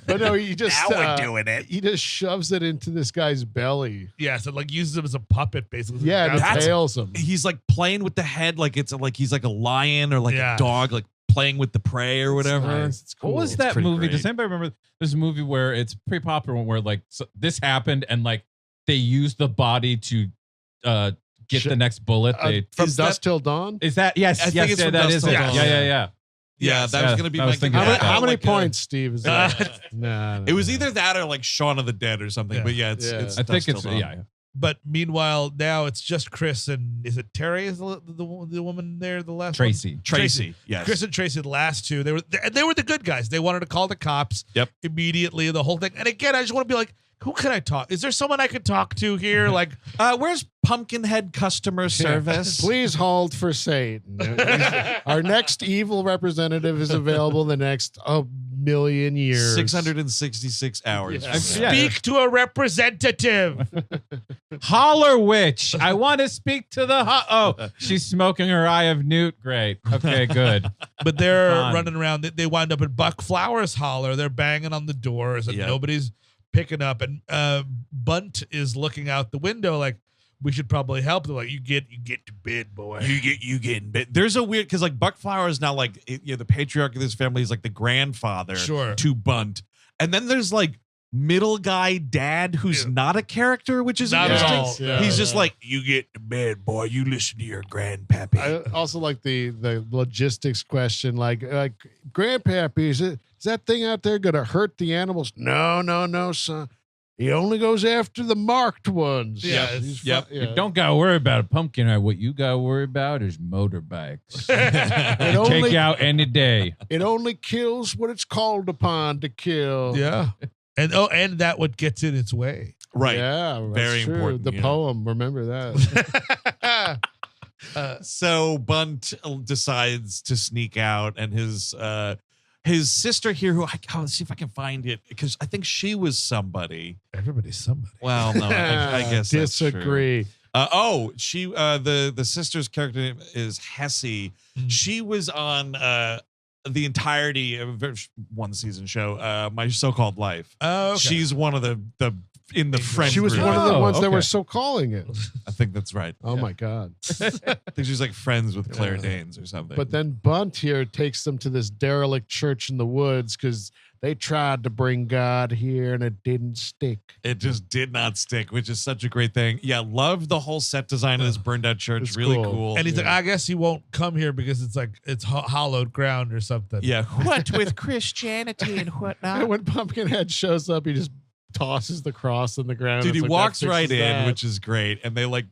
but no, he just Now we're doing it. He just shoves it into this guy's belly. Yes, and like uses him as a puppet, basically. Yeah, and impales him. He's like playing with the head, like it's like he's like a lion or like a dog, like playing with the prey or whatever. It's cool. What was that movie? Does anybody remember? There's a movie where it's pretty popular where like this happened and like they used the body to get the next bullet. From Dusk Till Dawn? Is that yes? I think it's from that Dusk is Till it. Dawn. Yeah. That was gonna be my How many like points, Steve? Is that? No. It was either that or like Shaun of the Dead or something. But yeah, it's I think it's Dawn. But meanwhile, now it's just Chris and is it Terry? Is the woman there? The last Tracy. one? Tracy. Yes. Chris and Tracy, the last two. They were the good guys. They wanted to call the cops. Yep. Immediately, the whole thing. And again, I just want to be like, who can I talk? Is there someone I could talk to here? Like, where's Pumpkinhead customer service? Please hold for Satan. Our next evil representative is available the next million years. 666 hours. Speak to a representative. Holler witch. I want to speak to the she's smoking her eye of newt. Great. Okay, good. But they're running around. They wind up at Buck Flowers' holler. They're banging on the doors and nobody's picking up. And Bunt is looking out the window like, we should probably help. They're like, you get to bed, boy. You get in bed. There's a weird because like Buck Flowers now like the patriarch of this family is like the grandfather to Bunt, and then there's like middle guy dad who's not a character, which is not interesting. at all. Yeah. He's just like, you get to bed, boy. You listen to your grandpappy. I also like the logistics question, like grandpappy, is that thing out there gonna hurt the animals? No, son. He only goes after the marked ones. Yep. You don't gotta worry about a Pumpkinhead. What you gotta worry about is motorbikes. Take out any day. It only kills what it's called upon to kill. Yeah. And that what gets in its way. Right. Yeah. That's Very true. important. The poem. Remember that. So Bunt decides to sneak out, and his sister here, who I'll see if I can find it because I think she was somebody. Everybody's somebody. Well, no, I guess disagree. That's true. She the sister's character name is Hessie. She was on the entirety of one season show, My So-Called Life. Oh, okay. She's one of the in the friend. She was group. one of the ones that were so calling it. I think that's right. Oh my God. I think she's like friends with Claire Danes or something. But then Bunt here takes them to this derelict church in the woods because they tried to bring God here and it didn't stick. It just did not stick, which is such a great thing. Yeah, love the whole set design of this burned out church. It's really cool. cool. And he's like, I guess he won't come here because it's like it's hollowed ground or something. Yeah. What with Christianity and whatnot? And when Pumpkinhead shows up, he just tosses the cross in the ground. Dude, he It's like, walks that right fixes in, that. which is great. And they like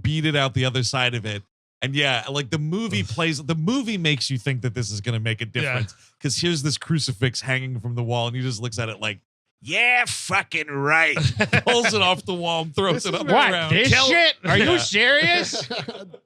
beat it out the other side of it. And yeah, like the movie makes you think that this is going to make a difference because here's this crucifix hanging from the wall and he just looks at it like, Yeah, fucking right. Pulls it off the wall and throws it up around. This shit? Are you serious?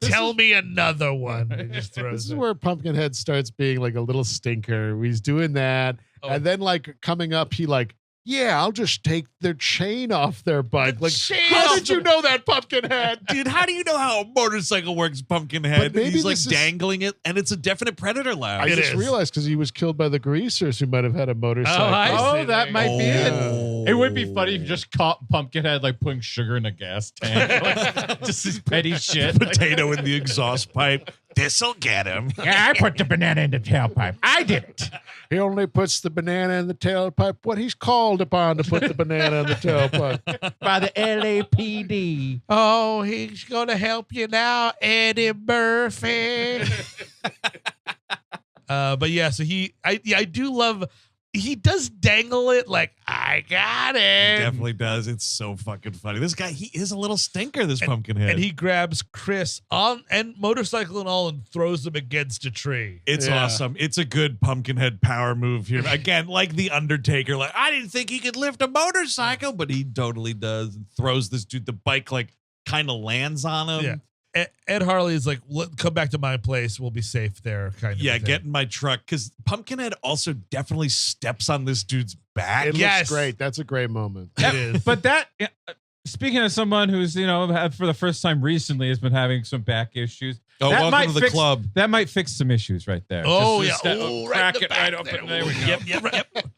Tell me another one. He just throws This is it. where Pumpkinhead starts being like a little stinker. He's doing that. And then like coming up, he like, yeah, I'll just take their chain off their bike. Like, how did you know that, Pumpkinhead? Dude, how do you know how a motorcycle works, Pumpkinhead? But maybe He's like this is- dangling it, and it's a definite predator lab. I just realized because he was killed by the greasers who might have had a motorcycle. Oh, that might be it. Oh. It would be funny if you just caught Pumpkinhead like putting sugar in a gas tank. Like, just this petty shit. Potato in the exhaust pipe. This'll get him. Yeah, I put the banana in the tailpipe. I did it. He only puts the banana in the tailpipe when he's called upon to put the banana in the tailpipe. By the LAPD. Oh, he's going to help you now, Eddie Murphy. But yeah, so I do love, he does dangle it like, I got it. Definitely does. It's so fucking funny. This guy, he is a little stinker, this Pumpkinhead. And he grabs Chris on and motorcycle and all and throws him against a tree. It's awesome. It's a good Pumpkinhead power move here. Again, like the Undertaker, like I didn't think he could lift a motorcycle, but he totally does. And throws this dude. The bike like kind of lands on him. Yeah. Ed Harley is like, come back to my place. We'll be safe there. Kind of. Yeah, thing. get in my truck. Because Pumpkinhead also definitely steps on this dude's back. It looks great. That's a great moment. It is. But that, speaking of someone who's, for the first time recently has been having some back issues. Oh, that welcome to the club. That might fix some issues right there. Oh, Just yeah. crack Right in the it back right open. There we go.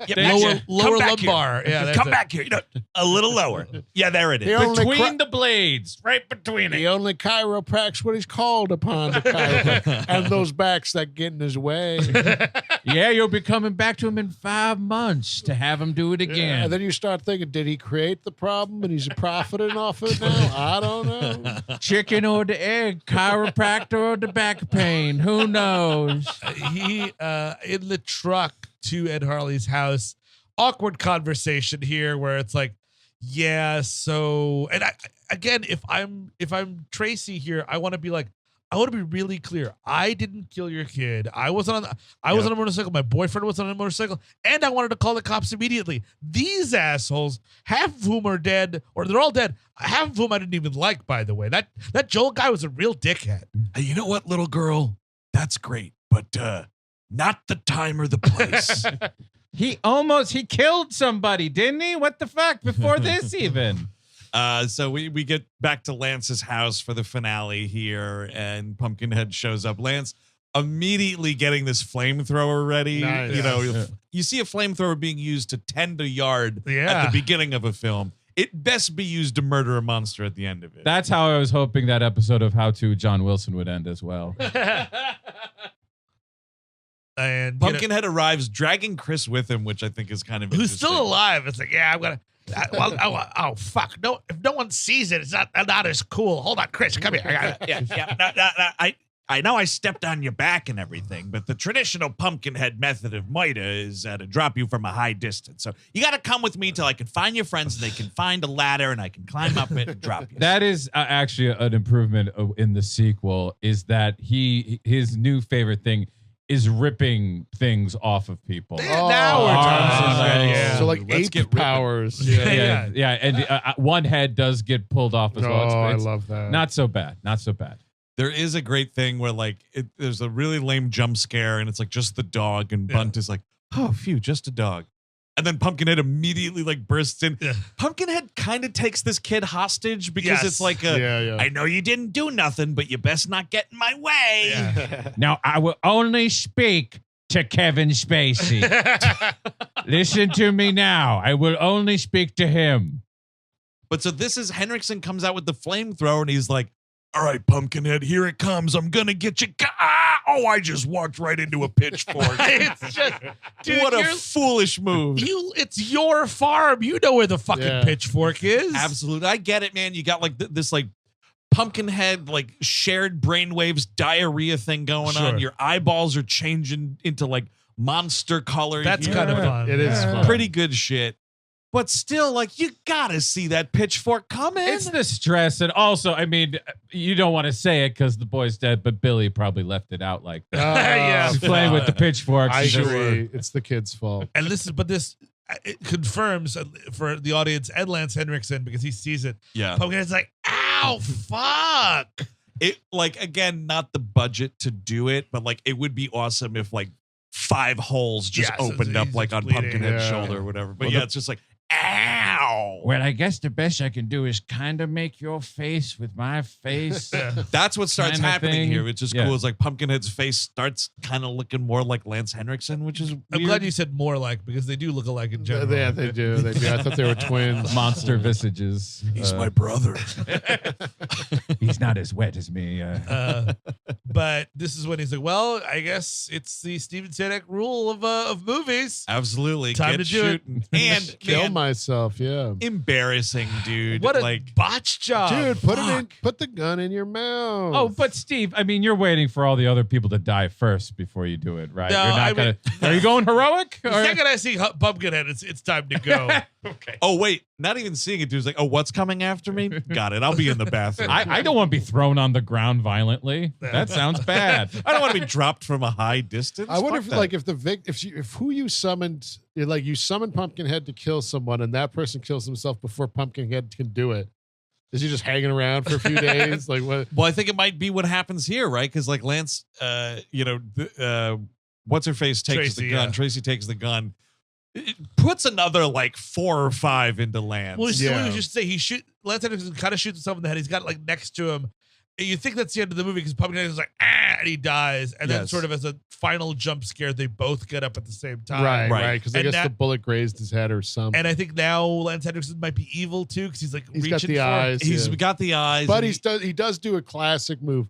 Yep. Lower back lumbar. Here. Yeah, that's Come it. back here. A little lower. Yeah, there it is. Between the blades. Right between He it. only chiropracts when he's called upon to chiropract. And those backs that get in his way. Yeah, you'll be coming back to him in 5 months to have him do it again. And then you start thinking, did he create the problem and he's profiting off it now? I don't know. Chicken or the egg, chiropractor or the back pain. Who knows? He in the truck to Ed Harley's house. Awkward conversation here where it's like, yeah, so, and I again, if I'm Tracy here, I want to be like, I want to be really clear. I didn't kill your kid. I wasn't on a motorcycle. My boyfriend was on a motorcycle, and I wanted to call the cops immediately. These assholes, half of whom are dead, or they're all dead, half of whom I didn't even like, by the way. That Joel guy was a real dickhead. Hey, you know what, little girl? That's great, but not the time or the place. He killed somebody, didn't he? What the fuck? Before this even. So we get back to Lance's house for the finale here, and Pumpkinhead shows up. Lance immediately getting this flamethrower ready. Nice. You see a flamethrower being used to tend a yard at Yeah. the beginning of a film. It best be used to murder a monster at the end of it. That's how I was hoping that episode of How to John Wilson would end as well. And Pumpkinhead arrives dragging Chris with him, which I think is kind of who's interesting. still alive. It's like, yeah, I'm gonna. Oh fuck! No, if no one sees it, it's not as cool. Hold on, Chris, come here. I got it. Yeah. I know I stepped on your back and everything, but the traditional Pumpkinhead method of murder is to drop you from a high distance. So you got to come with me till I can find your friends and they can find a ladder and I can climb up it and drop you. That is actually an improvement in the sequel. Is that his new favorite thing is ripping things off of people. Now we're talking. Yeah. So like Let's ape get ripping. powers. Yeah. And one head does get pulled off as well. Oh, It's I love that. Not so bad. Not so bad. There is a great thing where there's a really lame jump scare and it's like just the dog and Bunt is like, oh, phew, just a dog. And then Pumpkinhead immediately bursts in. Yeah. Pumpkinhead kind of takes this kid hostage because Yes. it's like I know you didn't do nothing, but you best not get in my way. Yeah. Now I will only speak to Kevin Spacey. Listen to me now. I will only speak to him. But so this is Henriksen comes out with the flamethrower and he's like, all right, Pumpkinhead, here it comes. I'm going to get you. Oh, I just walked right into a pitchfork. It's just, dude, what a foolish move. It's your farm. You know where the fucking pitchfork is. Absolutely. I get it, man. You got this Pumpkinhead, shared brainwaves diarrhea thing going on. Your eyeballs are changing into monster color. That's kind of fun. It is fun. Pretty good shit. But still, you gotta see that pitchfork coming. It's the stress. And also, I mean, you don't want to say it because the boy's dead, but Billy probably left it out like that. Yeah. He's playing with the pitchforks. I agree. It's the kid's fault. And listen, but this, it confirms for the audience and Lance Henriksen because he sees it. Yeah. Pumpkinhead's like, ow, fuck. It like again, not the budget to do it, but like it would be awesome if like 5 holes just opened up like on bleeding. Pumpkinhead's shoulder or whatever. But it's just like, ow. Well, I guess the best I can do is kind of make your face with my face. That's what starts Kinda happening thing. here, which is cool. It's like Pumpkinhead's face starts kind of looking more like Lance Henriksen, which is I'm weird. glad you said more like because they do look alike in general. Yeah, they do. They do. I thought they were twins. Monster visages. He's my brother. He's not as wet as me. But this is when he's like, well, I guess it's the Steven Sinek rule of movies. Absolutely. Time Get to do it. shooting. And Kill man, myself. Yeah. embarrassing, dude. What a like botch job. Dude, put the gun in your mouth. Oh, but Steve, I mean, you're waiting for all the other people to die first before you do it, right? No, You're not I mean- Are you going heroic? The second I see Pumpkinhead, it's time to go. Okay. oh wait, not even seeing it, dude's like, oh, what's coming after me? Got it. I'll be in the bathroom. I don't want to be thrown on the ground violently. That sounds bad. I don't want to be dropped from a high distance. I wonder Fuck if that. like if who you summoned, like you summoned Pumpkinhead to kill someone and that person kills himself before Pumpkinhead can do it. Is he just hanging around for a few days? Like what? Well, I think it might be what happens here, right? Because like Lance, what's her face takes Tracy, the gun. yeah. Tracy takes the gun. It puts another like 4 or 5 into Lance. Well, Yeah. we just say Lance Henriksen kind of shoots himself in the head. He's got it like next to him. And you think that's the end of the movie because Pumpkinhead is like, and he dies. And then Yes. sort of as a final jump scare, they both get up at the same time. Right. Because I And guess the bullet grazed his head or something. And I think now Lance Henriksen might be evil too because he's like He's reaching got the for eyes. He's yeah. got the eyes. But and he does do a classic move.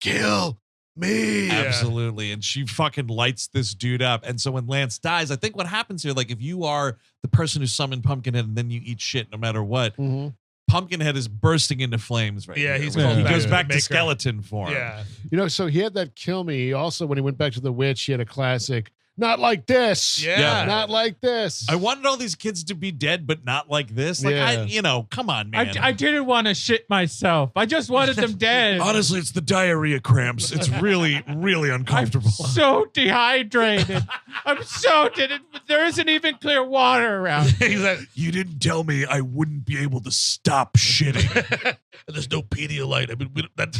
Kill me. Absolutely. And she fucking lights this dude up. And so when Lance dies, I think what happens here, like if you are the person who summoned Pumpkinhead and then you eat shit no matter what, Mhm. Pumpkinhead is bursting into flames right Yeah, here. he's He called goes back back to to Maker. skeleton form. Yeah. You know, so he had that kill me. He also, when he went back to the witch, he had a classic, not like this. Yeah. Not like this. I wanted all these kids to be dead, but not like this. Like, Yeah. come on, man. I didn't want to shit myself. I just wanted them dead. Honestly, it's the diarrhea cramps. It's really, really uncomfortable. So dehydrated. There isn't even clear water around. He's like, You didn't tell me I wouldn't be able to stop shitting. there's no Pedialyte. I mean,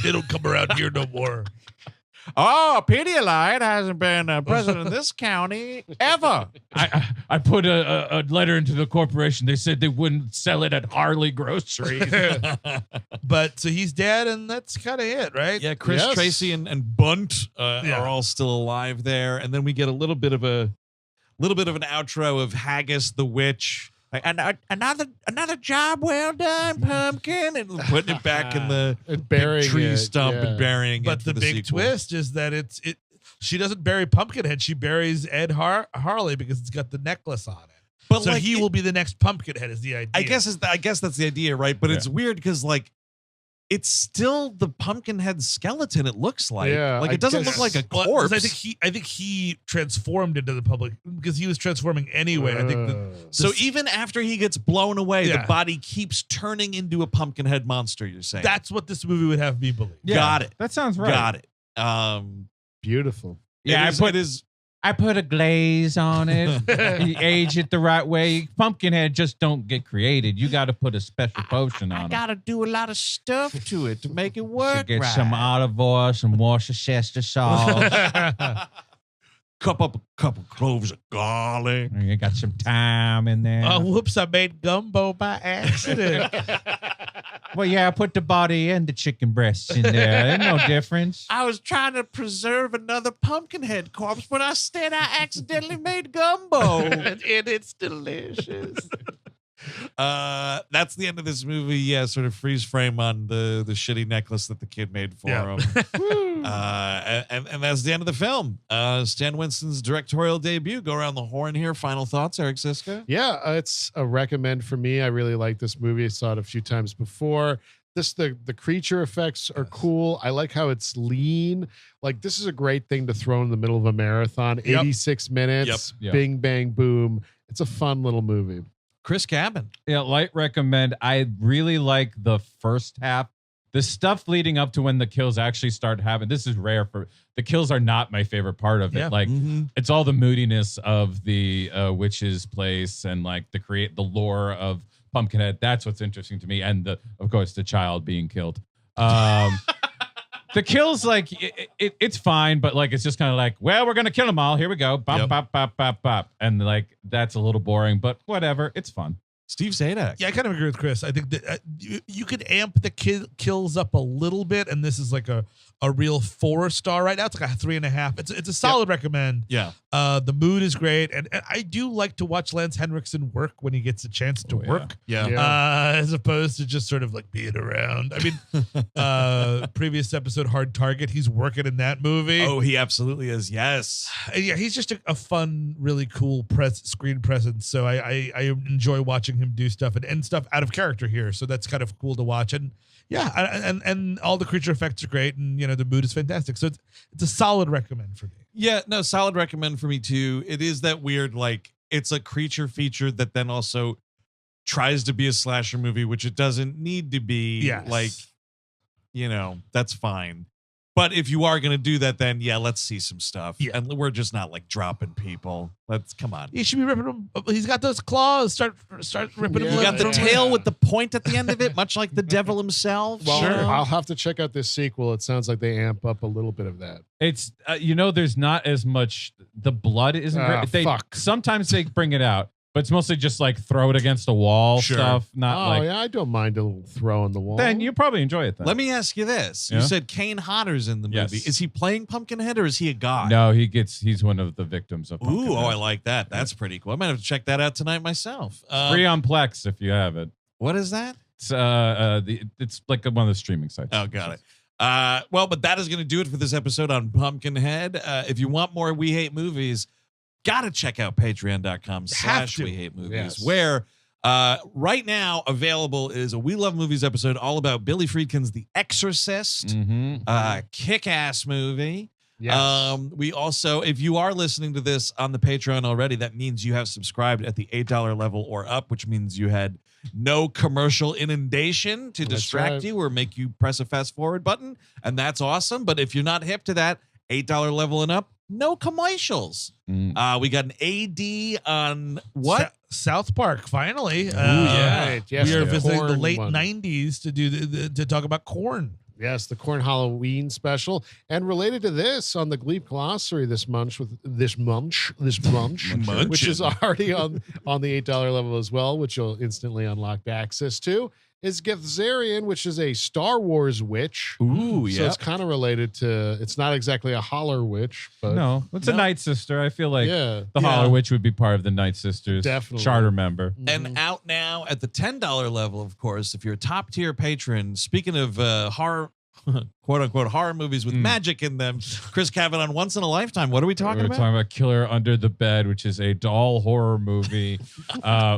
they don't come around here no more. Oh, Pedialyte hasn't been president of this county ever. I put a letter into the corporation. They said they wouldn't sell it at Harley Groceries. But so he's dead, and that's kind of it, right? Yeah, Chris, Yes. Tracy, and Bunt are all still alive there, and then we get a little bit of an outro of Haggis the witch. Like, another job well done, Pumpkin, and putting it back in the And burying big tree it, stump yeah. and burying it. But for the big sequel. twist is that she doesn't bury Pumpkinhead. She buries Ed Harley because it's got the necklace on it. But so like, he will be the next Pumpkinhead. Is the idea? I guess that's the idea, right? But it's weird because like it's still the Pumpkinhead skeleton. It looks like Yeah, it doesn't look like a Well, corpse. 'cause I think he transformed into the public because he was transforming anyway. I think So even after he gets blown away, Yeah. the body keeps turning into a Pumpkinhead monster. You're saying that's what this movie would have me believe. Yeah, Got it. That sounds right. Got it. Beautiful. Yeah, it is. I put a glaze on it. You age it the right way. Pumpkinhead just don't get created. You got to put a special potion on it. Gotta do a lot of stuff to it to make it work. Get right. some olive oil, some Worcestershire sauce. Cup up a couple cloves of garlic. You got some thyme in there. Oh, whoops! I made gumbo by accident. Well, yeah, I put the body and the chicken breasts in there. There's no difference. I was trying to preserve another Pumpkinhead corpse, but instead I accidentally made gumbo. and it's delicious. That's the end of this movie. Yeah, sort of freeze frame on the shitty necklace that the kid made for him. And that's the end of the film. Stan Winston's directorial debut. Go around the horn here. Final thoughts, Eric Siska? Yeah, it's a recommend for me. I really like this movie. I saw it a few times before. The creature effects are cool. I like how it's lean. Like this is a great thing to throw in the middle of a marathon. 86 minutes, Yep. bing bang boom. It's a fun little movie. Chris Cabin. Yeah, light recommend. I really like the first half the stuff leading up to when the kills actually start happening. This is rare for the kills are not my favorite part of it. Yeah. Like it's all the moodiness of the witch's place and like the lore of Pumpkinhead. That's what's interesting to me, and of course the child being killed. The kills, like it's fine, but like it's just kind of like, well, we're gonna kill them all. Here we go, bop bop bop bop bop, and like that's a little boring, but whatever, it's fun. Steve Zadak. Yeah, I kind of agree with Chris. I think that you could amp the kills up a little bit, and this is like a real 4-star right now. It's like a 3.5. It's a solid recommend. Yeah. The mood is great, and I do like to watch Lance Henriksen work when he gets a chance to work. Yeah. As opposed to just sort of like being around. I mean, previous episode, Hard Target, he's working in that movie. Oh, he absolutely is. Yes. Yeah, he's just a fun, really cool screen presence. So I enjoy watching him do stuff and stuff out of character here. So that's kind of cool to watch. And yeah, and all the creature effects are great, and the mood is fantastic. So it's a solid recommend for me. Yeah, no, solid recommend for me too. It is that weird, like it's a creature feature that then also tries to be a slasher movie, which it doesn't need to be. Yes. Like, that's fine. But if you are going to do that, then let's see some stuff. Yeah. And we're just not like dropping people. Come on. He should be ripping them. He's got those claws. Start ripping them. You got the tail with the point at the end of it, much like the devil himself. Well, Sure. I'll have to check out this sequel. It sounds like they amp up a little bit of that. It's there's not as much. The blood isn't great. Sometimes they bring it out, but it's mostly just like throw it against a wall stuff. Not I don't mind a little throw on the wall. Then you probably enjoy it. Then Let me ask you this: Yeah? You said Kane Hodder's in the movie. Yes. Is he playing Pumpkinhead or is he a god? No, he's one of the victims of Pumpkinhead. Ooh, I like that. That's pretty cool. I might have to check that out tonight myself. Free on Plex if you have it. What is that? It's like one of the streaming sites. Oh, got it. Well, but that is going to do it for this episode on Pumpkinhead. If you want more We Hate Movies, gotta check out patreon.com/We Hate Movies, where right now available is a We Love Movies episode all about Billy Friedkin's The Exorcist, kick-ass movie. Yes. We also, if you are listening to this on the Patreon already, that means you have subscribed at the $8 level or up, which means you had no commercial inundation to distract you or make you press a fast forward button. And that's awesome. But if you're not hip to that, $8 level and up, no commercials. We got an AD on what? South Park, finally. Yes, we are visiting the Corn late one. 90s to do to talk about Corn. Yes, the Corn Halloween special. And related to this, on the Gleep glossary this munch, which is already on the $8 level as well, which you'll instantly unlock access to, is Gethzarian, which is a Star Wars witch. Ooh, yeah. So it's kind of related to, it's not exactly a holler witch, but No, it's a Night Sister. I feel like Yeah. the Holler Witch would be part of the Night Sisters. Definitely. Charter member. And out now at the $10 level, of course, if you're a top tier patron, speaking of horror, quote unquote, horror movies with magic in them, Chris Cavan on Once in a Lifetime. What are we talking We're about? talking about Killer Under the Bed, which is a doll horror movie.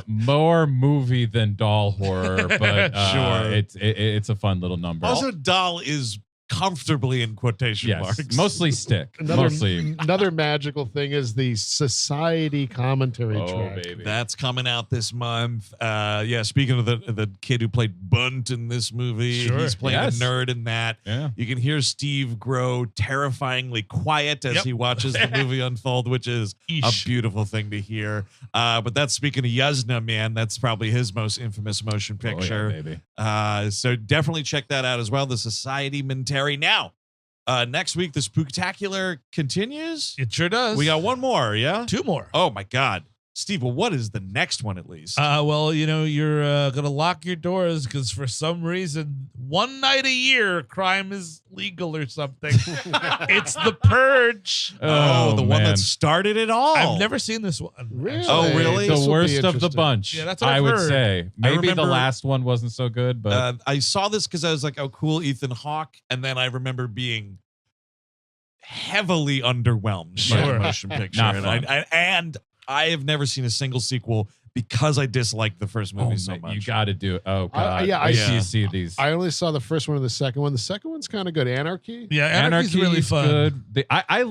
More movie than doll horror, but Sure. it's a fun little number. Also, doll is comfortably in quotation marks. Mostly stick. Another magical thing is the Society commentary track. Baby. That's coming out this month. Speaking of the kid who played Bunt in this movie, he's playing a nerd in that. Yeah. You can hear Steve grow terrifyingly quiet as he watches the movie unfold, which is a beautiful thing to hear. But that's speaking of Yuzna, man. That's probably his most infamous motion picture. baby. So definitely check that out as well. The Society Mentary. Now, next week, the Spooktacular continues. It sure does. We got one more, yeah? 2 more. Oh, my God. Steve, well, what is the next one at least? Well, you're going to lock your doors because for some reason, one night a year, crime is legal or something. It's The Purge. Oh, the one man. that started it all. I've never seen this one. Really? Oh, really? The This will be worst of the interesting. bunch. Yeah, that's what I I've would heard. say. Maybe the remember- last one wasn't so good, but I saw this because I was like, oh, cool, Ethan Hawke. And then I remember being heavily underwhelmed by the Sure. motion picture. Not And I have never seen a single sequel because I disliked the first movie so man, much. you got to do it. Oh God, yeah, I I- see these. I only saw the first one and the second one. The second one's kind of good. Anarchy. Yeah, Anarchy's really fun. Good. I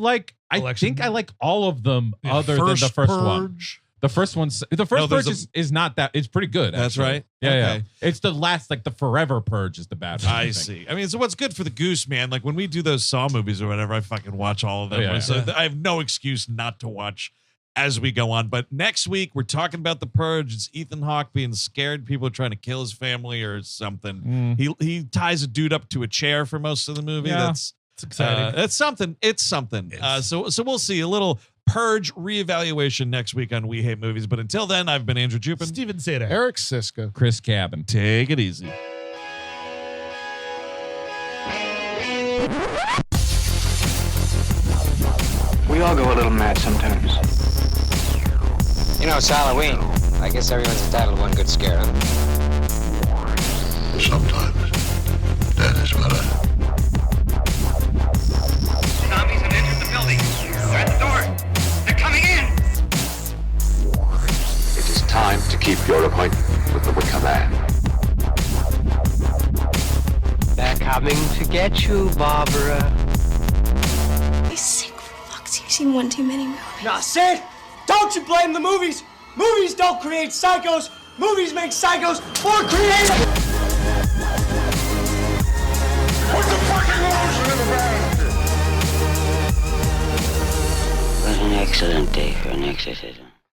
think I like all of them other than the first one. Purge. The first one's Purge is not that. It's pretty good. That's actually. right. Yeah, Okay. yeah. It's the last, like the Forever Purge is the bad one. I see. I mean, so what's good for the goose, man? Like when we do those Saw movies or whatever, I fucking watch all of them. Yeah, so yeah. I have no excuse not to watch as we go on. But next week we're talking about the Purge. It's Ethan Hawke being scared. People are trying to kill his family or something. He ties a dude up to a chair for most of the movie. Yeah. That's exciting. That's something. It's something. So we'll see a little Purge reevaluation next week on We Hate Movies. But until then, I've been Andrew Jupin. Steven Seda. Eric Siska. Chris Cabin. Take it easy. We all go a little mad sometimes. You know, it's Halloween. I guess everyone's entitled to one good scare, huh? Sometimes that is better. Zombies have entered the building. They're at the door. They're coming in. It is time to keep your appointment with the Wicker Man. They're coming to get you, Barbara. He's sick fucks. You've seen one too many movies. Nah, Sid, don't you blame the movies. Movies don't create psychos. Movies make psychos more creative. Put the fucking lotion in the bag! What an excellent day for an exorcism.